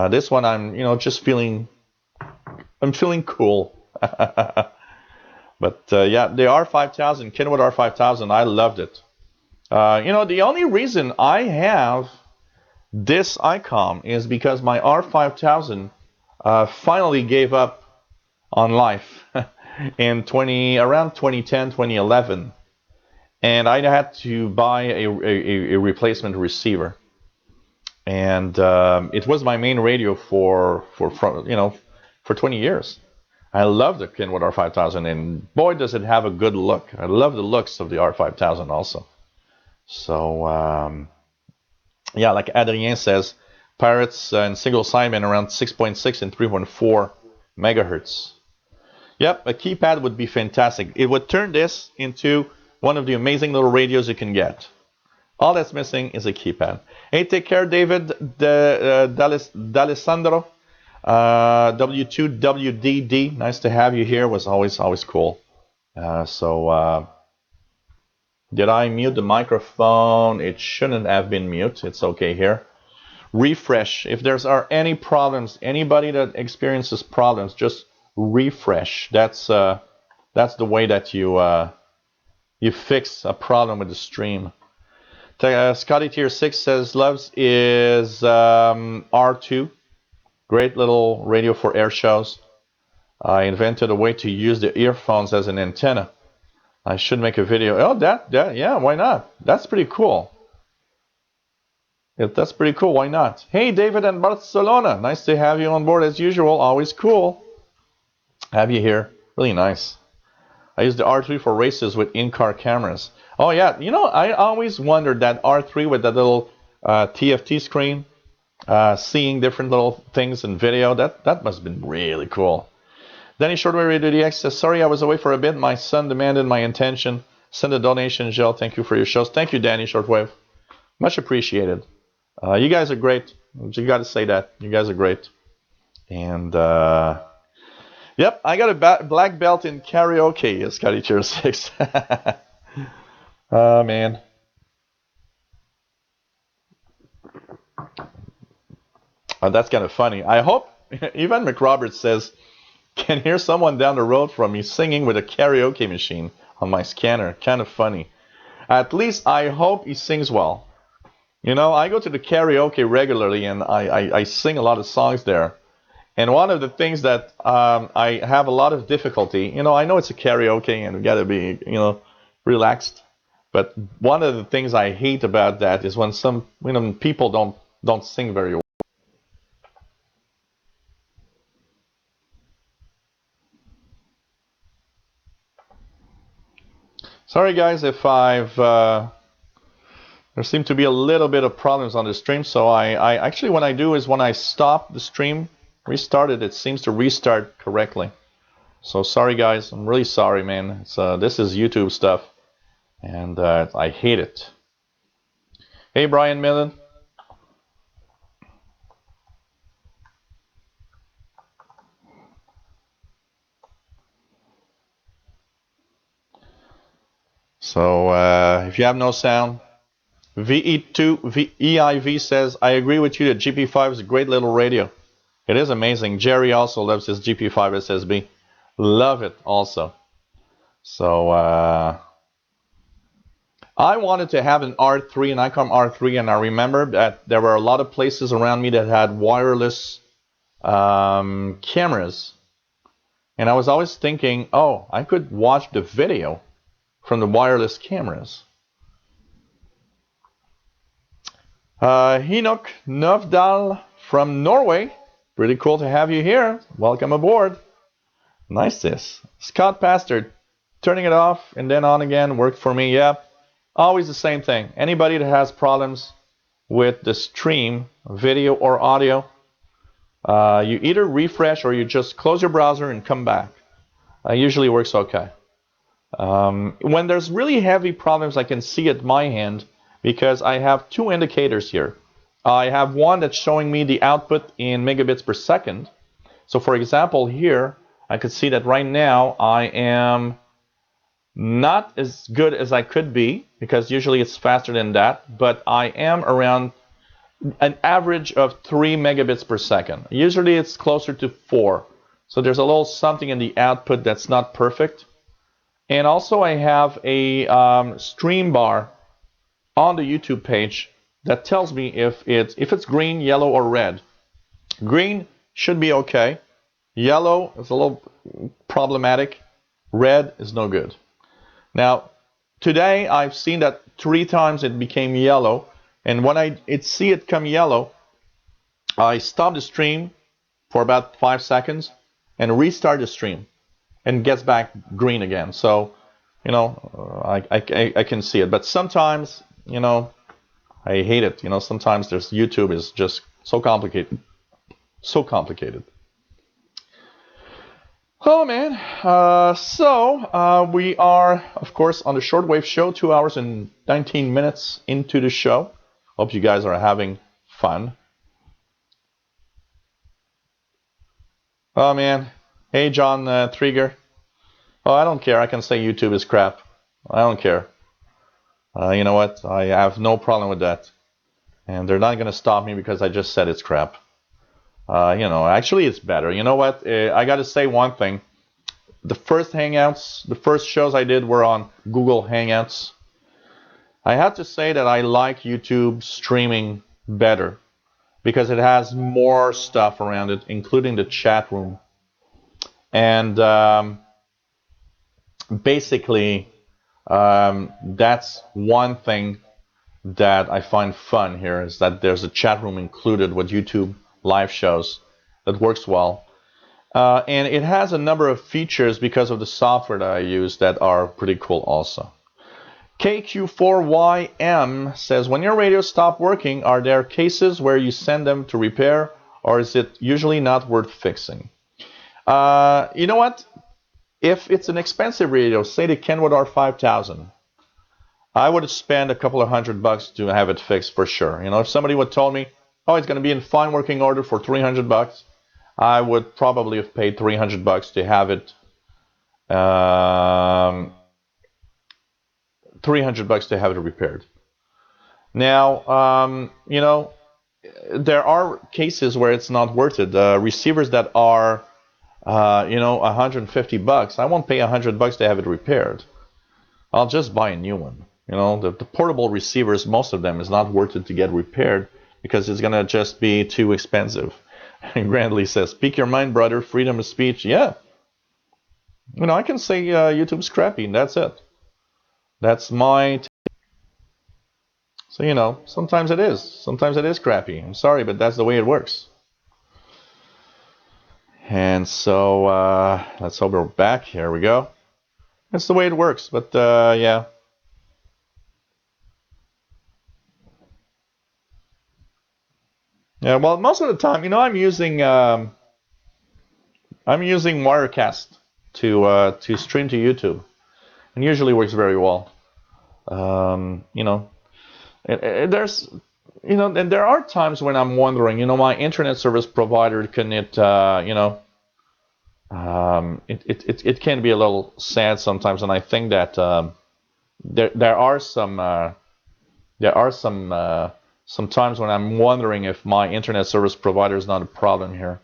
This one, I'm just feeling cool. But yeah, the R5000, Kenwood R5000, I loved it. The only reason I have this Icom is because my R5000 finally gave up on life in around 2010, 2011, and I had to buy a replacement receiver, and it was my main radio for 20 years. I love the Kenwood R5000, and boy, does it have a good look. I love the looks of the R5000 also. So Yeah, like Adrien says, pirates and single sideband around 6.6 and 3.4 megahertz. Yep, a keypad would be fantastic. It would turn this into one of the amazing little radios you can get. All that's missing is a keypad. Hey, take care, David D'Alessandro. W2WDD. Nice to have you here. Was always cool. Did I mute the microphone? It shouldn't have been mute. It's okay here. Refresh. If there's are any problems, anybody that experiences problems, just refresh. That's the way that you fix a problem with the stream. Scotty Tier 6 says loves is R2. Great little radio for air shows. I invented a way to use the earphones as an antenna. I should make a video. Oh, yeah, why not? That's pretty cool. If that's pretty cool, why not? Hey, David in Barcelona. Nice to have you on board as usual. Always cool. Have you here. Really nice. I use the R3 for races with in-car cameras. Oh, yeah. You know, I always wondered that R3 with that little TFT screen, seeing different little things in video. That must have been really cool. Danny Shortwave Radio DX says, sorry I was away for a bit. My son demanded my attention. Send a donation, Jill. Thank you for your shows. Thank you, Danny Shortwave. Much appreciated. You guys are great. You got to say that. You guys are great. And, yep, I got a black belt in karaoke, Scotty Tier 6. Oh, man. That's kind of funny. I hope, Ivan McRoberts says, can hear someone down the road from me singing with a karaoke machine on my scanner. Kind of funny. At least I hope he sings well. You know, I go to the karaoke regularly and I sing a lot of songs there. And one of the things that I have a lot of difficulty, you know, I know it's a karaoke and we got to be, you know, relaxed. But one of the things I hate about that is when some, you know, people don't sing very well. Sorry guys if there seem to be a little bit of problems on the stream. So I actually, what I do is when I stop the stream, restart it, it seems to restart correctly. So sorry guys, I'm really sorry, man. This is YouTube stuff, and I hate it. Hey Brian Millen. So if you have no sound, VE2EIV says, I agree with you that GP5 is a great little radio. It is amazing. Jerry also loves his GP5 SSB. Love it also. So I wanted to have an R3, an Icom R3, and I remember that there were a lot of places around me that had wireless cameras. And I was always thinking, oh, I could watch the video from the wireless cameras. Hinok Novdal from Norway. Pretty cool to have you here. Welcome aboard. Nice this. Scott Pastor, turning it off and then on again worked for me. Yeah, always the same thing. Anybody that has problems with the stream, video or audio, you either refresh or you just close your browser and come back. Usually works okay. When there's really heavy problems, I can see at my hand because I have two indicators here. I have one that's showing me the output in megabits per second. So for example, here, I could see that right now I am not as good as I could be because usually it's faster than that, but I am around an average of 3 megabits per second. Usually it's closer to 4. So there's a little something in the output that's not perfect. And also I have a stream bar on the YouTube page that tells me if it's green, yellow, or red. Green should be okay. Yellow is a little problematic. Red is no good. Now, today I've seen that 3 times it became yellow. And when I see it come yellow, I stop the stream for about 5 seconds and restart the stream. And gets back green again. So, you know, I can see it. But sometimes, you know, I hate it. You know, sometimes this YouTube is just so complicated. So complicated. Oh, man. We are, of course, on the Shortwave show, 2 hours and 19 minutes into the show. Hope you guys are having fun. Oh, man. Hey, John Trigger. Oh, I don't care. I can say YouTube is crap. I don't care. You know what? I have no problem with that. And they're not going to stop me because I just said it's crap. You know, actually it's better. You know what? I got to say one thing. The first Hangouts, the first shows I did were on Google Hangouts. I have to say that I like YouTube streaming better because it has more stuff around it, including the chat room. And basically, that's one thing that I find fun here is that there's a chat room included with YouTube live shows that works well. And it has a number of features because of the software that I use that are pretty cool also. KQ4YM says, when your radios stop working, are there cases where you send them to repair, or is it usually not worth fixing? You know what? If it's an expensive radio, say the Kenwood R5000, I would spend a couple of $100 to have it fixed for sure. You know, if somebody would told me, oh, it's going to be in fine working order for $300, I would probably have paid $300 to have it. $300 to have it repaired. Now, you know, there are cases where it's not worth it. Receivers that are, you know, $150, I won't pay $100 to have it repaired. I'll just buy a new one. You know, the portable receivers, most of them is not worth it to get repaired because it's gonna just be too expensive. And Grandly says, "Speak your mind, brother. Freedom of speech." Yeah. You know, I can say YouTube's crappy, and that's it. That's my. So, you know, sometimes it is. Sometimes it is crappy. I'm sorry, but that's the way it works. And so, let's hope we're back. Here we go. That's the way it works. But, yeah. Yeah, well, most of the time, you know, I'm using Wirecast to stream to YouTube. And usually works very well. You know, there's, you know, and there are times when I'm wondering, you know, my internet service provider can it, you know, it can be a little sad sometimes, and I think that there are some times when I'm wondering if my internet service provider is not a problem here.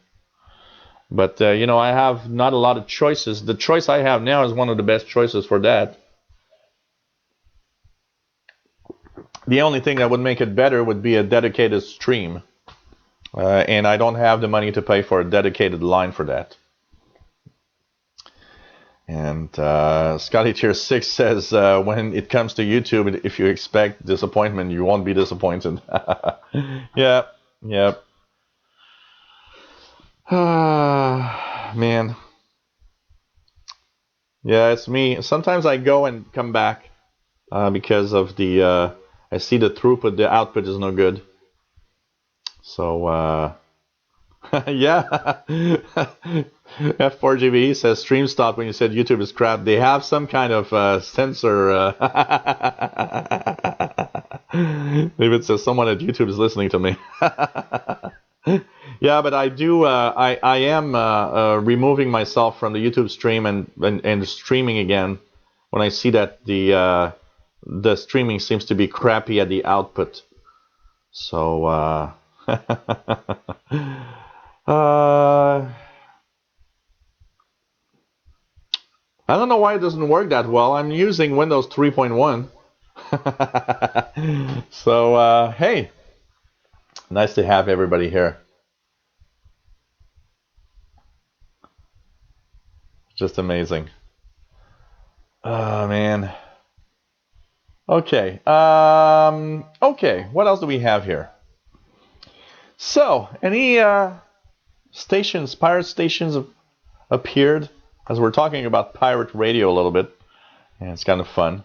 But you know, I have not a lot of choices. The choice I have now is one of the best choices for that. The only thing that would make it better would be a dedicated stream. And I don't have the money to pay for a dedicated line for that. And Scotty Tier 6 says, when it comes to YouTube, if you expect disappointment, you won't be disappointed. Yeah, yep. Man. Yeah, it's me. Sometimes I go and come back because of the... I see the throughput, the output is no good. So, yeah. F4GB says stream stopped when you said YouTube is crap. They have some kind of censor. David says someone at YouTube is listening to me. Yeah, but I do. I am removing myself from the YouTube stream and streaming again when I see that the streaming seems to be crappy at the output. So, I don't know why it doesn't work that well. I'm using Windows 3.1. So, hey, nice to have everybody here. Just amazing. Oh, man. Okay. Okay. What else do we have here? So, any stations, pirate stations have appeared as we're talking about pirate radio a little bit, and it's kind of fun.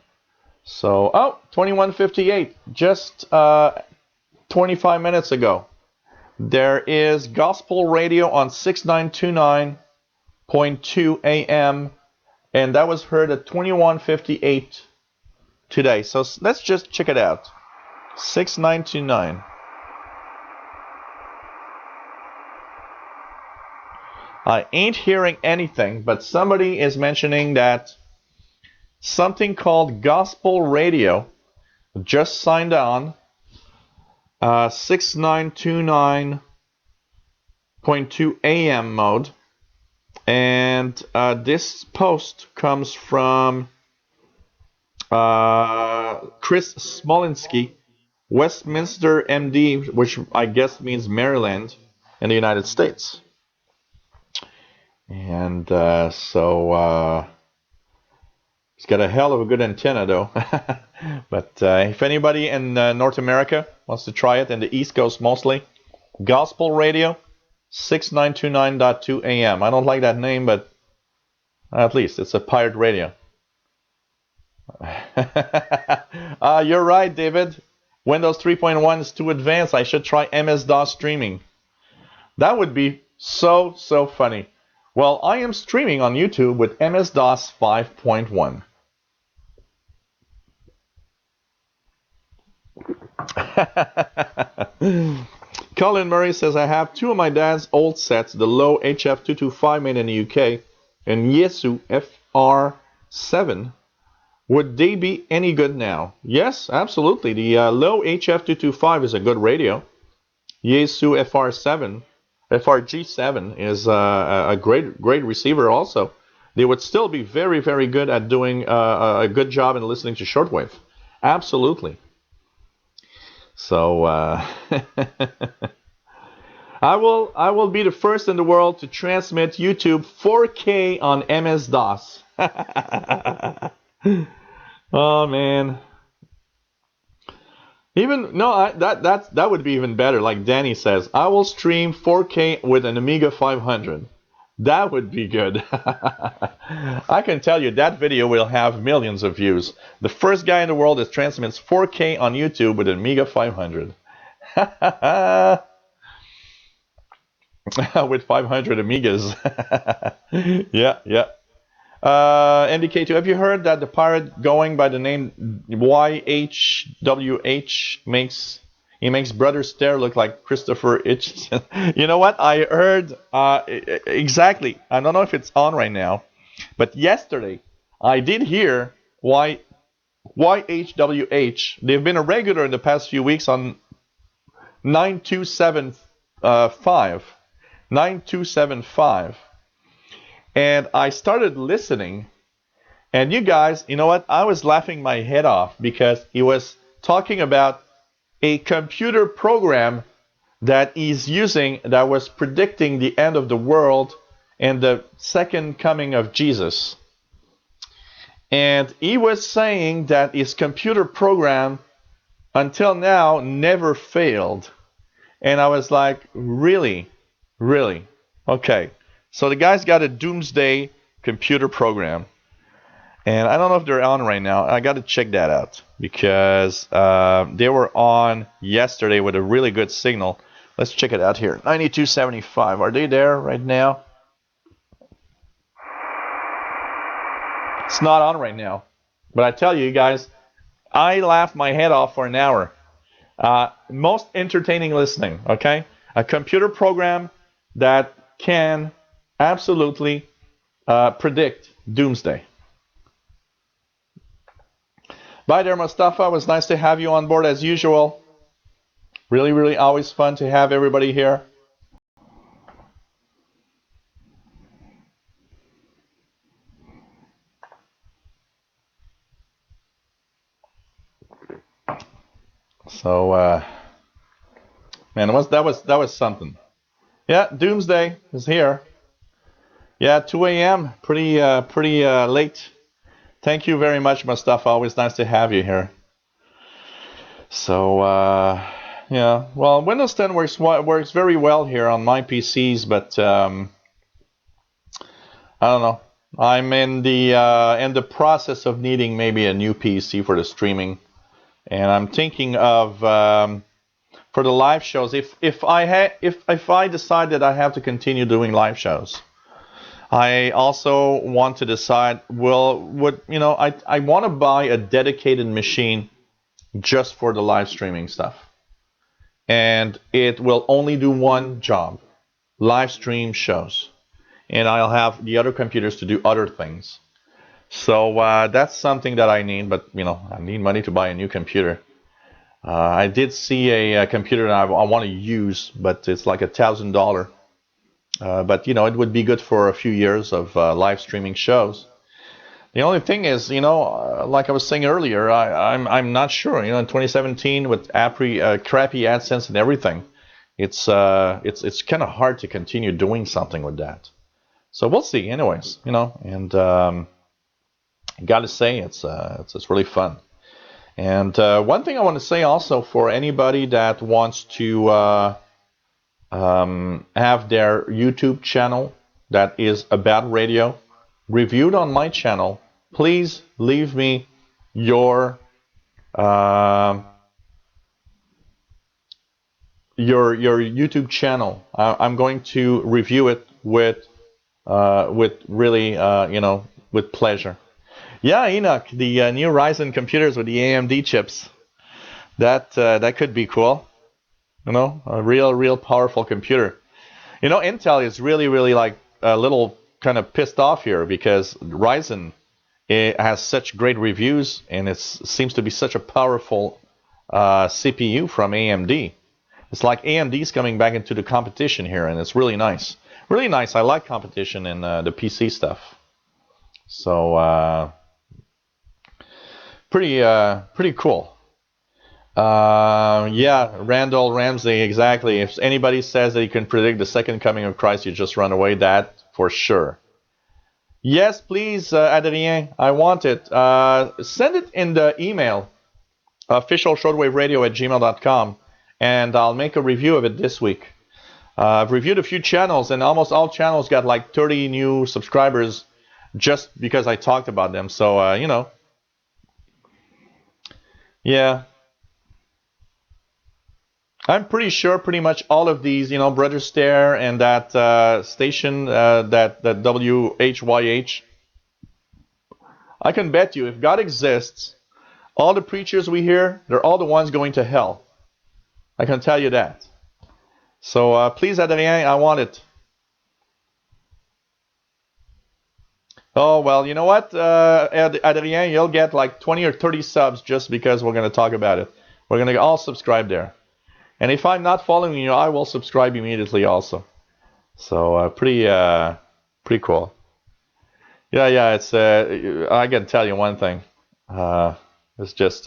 So, oh, 21:58, just 25 minutes ago. There is gospel radio on 6929.2 AM, and that was heard at 21:58 today. So let's just check it out. 6929. I ain't hearing anything, but somebody is mentioning that something called gospel radio just signed on 6929.2 AM mode, and this post comes from Chris Smolinski, Westminster MD, which I guess means Maryland in the United States. And so he's got a hell of a good antenna, though. But if anybody in North America wants to try it, and the East Coast mostly, gospel radio, 6929.2 AM. I don't like that name, but at least it's a pirate radio. You're right, David. Windows 3.1 is too advanced. I should try MS-DOS streaming. That would be so funny. Well, I am streaming on YouTube with MS-DOS 5.1. Colin Murray says, I have two of my dad's old sets, the low HF225 made in the UK and Yaesu FR7. Would they be any good now? Yes, absolutely. The low HF225 is a good radio. Yaesu FRG7 is a great receiver also. They would still be very good at doing a good job in listening to shortwave. Absolutely. So I will be the first in the world to transmit YouTube 4K on MS-DOS. Oh man. That would be even better. Like Danny says, I will stream 4K with an Amiga 500. That would be good. I can tell you that video will have millions of views. The first guy in the world that transmits 4K on YouTube with an Amiga 500. With 500 Amigas. Yeah. NDK2, have you heard that the pirate going by the name YHWH makes Brother Stair look like Christopher Hitchens? You know what? I heard exactly. I don't know if it's on right now, but yesterday I did hear YHWH. They've been a regular in the past few weeks on 9275. And I started listening, and you guys, you know what? I was laughing my head off because he was talking about a computer program that he's using that was predicting the end of the world and the second coming of Jesus. And he was saying that his computer program until now never failed. And I was like, really? Okay. So the guy's got a doomsday computer program. And I don't know if they're on right now. I got to check that out because they were on yesterday with a really good signal. Let's check it out here. 9275. Are they there right now? It's not on right now. But I tell you guys, I laughed my head off for an hour. Most entertaining listening, okay? A computer program that can absolutely predict doomsday. Bye there, Mustafa. It was nice to have you on board as usual. Really always fun to have everybody here. So, man, that was something. Yeah, doomsday is here. Yeah, 2 a.m. Pretty late. Thank you very much, Mustafa. Always nice to have you here. So, yeah. Well, Windows 10 works very well here on my PCs, but I don't know. I'm in the process of needing maybe a new PC for the streaming, and I'm thinking of for the live shows. If I decide that I have to continue doing live shows, I also want to decide. I want to buy a dedicated machine just for the live streaming stuff, and it will only do one job: live stream shows, and I'll have the other computers to do other things. So that's something that I need, but I need money to buy a new computer. I did see a computer that I want to use, but it's like $1,000. But it would be good for a few years of live streaming shows. The only thing is, like I was saying earlier, I'm not sure. In 2017 with crappy AdSense and everything, it's kind of hard to continue doing something with that. So we'll see, anyways. And got to say it's really fun. And one thing I want to say also for anybody that wants to have their YouTube channel that is about radio reviewed on my channel, please leave me your YouTube channel. I'm going to review it with really with pleasure. Yeah, Enoch, the new Ryzen computers with the AMD chips. That could be cool. A real powerful computer. Intel is really like a little kind of pissed off here because Ryzen has such great reviews and it seems to be such a powerful CPU from AMD. It's like AMD's coming back into the competition here, and it's really nice. Really nice. I like competition in the PC stuff. So pretty cool. Yeah, Randall Ramsey, exactly. If anybody says that you can predict the second coming of Christ, you just run away. That for sure. Yes, please, Adrien, I want it. Send it in the email, officialshortwaveradio@gmail.com, and I'll make a review of it this week. I've reviewed a few channels, and almost all channels got like 30 new subscribers just because I talked about them. So, yeah. I'm pretty sure pretty much all of these, Brother Stair and that station, that WHYH, I can bet you if God exists, all the preachers we hear, they're all the ones going to hell. I can tell you that. So please, Adrien, I want it. Oh, well, you know what, Adrien, you'll get like 20 or 30 subs just because we're going to talk about it. We're going to all subscribe there. And if I'm not following you, I will subscribe immediately also. So pretty cool. Yeah. It's I can tell you one thing. It's just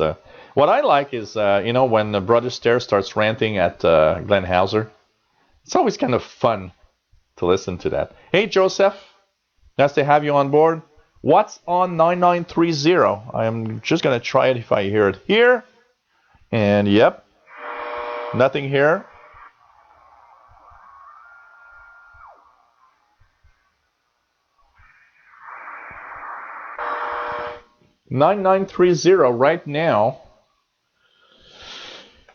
what I like is when Brother Stair starts ranting at Glenn Hauser. It's always kind of fun to listen to that. Hey Joseph, nice to have you on board. What's on 9930? I'm just gonna try it if I hear it here. And yep. Nothing here. $9930 right now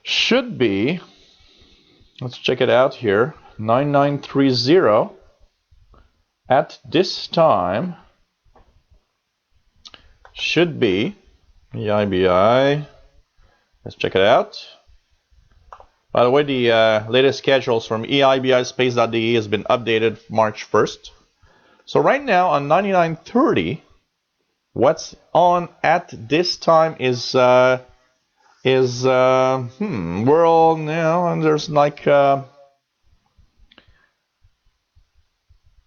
should be, let's check it out here, 9930 at this time should be EIBI. Let's check it out. By the way, the latest schedules from EIBISpace.de has been updated March 1st. So right now on 9930, what's on at this time is world now, and there's like all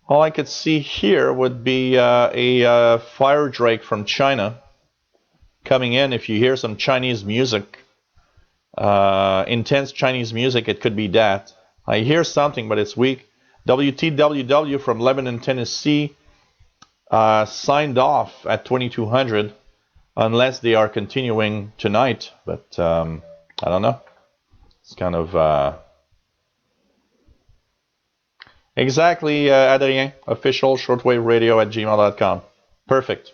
I could see here would be a fire drake from China coming in. If you hear some Chinese music, intense Chinese music, it could be that. I hear something, but it's weak. WTWW from Lebanon, Tennessee, signed off at 2200, unless they are continuing tonight. But I don't know. It's kind of Exactly, Adrien. Official shortwave radio at gmail.com. Perfect.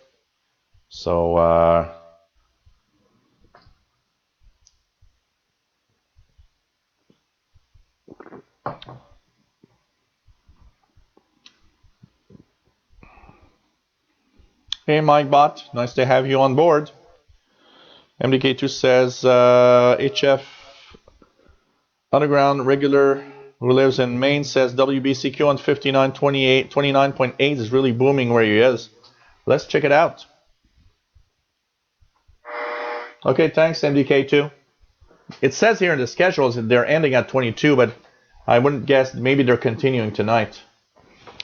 So, hey, Mike Bot. Nice to have you on board. MDK2 says HF Underground regular who lives in Maine says WBCQ on 29.8 is really booming where he is. Let's check it out. Okay, thanks, MDK2. It says here in the schedules that they're ending at 22, but I wouldn't guess. Maybe they're continuing tonight.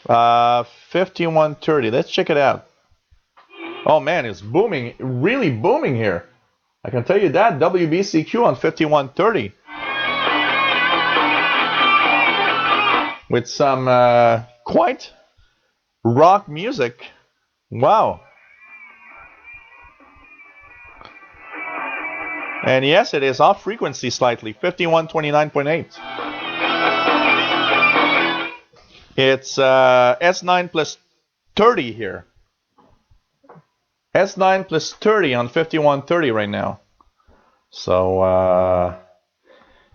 5130. Let's check it out. Oh man, it's booming, really booming here. I can tell you that. WBCQ on 5130 with some quite rock music. Wow. And yes, it is off frequency slightly. 5129.8. It's S9 plus 30 here. S9 plus 30 on 5130 right now. So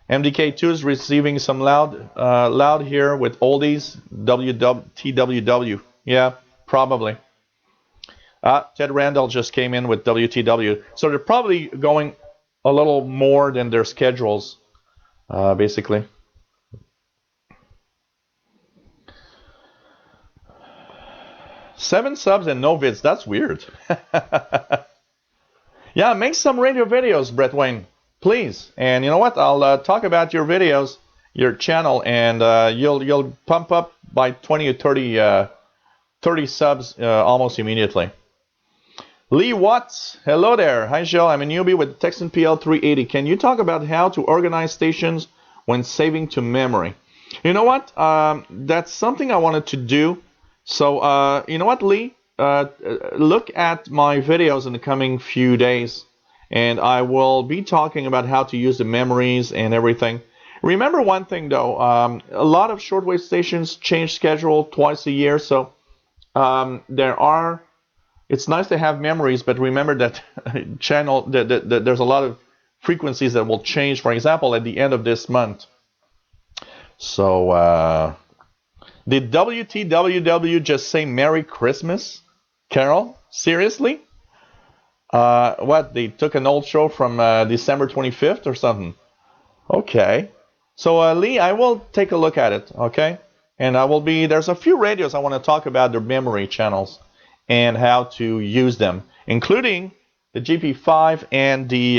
MDK2 is receiving some loud here with oldies. TWW. Yeah, probably. Ted Randall just came in with WTW. So they're probably going a little more than their schedules, basically. Seven subs and no vids. That's weird. Yeah, make some radio videos, Brett Wayne, please. And you know what? I'll talk about your videos, your channel, and you'll pump up by 20 or 30 subs almost immediately. Lee Watts, hello there. Hi, Joe. I'm a newbie with Texan PL380. Can you talk about how to organize stations when saving to memory? You know what? That's something I wanted to do. So, you know what, Lee? Look at my videos in the coming few days, and I will be talking about how to use the memories and everything. Remember one thing, though. A lot of shortwave stations change schedule twice a year, so it's nice to have memories, but remember that there's a lot of frequencies that will change, for example, at the end of this month. So, did WTWW just say Merry Christmas, Carol? Seriously? What? They took an old show from December 25th or something? Okay. So, Lee, I will take a look at it, okay? And there's a few radios I want to talk about their memory channels and how to use them, including the GP5 and the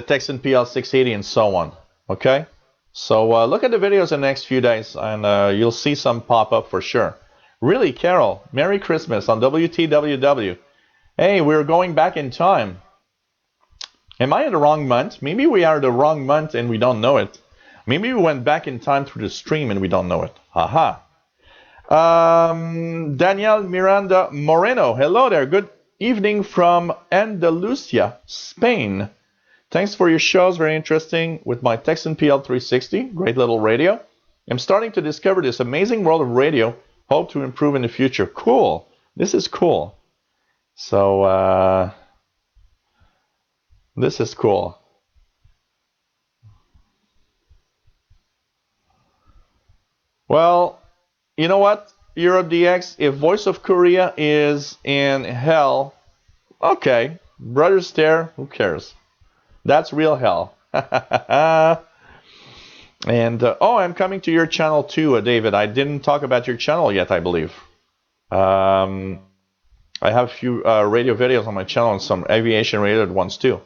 Texan PL680 and so on. Okay, so look at the videos in the next few days, and you'll see some pop up for sure. Really, Carol, Merry Christmas on WTWW. Hey, we're going back in time. Am I in the wrong month? Maybe we are the wrong month and we don't know it. Maybe we went back in time through the stream and we don't know it. Haha. Danielle Miranda Moreno. Hello there. Good evening from Andalusia, Spain. Thanks for your shows. Very interesting with my Texan PL360. Great little radio. I'm starting to discover this amazing world of radio. Hope to improve in the future. Cool. This is cool. So, this is cool. Well, you know what, Europe DX, if Voice of Korea is in hell, okay, Brother Stair, who cares? That's real hell. And, oh, I'm coming to your channel too, David. I didn't talk about your channel yet, I believe. I have a few radio videos on my channel and some aviation-related ones too.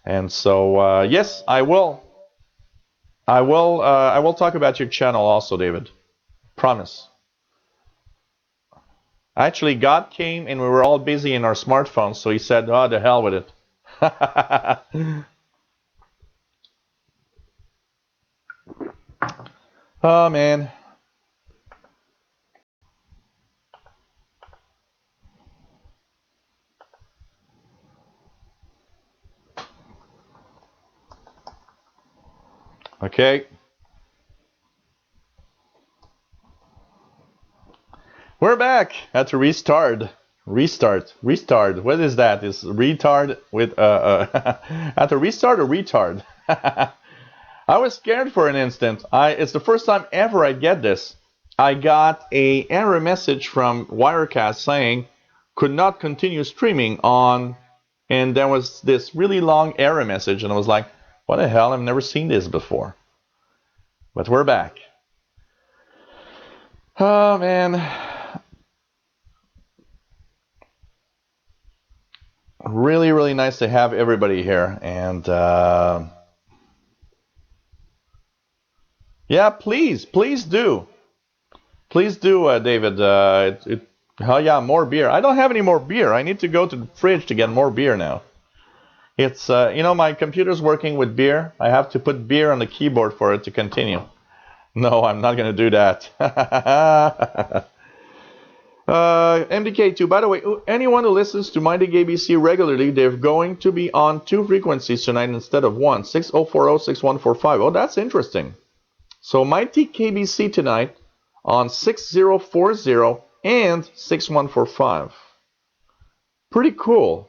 And so, yes, I will. I will talk about your channel also, David. Promise. Actually, God came and we were all busy in our smartphones, so he said, oh, the hell with it. Oh, man. Okay. We're back. Had to restart. Restart. What is that? Is retard with had to restart or retard? I was scared for an instant. It's the first time ever I get this. I got a error message from Wirecast saying could not continue streaming on, and there was this really long error message, and I was like, what the hell? I've never seen this before. But we're back. Oh man. Really, really nice to have everybody here, and yeah, please do, David. Oh yeah, more beer. I don't have any more beer. I need to go to the fridge to get more beer now. It's you know, my computer's working with beer. I have to put beer on the keyboard for it to continue. No, I'm not gonna do that. MDK2, by the way, anyone who listens to Mighty ABC regularly, they're going to be on 2 frequencies tonight instead of 1, 6040, 6145. Oh, that's interesting. So Mighty KBC tonight on 6040 and 6145. Pretty cool.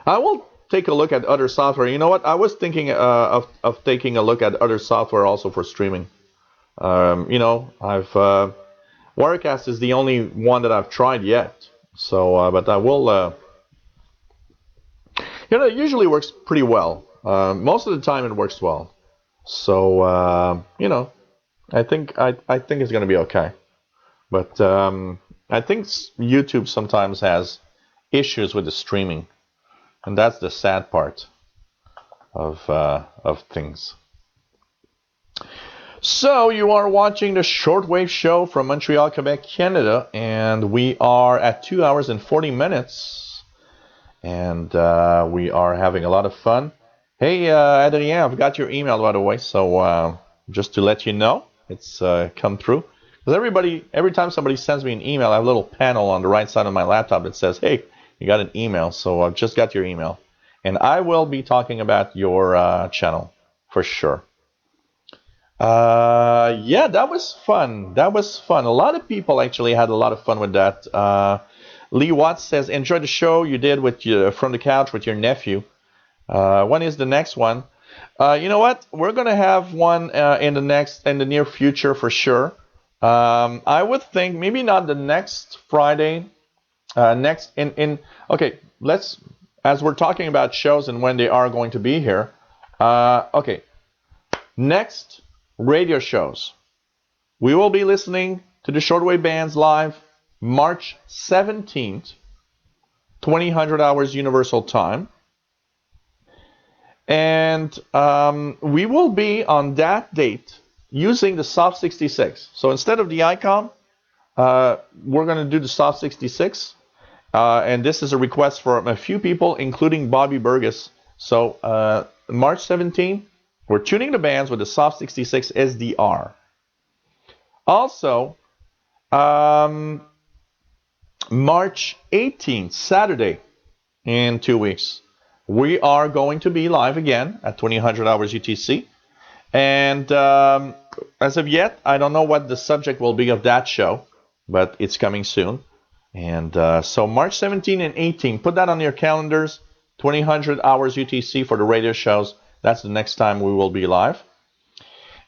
I will take a look at other software. You know what? I was thinking of taking a look at other software also for streaming. You know, Wirecast is the only one that I've tried yet. So, but I will. You know, it usually works pretty well. Most of the time, it works well. So, you know, I think it's going to be okay. But I think YouTube sometimes has issues with the streaming, and that's the sad part of things. So you are watching the Shortwave show from Montreal, Quebec, Canada, and we are at 2 hours and 40 minutes, and we are having a lot of fun. Hey, Adrien, I've got your email, by the way, so just to let you know, it's come through. Because every time somebody sends me an email, I have a little panel on the right side of my laptop that says, hey, you got an email, so I've just got your email. And I will be talking about your channel, for sure. Yeah, that was fun. A lot of people actually had a lot of fun with that. Lee Watts says, enjoy the show you did with from the couch with your nephew. When is the next one? You know what? We're gonna have one in the near future for sure. I would think maybe not the next Friday. Okay, as we're talking about shows and when they are going to be here. Okay, next radio shows. We will be listening to the Shortwave bands live March 17th, 2000 hours Universal Time. And we will be on that date using the Soft 66. So instead of the Icom, we're going to do the Soft 66. And this is a request from a few people, including Bobby Burgess. So March 17th, we're tuning the bands with the Soft 66 SDR. Also, March 18th, Saturday, in 2 weeks, we are going to be live again at 2000 hours UTC. And as of yet, I don't know what the subject will be of that show, but it's coming soon. And so March 17 and 18, put that on your calendars, 2000 hours UTC for the radio shows. That's the next time we will be live.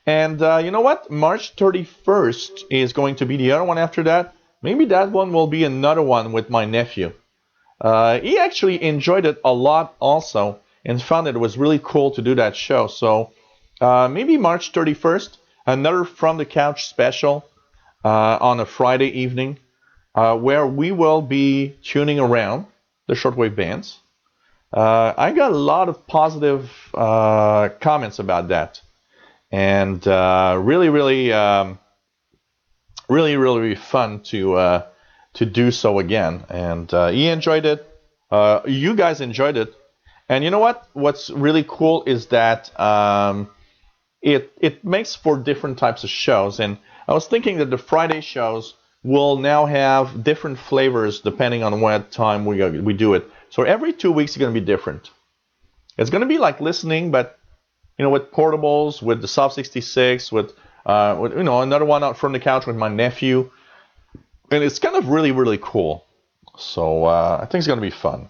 And you know what? March 31st is going to be the other one after that. Maybe that one will be another one with my nephew. He actually enjoyed it a lot also and found that it was really cool to do that show. So maybe March 31st, another From the Couch special on a Friday evening where we will be tuning around the Shortwave bands. I got a lot of positive comments about that, and really fun to do so again. And he enjoyed it. You guys enjoyed it. And you know what? What's really cool is that it makes for different types of shows. And I was thinking that the Friday shows will now have different flavors depending on what time we do it. So every 2 weeks is going to be different. It's going to be like listening, but with portables, with the Soft 66, with another one out from the couch with my nephew, and it's kind of really, really cool. So I think it's going to be fun,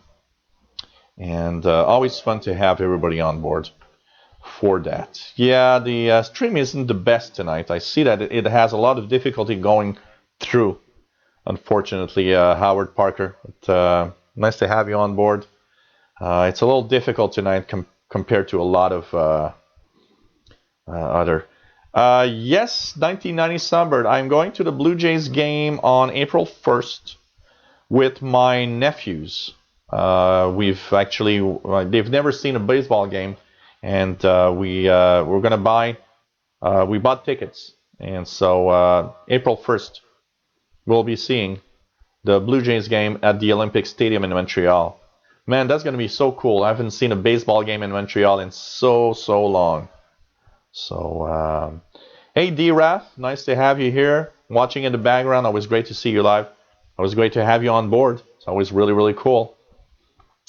and always fun to have everybody on board for that. Yeah, the stream isn't the best tonight. I see that it has a lot of difficulty going through, unfortunately, Howard Parker. But, nice to have you on board. It's a little difficult tonight compared to a lot of other. Yes, 1990 Sunbird. I'm going to the Blue Jays game on April 1st with my nephews. We've actually, they've never seen a baseball game, and we're gonna buy. We bought tickets, and so April 1st we'll be seeing the Blue Jays game at the Olympic Stadium in Montreal. Man, that's gonna be so cool. I haven't seen a baseball game in Montreal in so long. So, hey D-Raf, nice to have you here. Watching in the background, always great to see you live. Always great to have you on board. It's always really, really cool.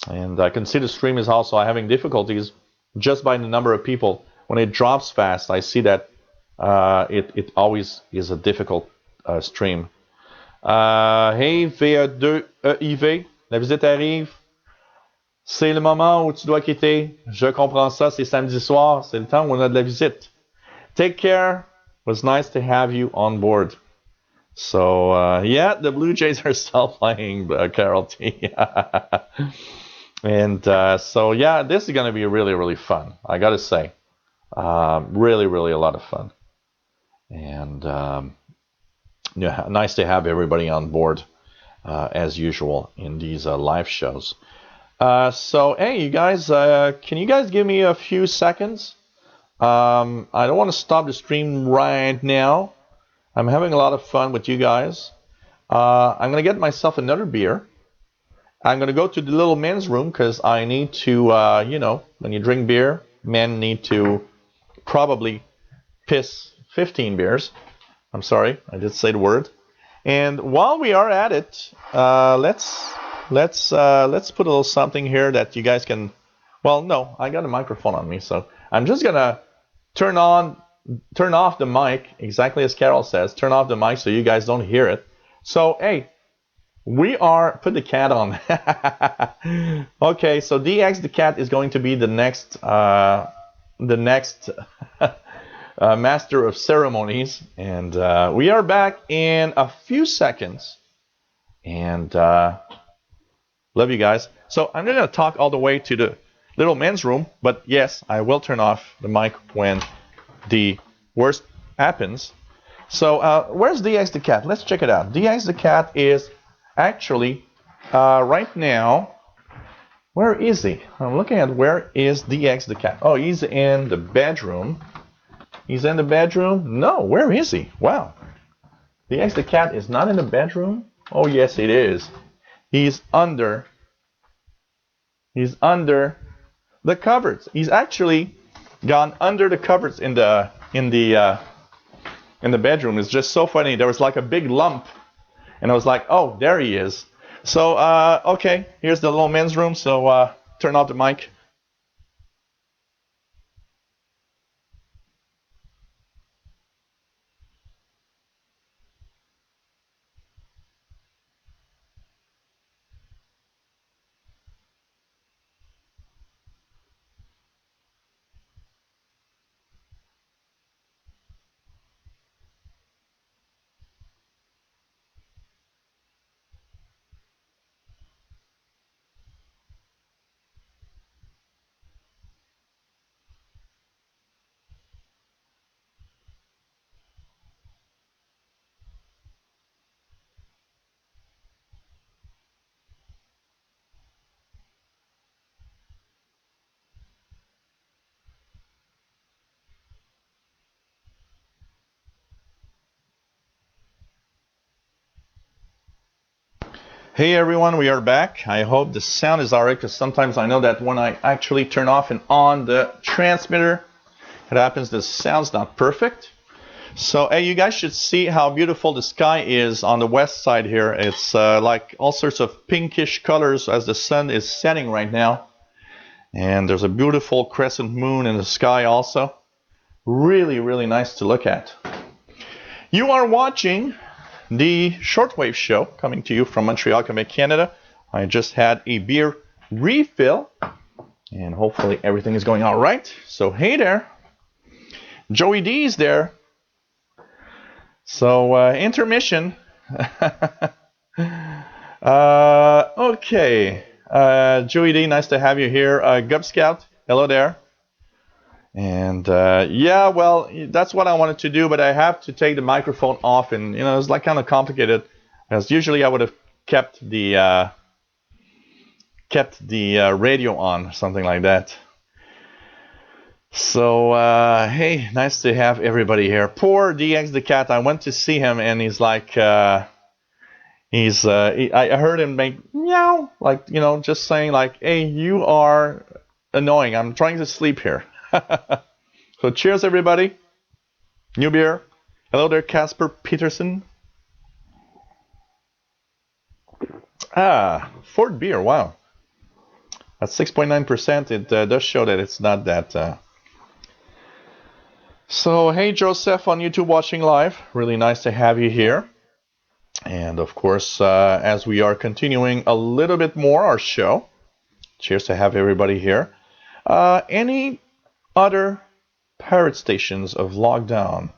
And I can see the stream is also having difficulties just by the number of people. When it drops fast, I see that it always is a difficult stream. Hey VE2EIV, la visite arrive. C'est le moment où tu dois quitter. Je comprends ça, c'est samedi soir. C'est le temps où on a de la visite. Take care. It was nice to have you on board. So, yeah, the Blue Jays are still playing, Carol T. And so, yeah, this is going to be really, really fun. I got to say. Really, really a lot of fun. And yeah, nice to have everybody on board, as usual, in these live shows. So, hey, you guys, can you guys give me a few seconds? I don't want to stop the stream right now. I'm having a lot of fun with you guys. I'm going to get myself another beer. I'm going to go to the little men's room because I need to, when you drink beer, men need to probably piss 15 beers. I'm sorry, I did say the word. And while we are at it, let's put a little something here that you guys can. Well, no, I got a microphone on me, so I'm just gonna turn off the mic, exactly as Carol says. Turn off the mic so you guys don't hear it. So hey, put the cat on. Okay, so DX the cat is going to be the next master of ceremonies, and we are back in a few seconds. And love you guys. So I'm gonna talk all the way to the little men's room, but yes, I will turn off the mic when the worst happens. So where's DX the cat? Let's check it out. DX the cat is actually right now. Where is he? I'm looking at where is DX the cat. Oh, he's in the bedroom. He's in the bedroom? No, where is he? Wow. DX the cat is not in the bedroom? Oh, yes, it is. He's under the cupboards. He's actually gone under the cupboards in the bedroom. It's just so funny. There was like a big lump, and I was like, oh, there he is. So okay, here's the little men's room. So turn off the mic. Hey everyone, we are back. I hope the sound is alright, because sometimes I know that when I actually turn off and on the transmitter, it happens the sound's not perfect. So hey, you guys should see how beautiful the sky is on the west side here. It's like all sorts of pinkish colors as the sun is setting right now. And there's a beautiful crescent moon in the sky also. Really, really nice to look at. You are watching the Shortwave show coming to you from Montreal Canada. I just had a beer refill and hopefully everything is going all right. So hey there, Joey D's there. So intermission. Okay, Joey D, nice to have you here. Gub Scout, hello there. And yeah, well, that's what I wanted to do, but I have to take the microphone off, and you know, it's like kind of complicated, because usually I would have kept the radio on, or something like that. So hey, nice to have everybody here. Poor DX the cat, I went to see him, and he's like, I heard him make meow, like, you know, just saying like, hey, you are annoying. I'm trying to sleep here. So cheers, everybody. New beer. Hello there, Casper Peterson. Fort beer. Wow. At 6.9%, it does show that it's not that. So, hey, Joseph on YouTube watching live. Really nice to have you here. And of course, as we are continuing a little bit more our show, cheers to have everybody here. Any other pirate stations of lockdown?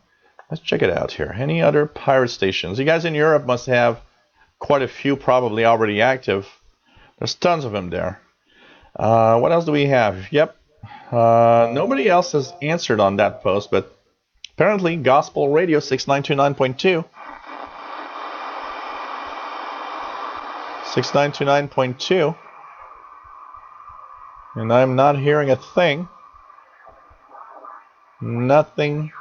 Let's check it out here. Any other pirate stations? You guys in Europe must have quite a few probably already active. There's tons of them there. What else do we have? Yep. Nobody else has answered on that post, but apparently Gospel Radio 6929.2. 6929.2. And I'm not hearing a thing. Nothing.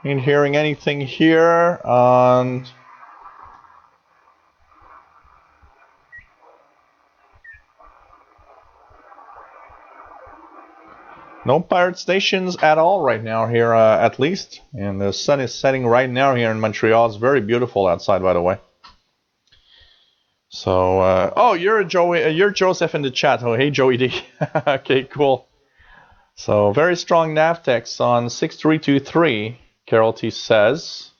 Ain't hearing anything here. And no pirate stations at all right now here, at least. And the sun is setting right now here in Montreal. It's very beautiful outside, by the way. So, oh, you're Joseph in the chat. Oh, hey, Joey D. Okay, cool. So, very strong Navtex on 6323, Carol T says.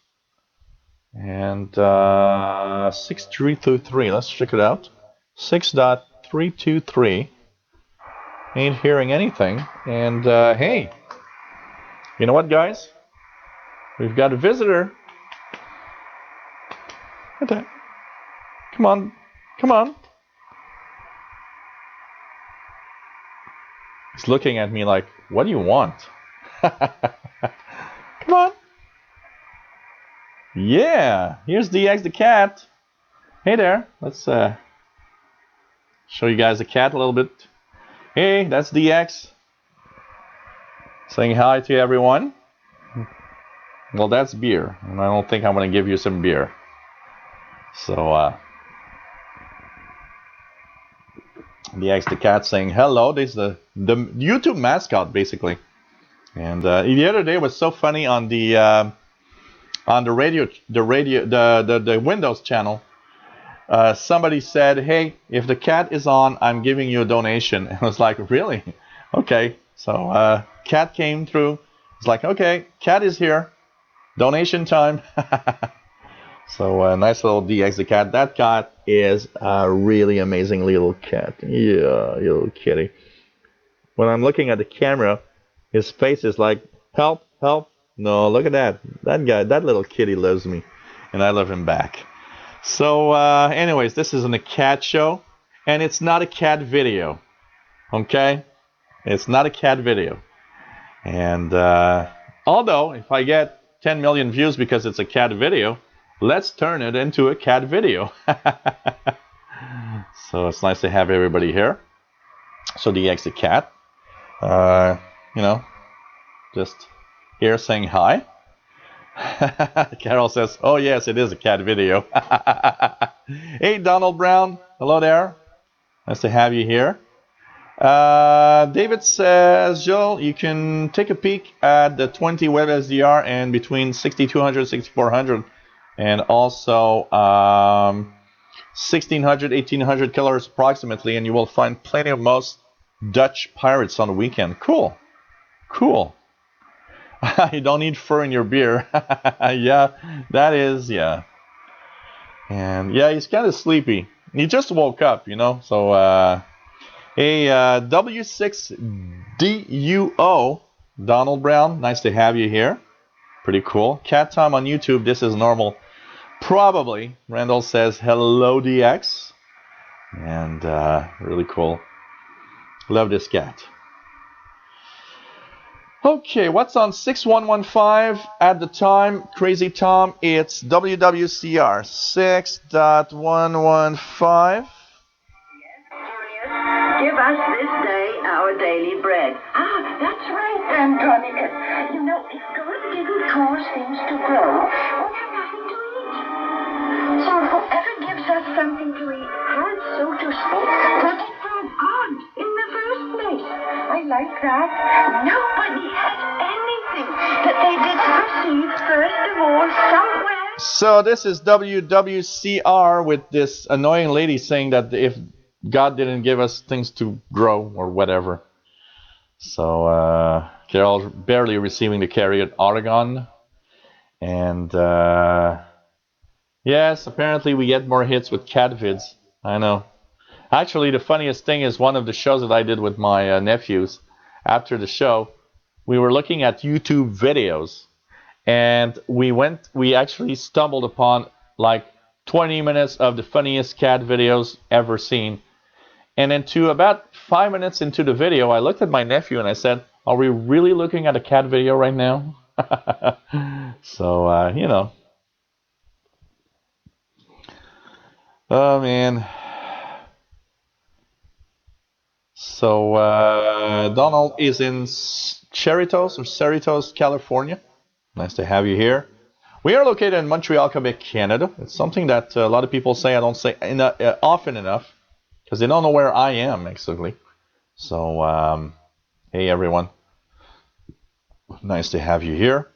And 6323, let's check it out. 6.323. Ain't hearing anything. And hey, you know what, guys? We've got a visitor. Look at that. Come on, come on. He's looking at me like, what do you want? Come on. Yeah, here's DX the cat. Hey there. Let's show you guys the cat a little bit. Hey, that's DX. Saying hi to everyone. Well, that's beer. And I don't think I'm going to give you some beer. So, DX the cat saying hello. This is the YouTube mascot, basically. And the other day was so funny on the radio, the Windows channel. Somebody said, hey, if the cat is on, I'm giving you a donation. And I was like, really? Okay. So cat came through. It's like, okay, cat is here. Donation time. So nice little DX the cat. That cat is a really amazing little cat. Yeah, little kitty. When I'm looking at the camera, his face is like, help, help. No, look at that. That guy, that little kitty loves me. And I love him back. So anyways, this isn't a cat show, and it's not a cat video, okay? It's not a cat video. And although, if I get 10 million views because it's a cat video, let's turn it into a cat video. So it's nice to have everybody here. So DX the cat, you know, just here saying hi. Carol says, oh yes, it is a cat video. Hey, Donald Brown. Hello there. Nice to have you here. David says, Joel, you can take a peek at the 20 web SDR and between 6200 6400 and also 1600, 1800 kilohertz approximately, and you will find plenty of most Dutch pirates on the weekend. Cool. Cool. You don't need fur in your beer. Yeah, that is, yeah. And yeah, he's kind of sleepy. He just woke up, you know. So, W6DUO, Donald Brown, nice to have you here. Pretty cool. Cat Tom on YouTube, this is normal. Probably. Randall says, hello, DX. And really cool. Love this cat. Okay, what's on 6115 at the time? Crazy Tom, it's WWCR 6.115. Give us this day our daily bread. Ah, that's right, Andronicus. You know, if God didn't cause things to grow, we'll have nothing to eat. So whoever gives us something to eat has, so to speak, put it from God in the first place. I like that. Nobody has anything that they didn't receive first of all somewhere. So this is WWCR with this annoying lady saying that if God didn't give us things to grow or whatever. So Carol barely receiving the carry at Oregon. And yes, apparently we get more hits with cat vids. I know. Actually, the funniest thing is one of the shows that I did with my nephews. After the show, we were looking at YouTube videos. And we actually stumbled upon like 20 minutes of the funniest cat videos ever seen. And then to about 5 minutes into the video, I looked at my nephew and I said, are we really looking at a cat video right now? So, you know. Oh, man. So, Donald is in Cerritos, California. Nice to have you here. We are located in Montreal, Quebec, Canada. It's something that a lot of people say I don't say often enough because they don't know where I am, basically. So, hey, everyone. Nice to have you here.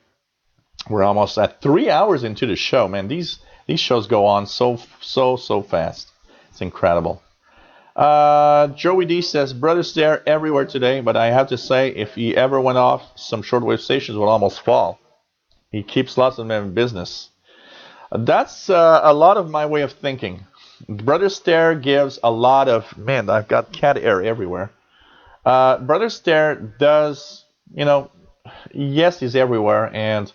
We're almost at 3 hours into the show, man. These shows go on so fast. It's incredible. Joey D says, Brother Stair everywhere today, but I have to say, if he ever went off, some shortwave stations would almost fall. He keeps lots of them in business. That's a lot of my way of thinking. Brother Stair gives a lot of... Man, I've got cat hair everywhere. Brother Stair does, you know... Yes, he's everywhere, and...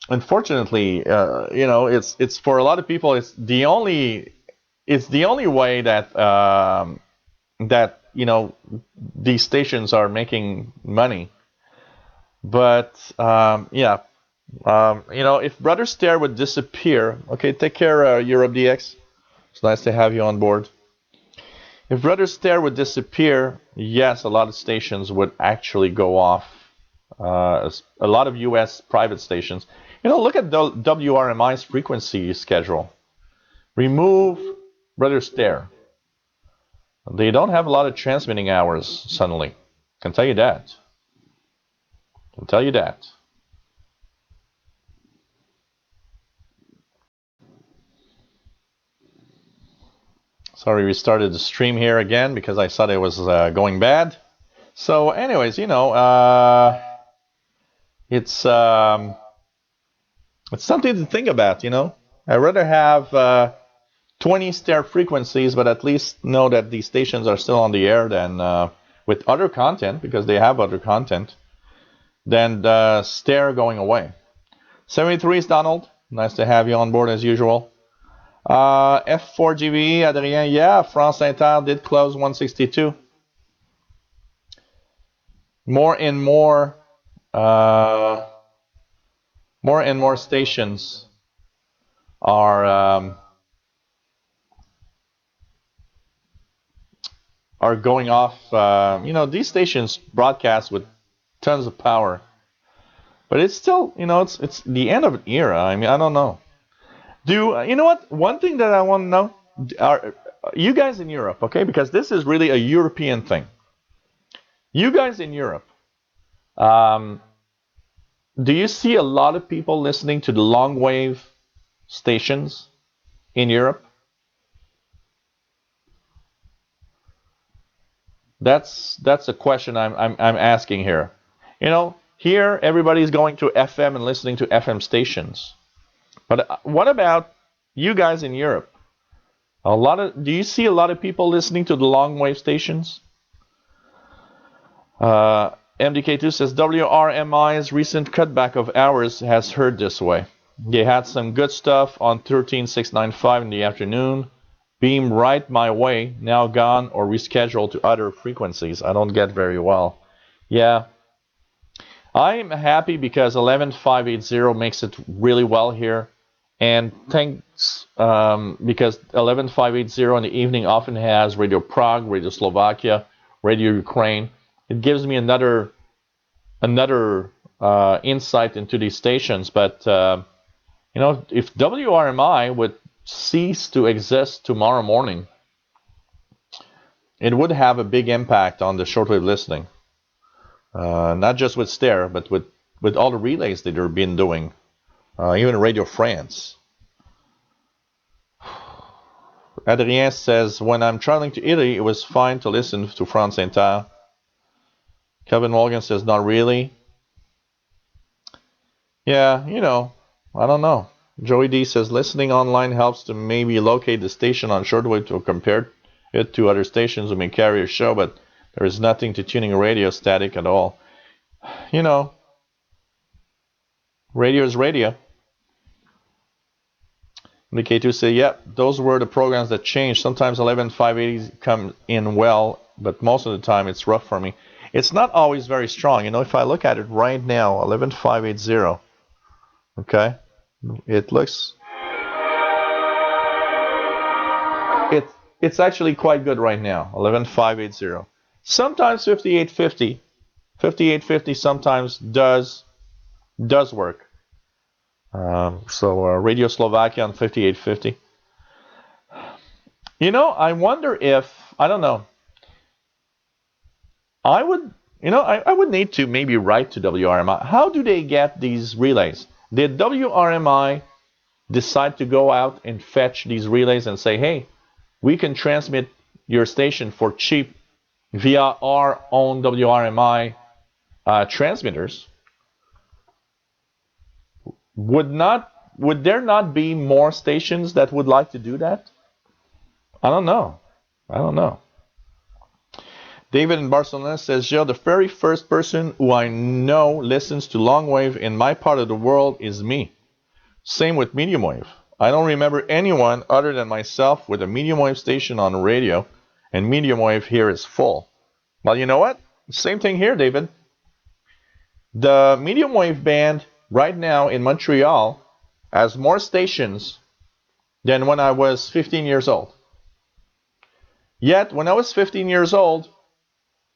Unfortunately, you know, it's for a lot of people, it's the only way that that, you know, these stations are making money. But yeah, you know, if Brother Stair would disappear, okay, take care, Europe DX. It's nice to have you on board. If Brother Stair would disappear, yes, a lot of stations would actually go off. A lot of U.S. private stations. You know, look at the WRMI's frequency schedule. Remove Brother Stair. They don't have a lot of transmitting hours suddenly. Can tell you that. Can tell you that. Sorry, we started the stream here again because I thought it was going bad. So, anyways, you know, it's something to think about. You know, I'd rather have 20 Stair frequencies, but at least know that these stations are still on the air than with other content, because they have other content, than Stair going away. 73 is Donald. Nice to have you on board as usual. F4GVE, Adrien, yeah, France Inter did close 162. More and more stations are going off. You know, these stations broadcast with tons of power, but it's still, you know, it's the end of an era. I mean, I don't know. You know what? One thing that I want to know, are you guys in Europe, okay? Because this is really a European thing. You guys in Europe, do you see a lot of people listening to the long wave stations? in Europe? That's a question I'm asking here. You know, here everybody's going to FM and listening to FM stations. But what about you guys in Europe? Do you see a lot of people listening to the long wave stations? MDK2 says WRMI's recent cutback of hours has heard this way. They had some good stuff on 13695 in the afternoon. Beam right my way, now gone or rescheduled to other frequencies. I don't get very well. Yeah. I'm happy because 11580 makes it really well here. And thanks because 11580 in the evening often has Radio Prague, Radio Slovakia, Radio Ukraine. It gives me another insight into these stations. But you know, if WRMI would cease to exist tomorrow morning, it would have a big impact on the shortwave listening. Not just with Stair, but with all the relays that they've been doing. Even Radio France. Adrien says, when I'm traveling to Italy, it was fine to listen to France Inter. Kevin Morgan says, not really. Yeah, you know, I don't know. Joey D says, listening online helps to maybe locate the station on shortwave to compare it to other stations who may carry a show, but there is nothing to tuning radio static at all. You know, radio is radio. The K2 say, yep, those were the programs that changed. Sometimes 11580 come in well, but most of the time it's rough for me. It's not always very strong. You know, if I look at it right now, 11580, okay, it looks, it's actually quite good right now, 11580. Sometimes 5850 sometimes does work. So Radio Slovakia on 5850. You know, I wonder if, I don't know, I would need to maybe write to WRMI. How do they get these relays? Did WRMI decide to go out and fetch these relays and say, hey, we can transmit your station for cheap via our own WRMI transmitters? Would there not be more stations that would like to do that? I don't know. David in Barcelona says, Joe, the very first person who I know listens to long wave in my part of the world is me. Same with medium wave. I don't remember anyone other than myself with a medium wave station on the radio, and medium wave here is full. Well, you know what? Same thing here, David. The medium wave band right now in Montreal has more stations than when I was 15 years old. Yet, when I was 15 years old,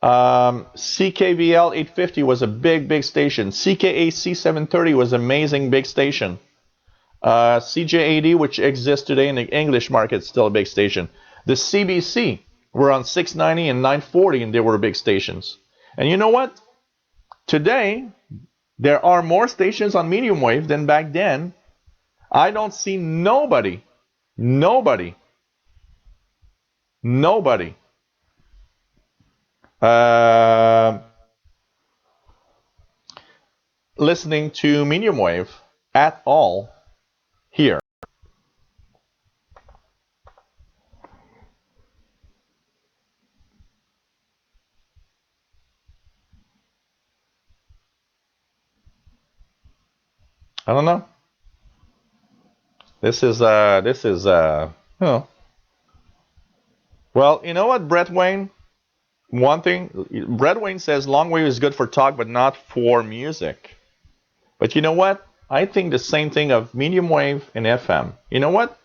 CKVL 850 was a big station. CKAC 730 was an amazing big station. CJ80, which exists today in the English market, is still a big station. The CBC were on 690 and 940, and they were big stations. And you know what? Today, there are more stations on medium wave than back then. I don't see nobody listening to medium wave at all here. I don't know. This is you know. Well, you know what, Brett Wayne? One thing, Brett Wayne says long wave is good for talk, but not for music. But you know what? I think the same thing of medium wave and FM. You know what?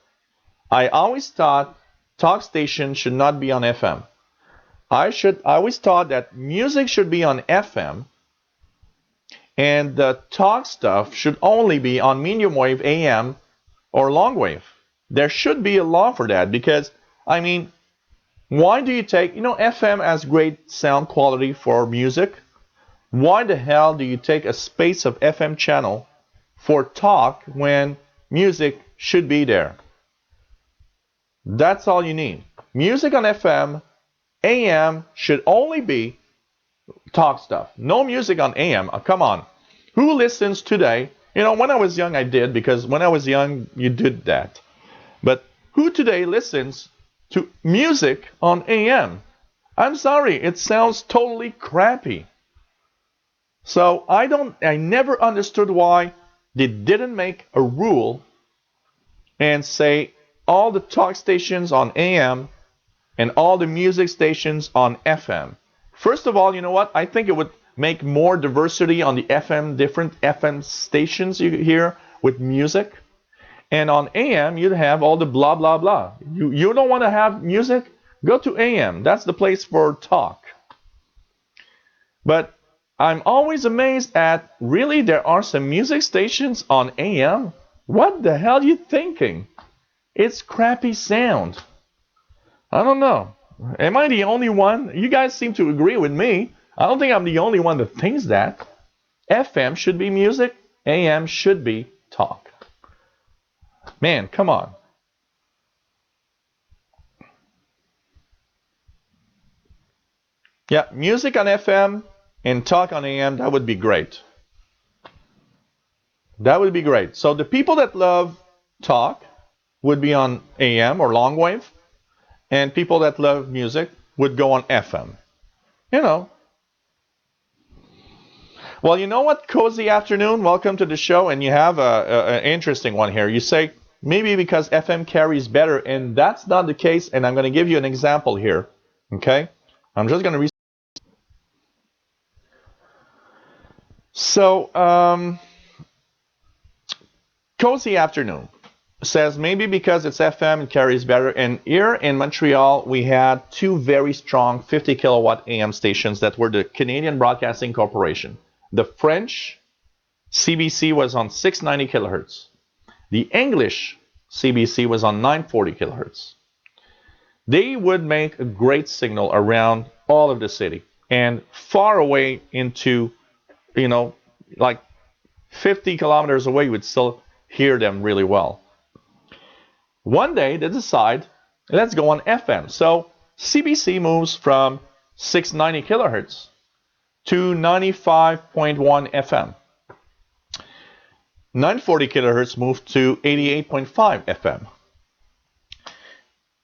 I always thought talk stations should not be on FM. I always thought that music should be on FM, and the talk stuff should only be on medium wave AM or long wave. There should be a law for that, because, I mean, why do you take, you know, FM has great sound quality for music. Why the hell do you take a space of FM channel for talk when music should be there? That's all you need. Music on FM, AM should only be talk stuff. No music on AM. Come on. Who listens today? You know, when I was young, I did, because when I was young, you did that. But who today listens to music on AM? I'm sorry, it sounds totally crappy. So I never understood why they didn't make a rule and say all the talk stations on AM and all the music stations on FM. First of all, you know what? I think it would make more diversity on the FM, different FM stations you hear with music. And on AM, you'd have all the blah, blah, blah. You don't want to have music? Go to AM. That's the place for talk. But I'm always amazed at, really, there are some music stations on AM? What the hell are you thinking? It's crappy sound. I don't know. Am I the only one? You guys seem to agree with me. I don't think I'm the only one that thinks that. FM should be music. AM should be talk. Man, come on. Yeah, music on FM and talk on AM, that would be great. That would be great. So the people that love talk would be on AM or long wave, and people that love music would go on FM. You know. Well, you know what, Cozy Afternoon? Welcome to the show, and you have an interesting one here. You say, maybe because FM carries better, and that's not the case, and I'm going to give you an example here. Okay? I'm just going to read. So, Cozy Afternoon says, maybe because it's FM, it carries better. And here in Montreal, we had two very strong 50 kilowatt AM stations that were the Canadian Broadcasting Corporation. The French CBC was on 690 kilohertz. The English CBC was on 940 kilohertz. They would make a great signal around all of the city and far away into, you know, like 50 kilometers away, you would still hear them really well. One day they decide, let's go on FM. So CBC moves from 690 kilohertz to 95.1 FM. 940 kilohertz moved to 88.5 FM.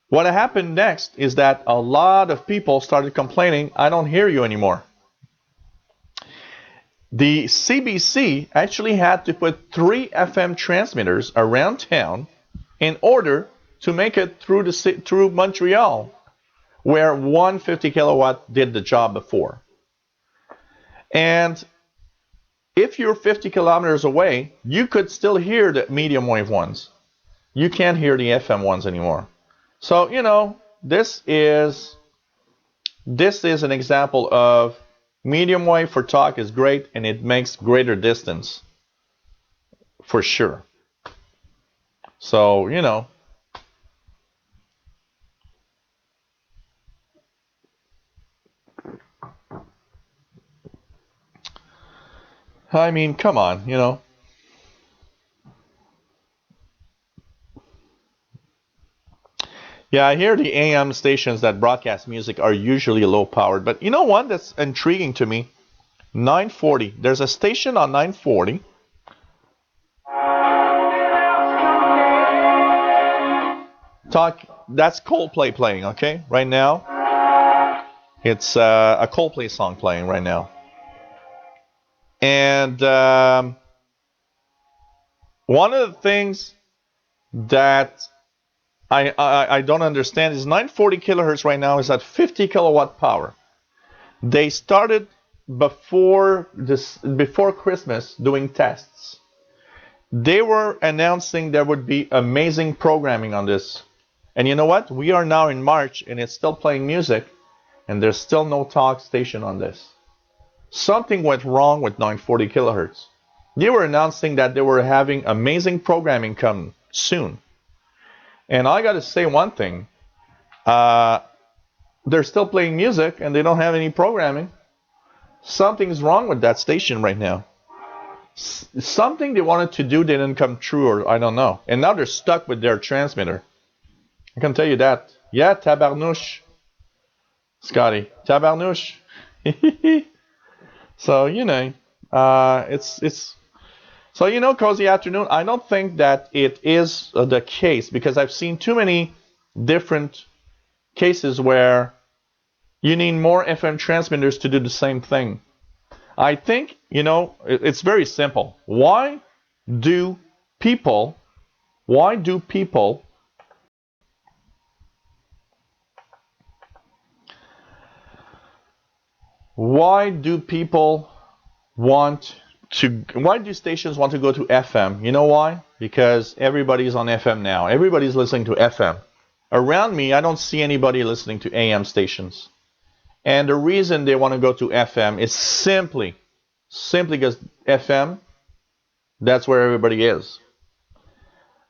What happened next is that a lot of people started complaining, I don't hear you anymore. The CBC actually had to put 3 FM transmitters around town in order to make it through Montreal, where 150 kilowatt did the job before. And if you're 50 kilometers away, you could still hear the medium wave ones. You can't hear the FM ones anymore. So, you know, this is an example of medium wave for talk is great, and it makes greater distance for sure. So, you know. I mean, come on, you know. Yeah, I hear the AM stations that broadcast music are usually low powered, but you know what that's intriguing to me? 940. There's a station on 940. That's Coldplay playing, okay? Right now. It's a Coldplay song playing right now. And one of the things that I don't understand is 940 kilohertz right now is at 50 kilowatt power. They started before Christmas doing tests. They were announcing there would be amazing programming on this. And you know what? We are now in March and it's still playing music, and there's still no talk station on this. Something went wrong with 940 kilohertz. They were announcing that they were having amazing programming come soon. And I got to say one thing. They're still playing music and they don't have any programming. Something's wrong with that station right now. Something they wanted to do didn't come true, or I don't know. And now they're stuck with their transmitter. I can tell you that. Yeah, tabarnouche, Scotty. Tabarnouche. So, it's so, cozy afternoon. I don't think that it is the case because I've seen too many different cases where you need more FM transmitters to do the same thing. I think, it's very simple. Do people, why do people why do people why do stations want to go to FM? You know why? Because everybody's on FM now. Everybody's listening to FM. Around me, I don't see anybody listening to AM stations. And the reason they want to go to FM is simply because FM, that's where everybody is.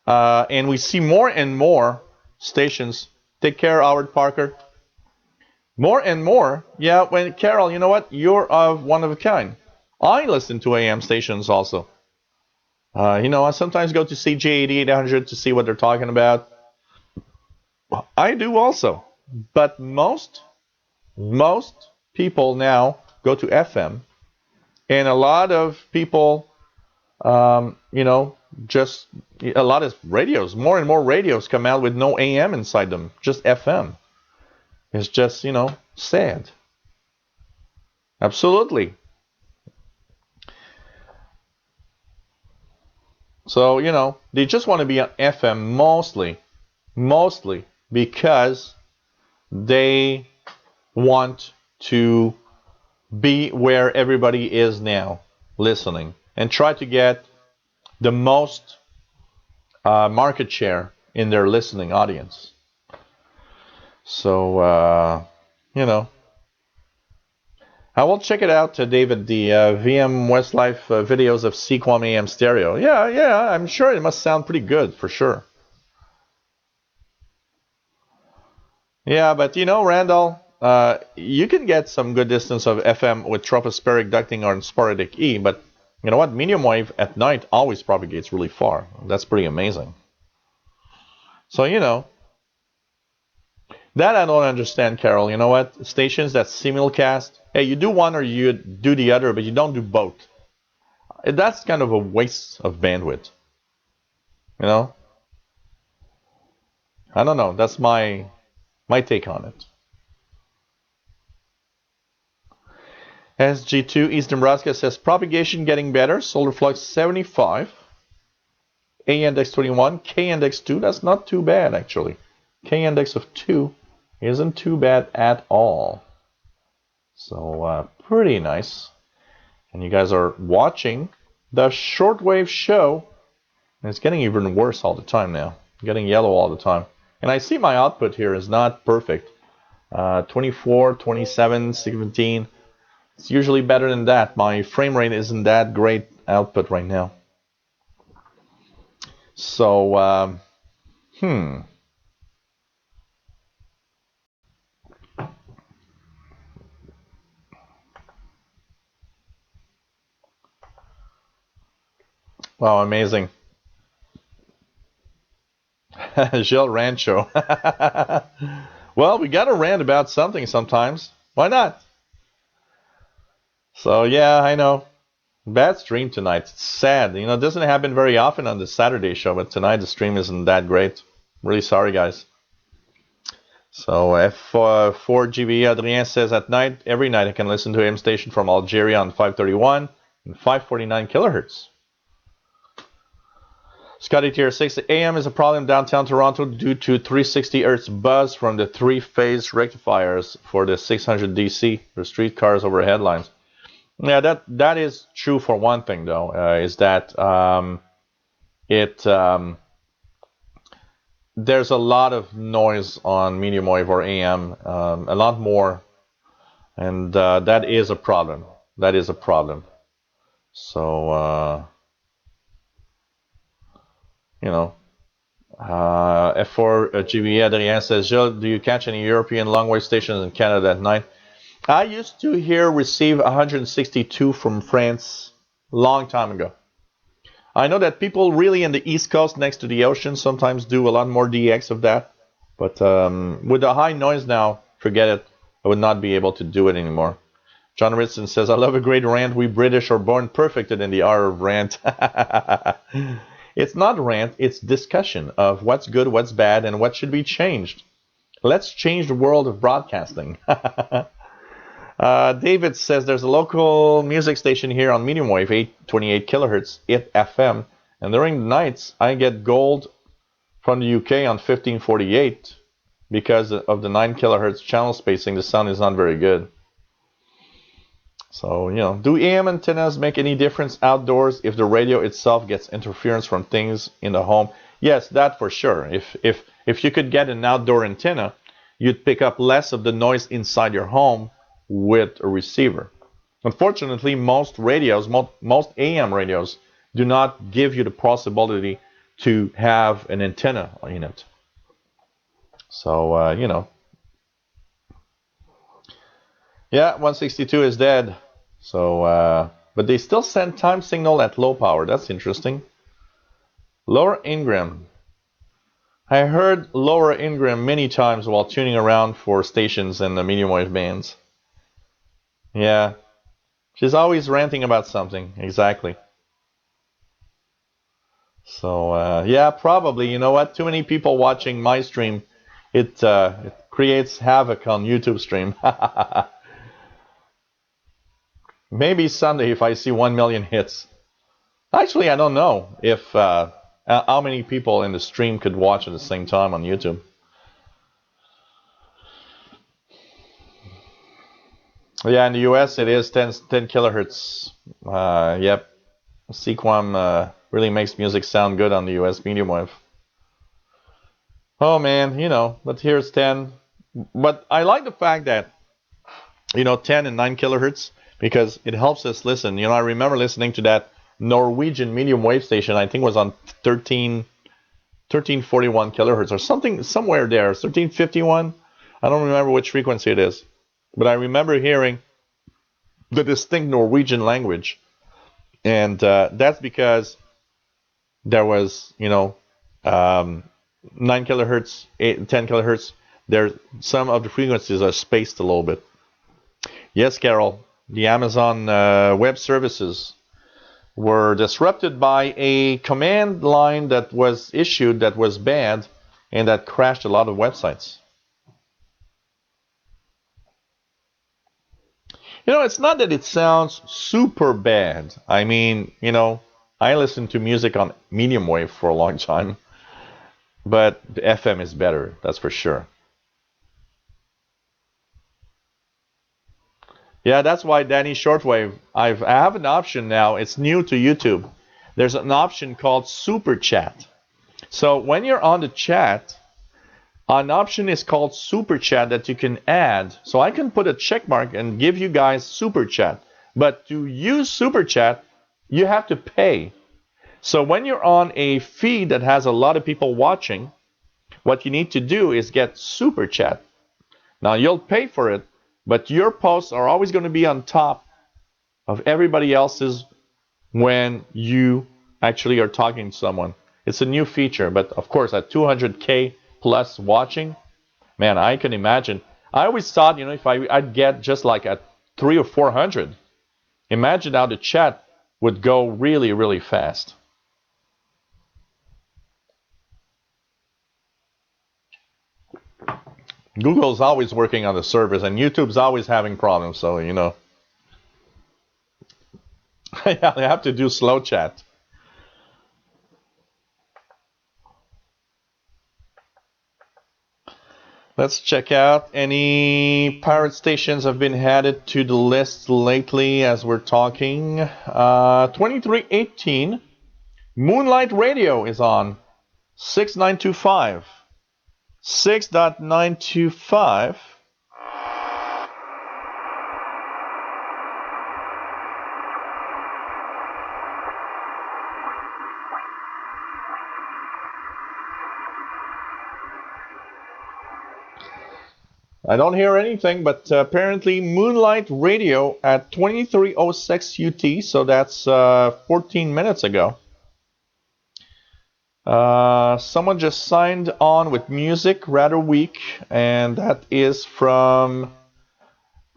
And we see more and more stations. Take care, Howard Parker. More and more. Yeah, when Carol, you know what? You're one of a kind. I listen to AM stations also. I sometimes go to CJ 8800 to see what they're talking about. I do also. But most people now go to FM. And a lot of people, just a lot of radios, more and more radios come out with no AM inside them, just FM. It's just, sad. Absolutely. So, they just want to be on FM mostly because they want to be where everybody is now listening and try to get the most market share in their listening audience. So, I will check it out, David, the VM Westlife videos of Sequam AM stereo. Yeah, I'm sure it must sound pretty good, for sure. Yeah, but Randall, you can get some good distance of FM with tropospheric ducting or sporadic E, but you know what? Medium wave at night always propagates really far. That's pretty amazing. So, that I don't understand, Carol. You know what? Stations that simulcast, hey, you do one or you do the other, but you don't do both. That's kind of a waste of bandwidth. I don't know. That's my take on it. SG2 East Nebraska says propagation getting better. Solar flux 75. A index 21. K index 2. That's not too bad, actually. K index of 2 isn't too bad at all. So pretty nice. And you guys are watching the Shortwave show. And it's getting even worse all the time now. Getting yellow all the time. And I see my output here is not perfect. 24, 27, 17. It's usually better than that. My frame rate isn't that great output right now. So, Wow, amazing. Gel Rancho. Well, we got to rant about something sometimes. Why not? So, yeah, I know. Bad stream tonight. It's sad. It doesn't happen very often on the Saturday show, but tonight the stream isn't that great. Really sorry, guys. So, F4GB Adrien says at night, every night I can listen to AM station from Algeria on 531 and 549 kilohertz. Scotty Tier 6, AM is a problem downtown Toronto due to 360 Hz buzz from the three-phase rectifiers for the 600 DC, the streetcars over headlines. Yeah, that is true for one thing, though, is that there's a lot of noise on medium wave or AM, a lot more, and that is a problem. That is a problem. So, F4 GB Adrien says, Jill, do you catch any European long-wave stations in Canada at night? I used to receive 162 from France long time ago. I know that people really in the East Coast next to the ocean sometimes do a lot more DX of that. But with the high noise now, forget it. I would not be able to do it anymore. John Ritson says, I love a great rant. We British are born perfected in the art of rant. It's not rant, it's discussion of what's good, what's bad, and what should be changed. Let's change the world of broadcasting. David says there's a local music station here on medium wave, 828 kilohertz, it FM, and during the nights I get gold from the UK on 1548 because of the 9 kilohertz channel spacing. The sound is not very good. So, you know, do AM antennas make any difference outdoors if the radio itself gets interference from things in the home? Yes, that for sure. If you could get an outdoor antenna, you'd pick up less of the noise inside your home with a receiver. Unfortunately, most radios, most AM radios, do not give you the possibility to have an antenna in it. So, you know. Yeah, 162 is dead. So, but they still send time signal at low power. That's interesting. Lower Ingram. I heard Lower Ingram many times while tuning around for stations in the medium wave bands. Yeah. She's always ranting about something. Exactly. So, yeah, probably. You know what? Too many people watching my stream. It creates havoc on YouTube stream. Maybe Sunday if I see 1 million hits. Actually, I don't know if how many people in the stream could watch at the same time on YouTube. Yeah, in the US it is 10 kilohertz. Yep. Sequam really makes music sound good on the US medium wave. Oh man, you know, but here's 10. But I like the fact that, you know, 10 and 9 kilohertz because it helps us listen. You know, I remember listening to that Norwegian medium wave station. I think it was on 1341 kilohertz or something, somewhere there, 1351. I don't remember which frequency it is, but I remember hearing the distinct Norwegian language, and that's because there was, you know, 9 kilohertz, 10 kilohertz. There, some of the frequencies are spaced a little bit. Yes, Carol. The Amazon Web Services were disrupted by a command line that was issued that was bad and that crashed a lot of websites. You know, it's not that it sounds super bad. I mean, you know, I listened to music on medium wave for a long time, but the FM is better, that's for sure. Yeah, that's why Danny Shortwave, I have an option now. It's new to YouTube. There's an option called Super Chat. So when you're on the chat, an option is called Super Chat that you can add. So I can put a check mark and give you guys Super Chat. But to use Super Chat, you have to pay. So when you're on a feed that has a lot of people watching, what you need to do is get Super Chat. Now you'll pay for it, but your posts are always going to be on top of everybody else's when you actually are talking to someone. It's a new feature, but of course at 200K plus watching, man, I can imagine. I always thought, you know, if I'd get just like at 300 or 400, imagine how the chat would go really, really fast. Google's always working on the servers, and YouTube's always having problems, so, you know. Yeah, they have to do slow chat. Let's check out any pirate stations have been added to the list lately as we're talking. 2318, Moonlight Radio is on 6925. 6.925. I don't hear anything, but apparently Moonlight Radio at 2306 UT, so that's 14 minutes ago. Someone just signed on with music, rather weak, and that is from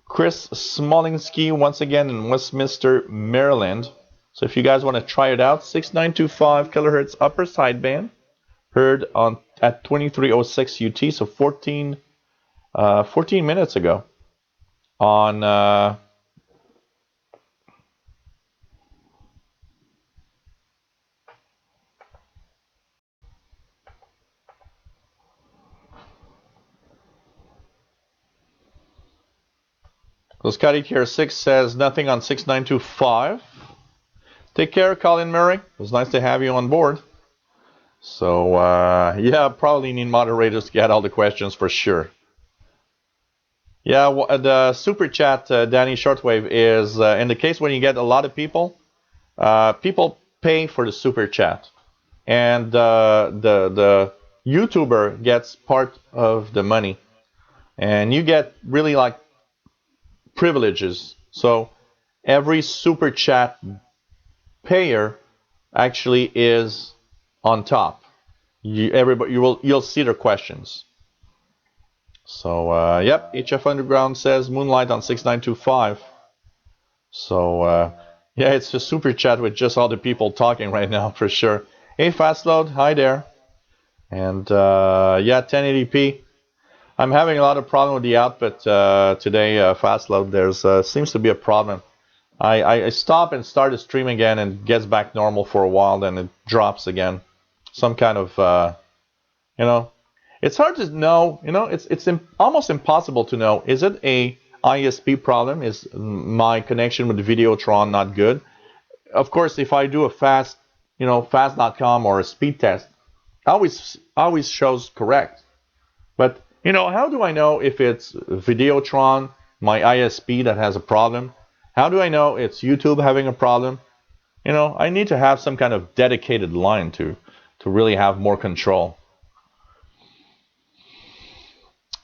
Chris Smolinski, once again in Westminster, Maryland. So if you guys want to try it out, 6925 kilohertz upper sideband, heard on at 2306 UT, so 14 minutes ago on so Scotty Tier 6 says nothing on 6925. Take care, Colin Murray. It was nice to have you on board. So, yeah, probably need moderators to get all the questions for sure. Yeah, the super chat, Danny Shortwave, is in the case when you get a lot of people, people pay for the super chat. And the YouTuber gets part of the money. And you get really like privileges. So every super chat payer actually is on top. You'll see their questions. So yep, HF Underground says Moonlight on 6925. So yeah, it's a super chat with just all the people talking right now for sure. Hey Fastload, hi there. And yeah, 1080p. I'm having a lot of problem with the output today, Fastload. There's seems to be a problem. I stop and start the stream again and gets back normal for a while, then it drops again. Some kind of, you know, it's hard to know. You know, it's almost impossible to know. Is it a ISP problem? Is my connection with the Videotron not good? Of course, if I do a fast, fast.com or a speed test, always shows correct. But how do I know if it's Videotron, my ISP, that has a problem? How do I know it's YouTube having a problem? I need to have some kind of dedicated line to really have more control.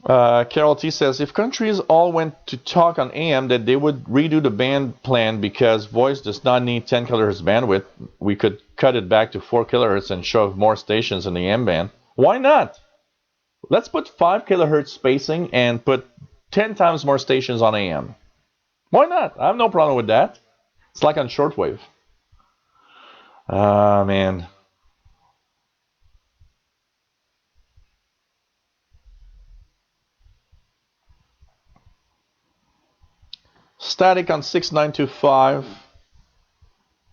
Carol T says, if countries all went to talk on AM, that they would redo the band plan because voice does not need 10 kHz bandwidth. We could cut it back to 4 kHz and shove more stations in the AM band. Why not? Let's put 5 kHz spacing and put 10 times more stations on AM. Why not? I have no problem with that. It's like on shortwave. Man. Static on 6925.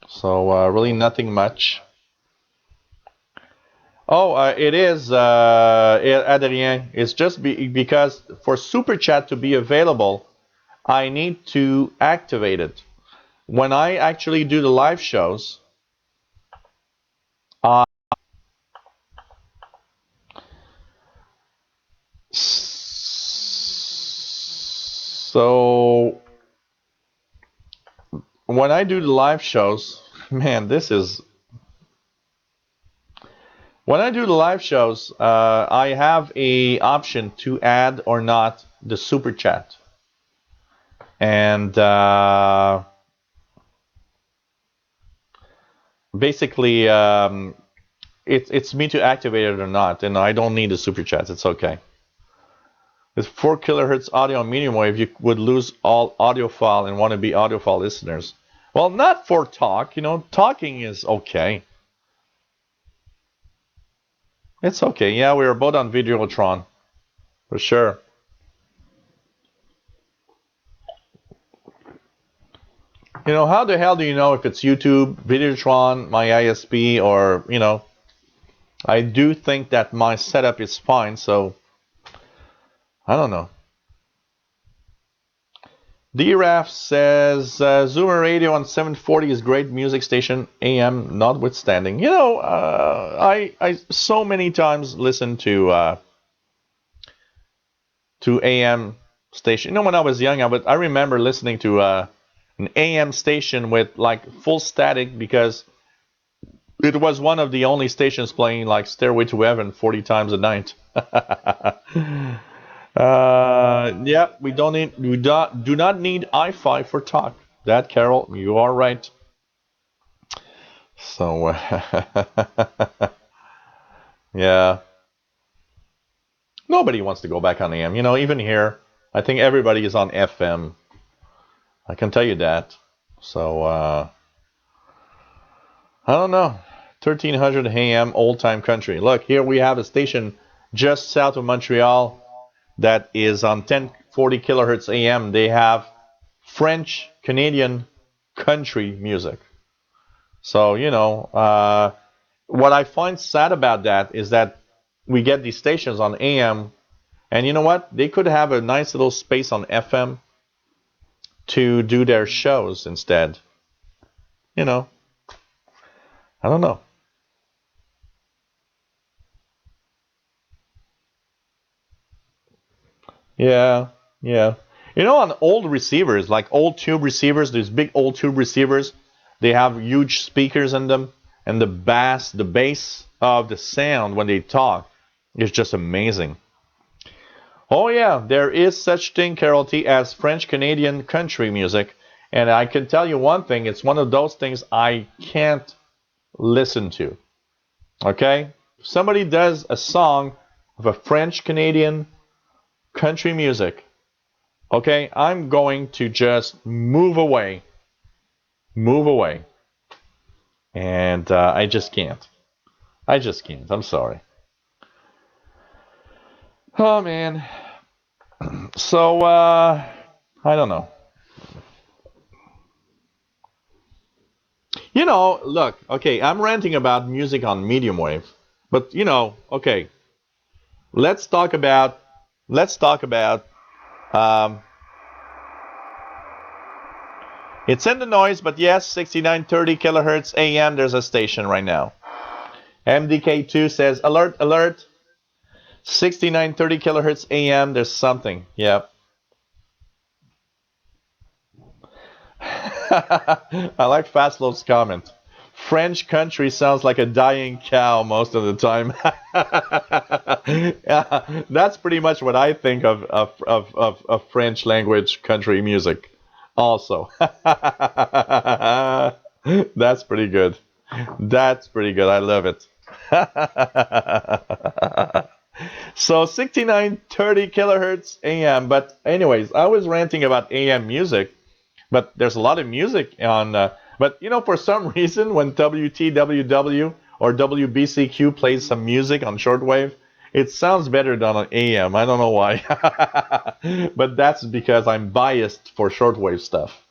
So really nothing much. Oh, it is, Adrien. It's just because for Super Chat to be available, I need to activate it. When I actually do the live shows, so when I do the live shows, man, when I do the live shows, I have a option to add or not the super chat, and basically it's me to activate it or not, and I don't need the super chats. It's okay. With 4 kHz audio on medium wave, you would lose all audiophile and want to be audiophile listeners. Well, not for talk. Talking is okay. It's okay. Yeah, we are both on Videotron. For sure. How the hell do you know if it's YouTube, Videotron, my ISP, or, I do think that my setup is fine, so I don't know. DRAF says, Zoomer Radio on 740 is great music station, AM notwithstanding. I so many times listen to AM station. When I was young, I remember listening to an AM station with like full static because it was one of the only stations playing like Stairway to Heaven 40 times a night. Yeah, we do not need i5 for talk. That, Carol, you are right. So Yeah. Nobody wants to go back on AM. You know, even here, I think everybody is on FM. I can tell you that. So, I don't know. 1300 AM old time country. Look, here we have a station just south of Montreal that is on 1040 kilohertz AM. They have French Canadian country music. So, you know, what I find sad about that is that we get these stations on AM, and you know what? They could have a nice little space on FM to do their shows instead. You know, I don't know. Yeah, yeah. You know, on old receivers, like old tube receivers, these big old tube receivers, they have huge speakers in them, and the bass of the sound when they talk is just amazing. Oh yeah, there is such thing, Carol T, as French Canadian country music, and I can tell you one thing: it's one of those things I can't listen to. Okay, if somebody does a song of a French Canadian country music. Okay, I'm going to just move away, and I just can't. I just can't. I'm sorry. Oh man. So I don't know. You know, look. Okay, I'm ranting about music on medium wave, but you know, okay. Let's talk about. Let's talk about. Um, it's in the noise, but yes, 6930 kilohertz AM. There's a station right now. MDK2 says alert, alert. 6930 kilohertz AM. There's something. Yep. I like Fastlo's comment. French country sounds like a dying cow most of the time. Yeah, that's pretty much what I think of French language country music. Also, that's pretty good. That's pretty good. I love it. So 6930 kilohertz AM. But anyways, I was ranting about AM music, but there's a lot of music on. But you know, for some reason, when WTWW or WBCQ plays some music on shortwave, it sounds better than on AM. I don't know why, but that's because I'm biased for shortwave stuff.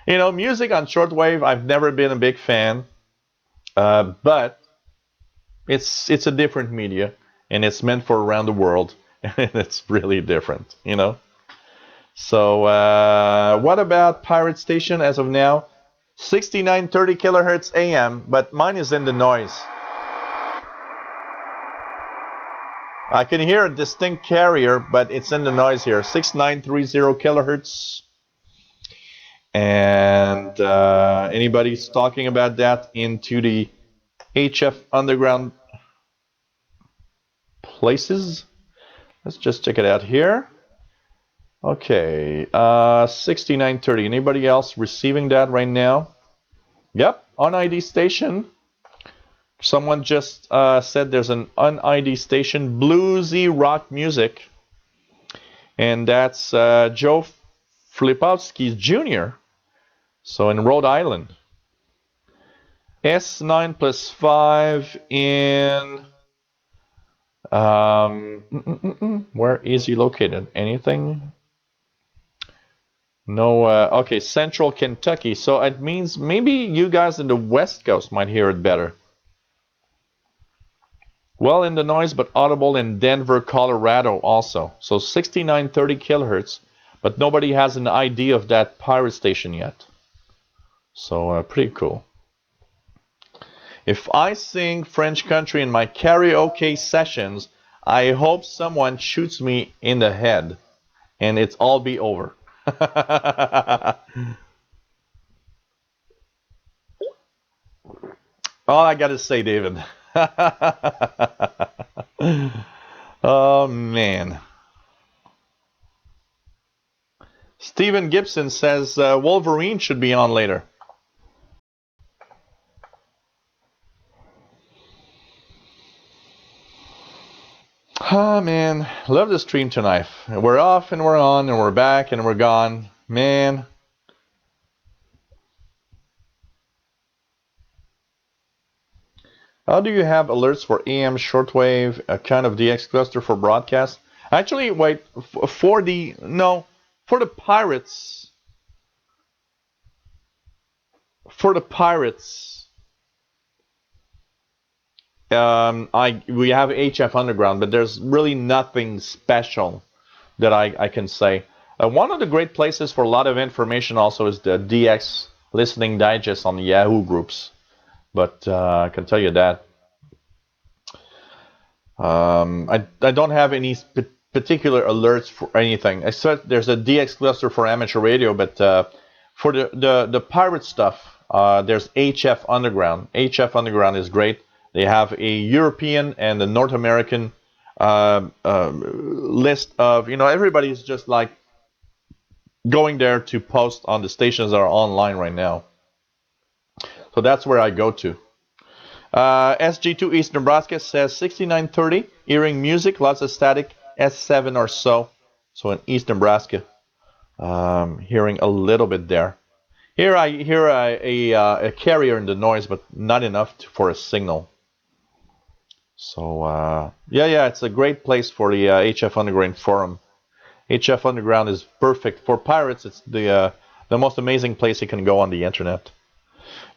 You know, music on shortwave, I've never been a big fan, but it's a different media, and it's meant for around the world, and it's really different. You know. So what about Pirate Station as of now? 6930 kilohertz AM, but mine is in the noise. I can hear a distinct carrier, but it's in the noise here. 6930 kilohertz. And anybody's talking about that into the HF underground places? Let's just check it out here. Okay, 6930. Anybody else receiving that right now? Yep, on ID station. Someone just said there's an un-ID station, bluesy rock music, and that's Joe Flipowski Jr. So in Rhode Island. S9 plus 5 in where is he located? Anything? No. Okay, Central Kentucky. So it means maybe you guys in the West Coast might hear it better. Well in the noise, but audible in Denver, Colorado also. So 6930 kilohertz, but nobody has an idea of that pirate station yet. So pretty cool. If I sing French country in my karaoke sessions, I hope someone shoots me in the head and it's all be over. All I gotta say, David. Oh man. Steven Gibson says Wolverine should be on later. Ah, man, love the stream tonight. We're off and we're on and we're back and we're gone. Man. How do you have alerts for AM shortwave, a kind of DX cluster for broadcast? Actually, wait, for the, no, for the pirates, for the pirates, we have HF Underground, but there's really nothing special that I can say. One of the great places for a lot of information also is the DX Listening Digest on the Yahoo groups. But I can tell you that. I don't have any particular alerts for anything. Except there's a DX cluster for amateur radio, but for the pirate stuff, there's HF Underground. HF Underground is great. They have a European and a North American list of, everybody's just like going there to post on the stations that are online right now. So that's where I go to. SG2 East Nebraska says 6930, hearing music, lots of static, S7 or so. So in East Nebraska, hearing a little bit there. Here I hear a carrier in the noise, but not enough for a signal. So yeah, it's a great place for the HF Underground forum. HF Underground is perfect for pirates. It's the most amazing place you can go on the internet.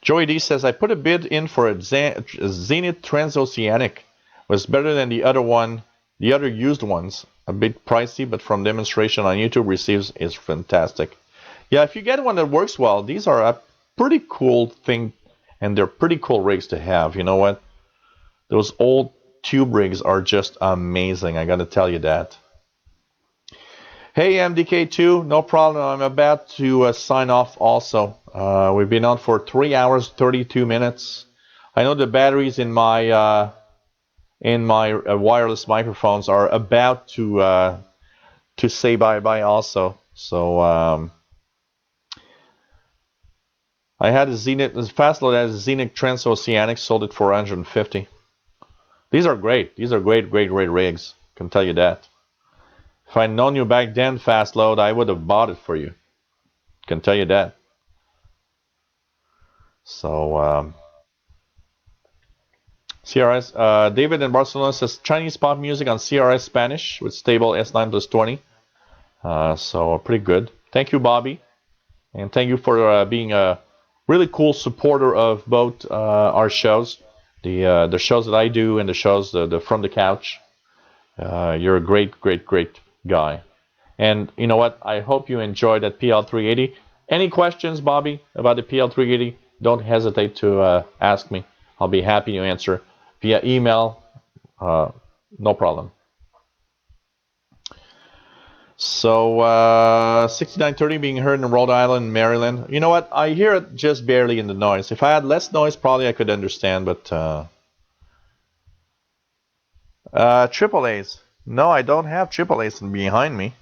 Joey D says, I put a bid in for a Zenith Transoceanic. Was better than the other used ones. A bit pricey, but from demonstration on YouTube receives is fantastic. Yeah, if you get one that works well, these are a pretty cool thing, and they're pretty cool rigs to have. You know what? Those old tube rigs are just amazing. I gotta tell you that. Hey, MDK2, no problem. I'm about to sign off also. We've been on for 3 hours, 32 minutes. I know the batteries in my wireless microphones are about to say bye-bye also. So I had a Zenith, Fastload has a Zenith Transoceanic, sold it for 150. These are great. These are great rigs. Can tell you that. If I'd known you back then, Fastload, I would have bought it for you. Can tell you that. So, CRS, David in Barcelona says Chinese pop music on CRS Spanish with stable S9 plus 20. So pretty good. Thank you, Bobby. And thank you for being a really cool supporter of both our shows. The shows that I do and the shows the From the Couch. You're a great guy. And you know what? I hope you enjoyed that PL380. Any questions, Bobby, about the PL380? Don't hesitate to ask me. I'll be happy to answer via email. No problem. So 6930 being heard in Rhode Island, Maryland. You know what? I hear it just barely in the noise. If I had less noise, probably I could understand. But triple A's. No, I don't have triple A's behind me.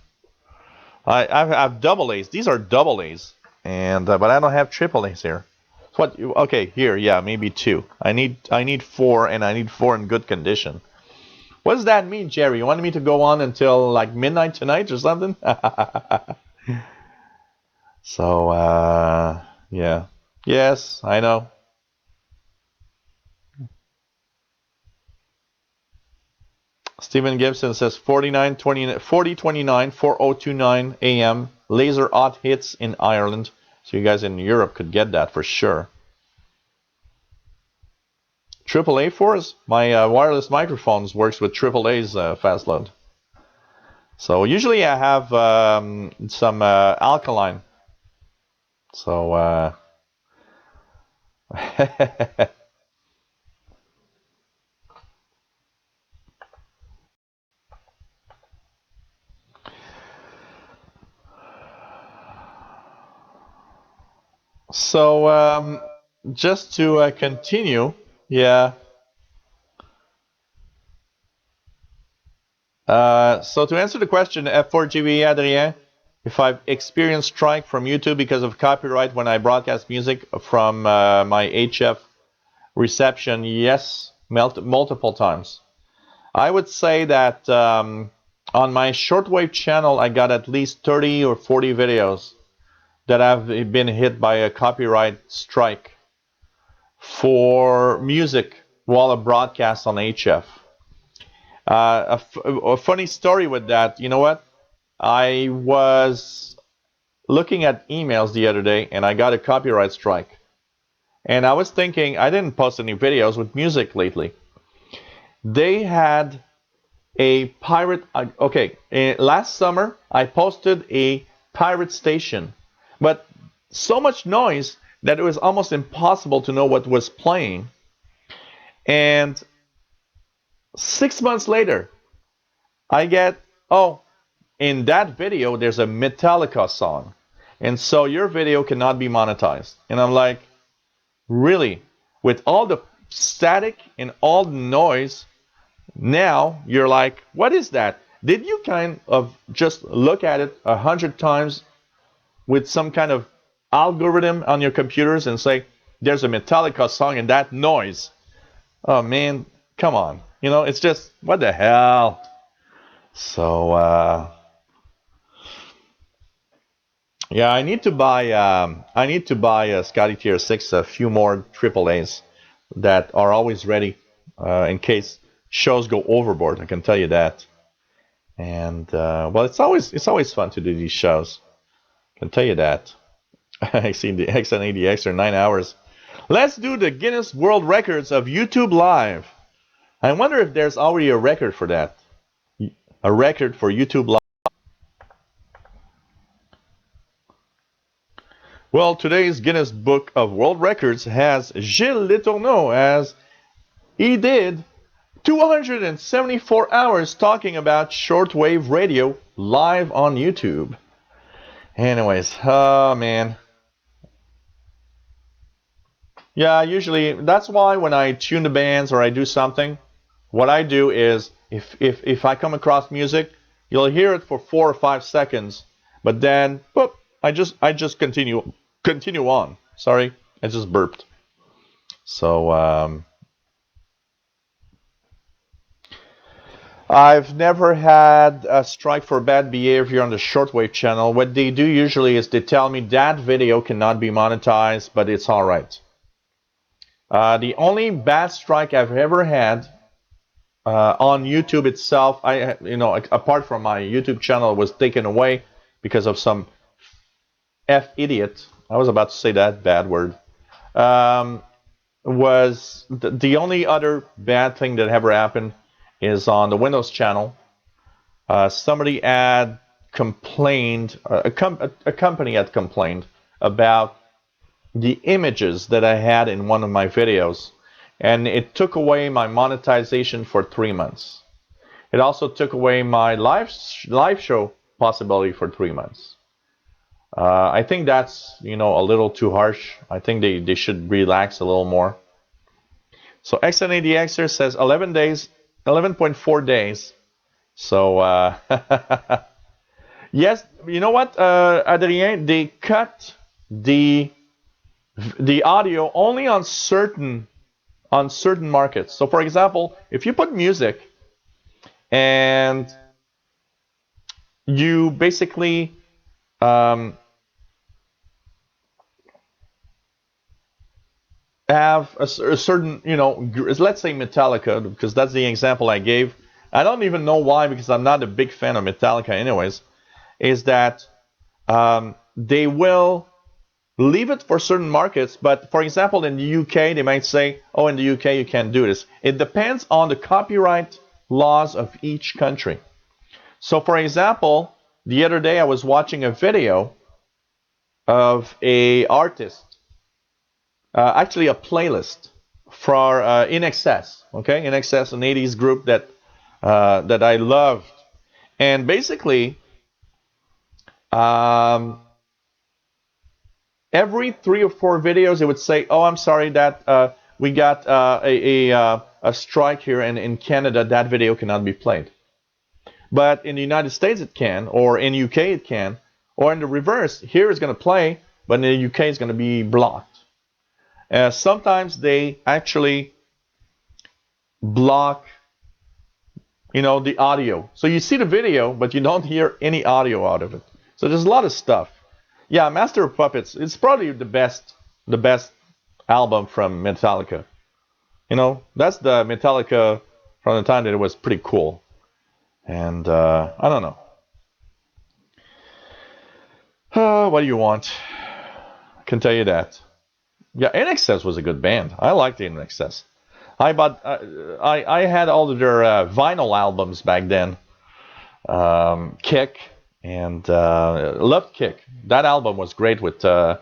I have double A's. These are double A's, and but I don't have triple A's here. What? Okay, here, yeah, maybe 2. I need 4, and I need 4 in good condition. What does that mean, Jerry? You wanted me to go on until like midnight tonight or something? So yeah, yes, I know. Stephen Gibson says 4029 4029 AM laser odd hits in Ireland. So you guys in Europe could get that for sure. AAA fours? My wireless microphones works with AAA's fast load. So usually I have some alkaline. So so just to continue, yeah. So to answer the question, F4GV Adrien, if I've experienced strike from YouTube because of copyright when I broadcast music from my HF reception, yes, multiple times. I would say that on my Shortwave channel, I got at least 30 or 40 videos that have been hit by a copyright strike for music while a broadcast on HF. A funny story with that, you know what? I was looking at emails the other day and I got a copyright strike. And I was thinking, I didn't post any videos with music lately. They had a pirate, okay, last summer I posted a pirate station, but so much noise that it was almost impossible to know what was playing. And 6 months later, I get, oh, in that video, there's a Metallica song. And so your video cannot be monetized. And I'm like, really? With all the static and all the noise, now you're like, what is that? Did you kind of just look at it 100 times with some kind of algorithm on your computers and say, there's a Metallica song and that noise? Oh man, come on. You know, it's just, what the hell? So, yeah, I need to buy a Scotty Tier 6, a few more AAAs that are always ready in case shows go overboard. I can tell you that. And well, it's always fun to do these shows. I can tell you that. I seen the X80X are 9 hours. Let's do the Guinness World Records of YouTube Live. I wonder if there's already a record for that. A record for YouTube Live. Well, today's Guinness Book of World Records has Gilles Letourneau, as he did 274 hours talking about shortwave radio live on YouTube. Anyways, oh man. Yeah, usually that's why when I tune the bands or I do something, what I do is if I come across music, you'll hear it for 4 or 5 seconds, but then whoop, I just continue on. Sorry, I just burped. So I've never had a strike for bad behavior on the shortwave channel. What they do usually is they tell me that video cannot be monetized, but it's all right. The only bad strike I've ever had on YouTube itself, apart from my YouTube channel, was taken away because of some idiot. I was about to say that bad word. Was the only other bad thing that ever happened is on the Windows channel. Somebody had complained, a company had complained about the images that I had in one of my videos, and it took away my monetization for 3 months. It also took away my live show possibility for 3 months. I think that's, a little too harsh. I think they should relax a little more. So X80Xer says 11 days, 11.4 days. So yes, you know what, Adrien, they cut the audio only on certain markets. So for example, if you put music and you basically have a certain, let's say Metallica, because that's the example I gave. I don't even know why, because I'm not a big fan of Metallica anyways, is that they will leave it for certain markets, but for example, in the UK, they might say, oh, in the UK, you can't do this. It depends on the copyright laws of each country. So for example, the other day I was watching a video of a artist, actually a playlist for In Excess, okay? In Excess, an 80s group that I loved. And basically, every 3 or 4 videos, it would say, oh, I'm sorry that we got a strike here, and in Canada, that video cannot be played. But in the United States, it can, or in UK, it can, or in the reverse, here it's going to play, but in the UK, it's going to be blocked. Sometimes they actually block you know, the audio. So you see the video, but you don't hear any audio out of it. So there's a lot of stuff. Yeah, Master of Puppets. It's probably the best album from Metallica. You know, that's the Metallica from the time that it was pretty cool. And I don't know. What do you want? I can tell you that. Yeah, NXS was a good band. I liked the NXS. I had all of their vinyl albums back then. Kick and loved Kick. That album was great with what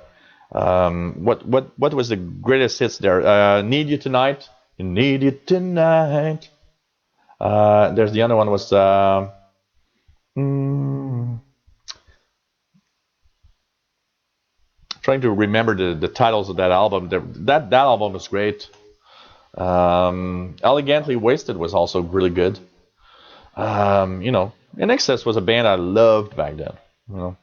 was the greatest hits there? Need You Tonight. Need You Tonight. There's the other one was trying to remember the titles of that album. That album was great. Elegantly Wasted was also really good. You know, NXS was a band I loved back then. You know,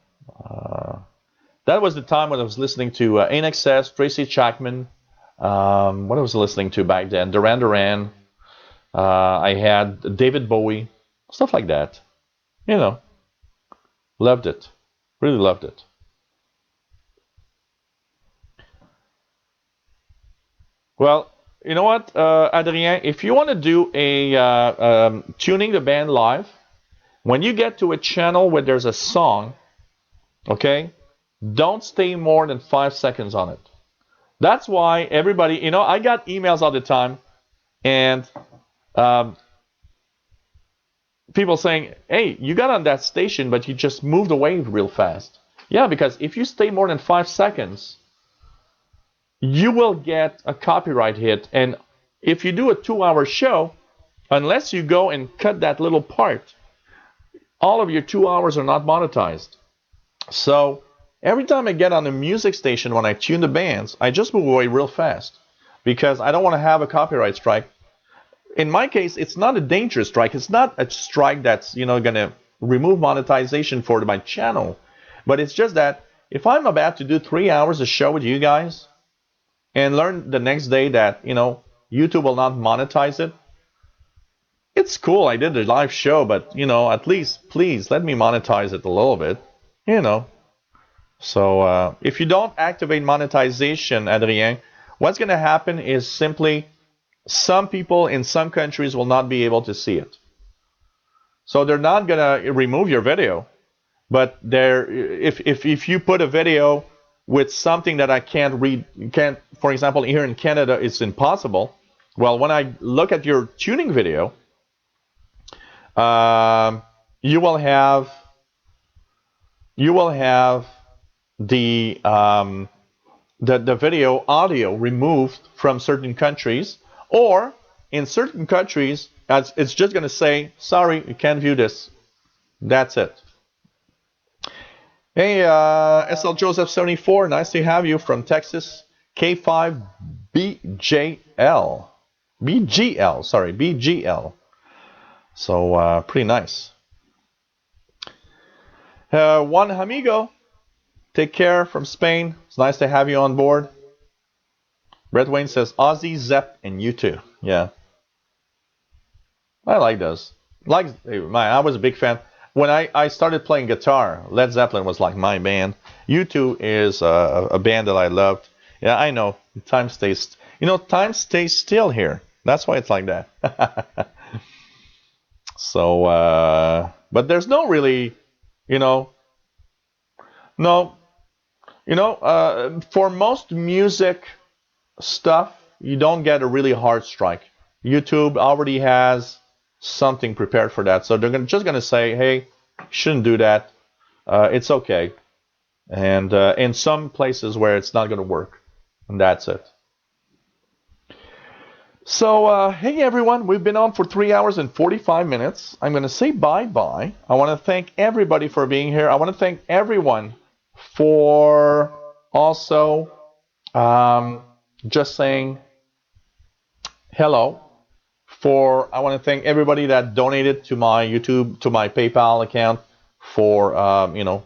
that was the time when I was listening to NXS, Tracy Chapman. What I was listening to back then, Duran Duran. I had David Bowie, stuff like that. You know, loved it. Really loved it. Well, you know what, Adrien? If you want to do a tuning the band live, when you get to a channel where there's a song, okay, don't stay more than 5 seconds on it. That's why everybody, you know, I got emails all the time, and people saying, hey, you got on that station, but you just moved away real fast. Yeah, because if you stay more than 5 seconds, you will get a copyright hit. And if you do a 2-hour show, unless you go and cut that little part, all of your 2 hours are not monetized. So every time I get on a music station when I tune the bands, I just move away real fast because I don't want to have a copyright strike. In my case, it's not a dangerous strike. It's not a strike that's, you know, going to remove monetization for my channel. But it's just that if I'm about to do 3 hours of show with you guys and learn the next day that, you know, YouTube will not monetize it, it's cool. I did a live show, but, you know, at least, please, let me monetize it a little bit, you know. So if you don't activate monetization, Adrien, what's going to happen is simply some people in some countries will not be able to see it. So they're not going to remove your video, but if you put a video with something that I can't read, for example, here in Canada, it's impossible. Well, when I look at your tuning video, you will have the video audio removed from certain countries, or in certain countries, it's just going to say, sorry, you can't view this. That's it. Hey, SL Joseph 74, nice to have you from Texas. K5BGL. BGL. So, pretty nice. Juan Amigo, take care from Spain. It's nice to have you on board. Brett Wayne says, Ozzy, Zepp, and you too. Yeah. I like those. I was a big fan. When I started playing guitar, Led Zeppelin was like my band. U2 is a band that I loved. Yeah, I know. Time stays still here. That's why it's like that. So, but there's no really, for most music stuff, you don't get a really hard strike. YouTube already has something prepared for that, so they're just going to say, hey, you shouldn't do that. It's okay. And in some places where it's not going to work, and that's it. So, hey everyone, we've been on for 3 hours and 45 minutes. I'm going to say bye-bye. I want to thank everybody for being here. I want to thank everyone for also just saying hello. I want to thank everybody that donated to my YouTube, to my PayPal account for,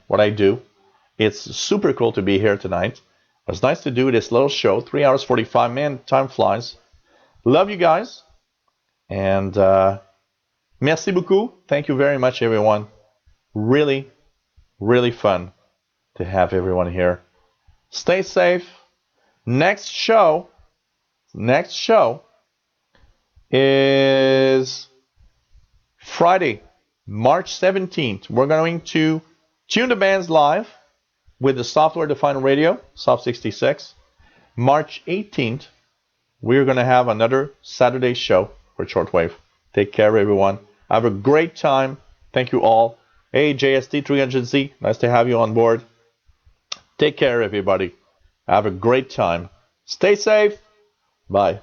what I do. It's super cool to be here tonight. It was nice to do this little show, 3 hours 45. Man, time flies. Love you guys. And Merci beaucoup. Thank you very much, everyone. Really, really fun to have everyone here. Stay safe. Next show is Friday, March 17th. We're going to tune the bands live with the software-defined radio, Soft 66. March 18th, we're going to have another Saturday show for Shortwave. Take care, everyone. Have a great time. Thank you all. Hey, JST300Z, nice to have you on board. Take care, everybody. Have a great time. Stay safe. Bye.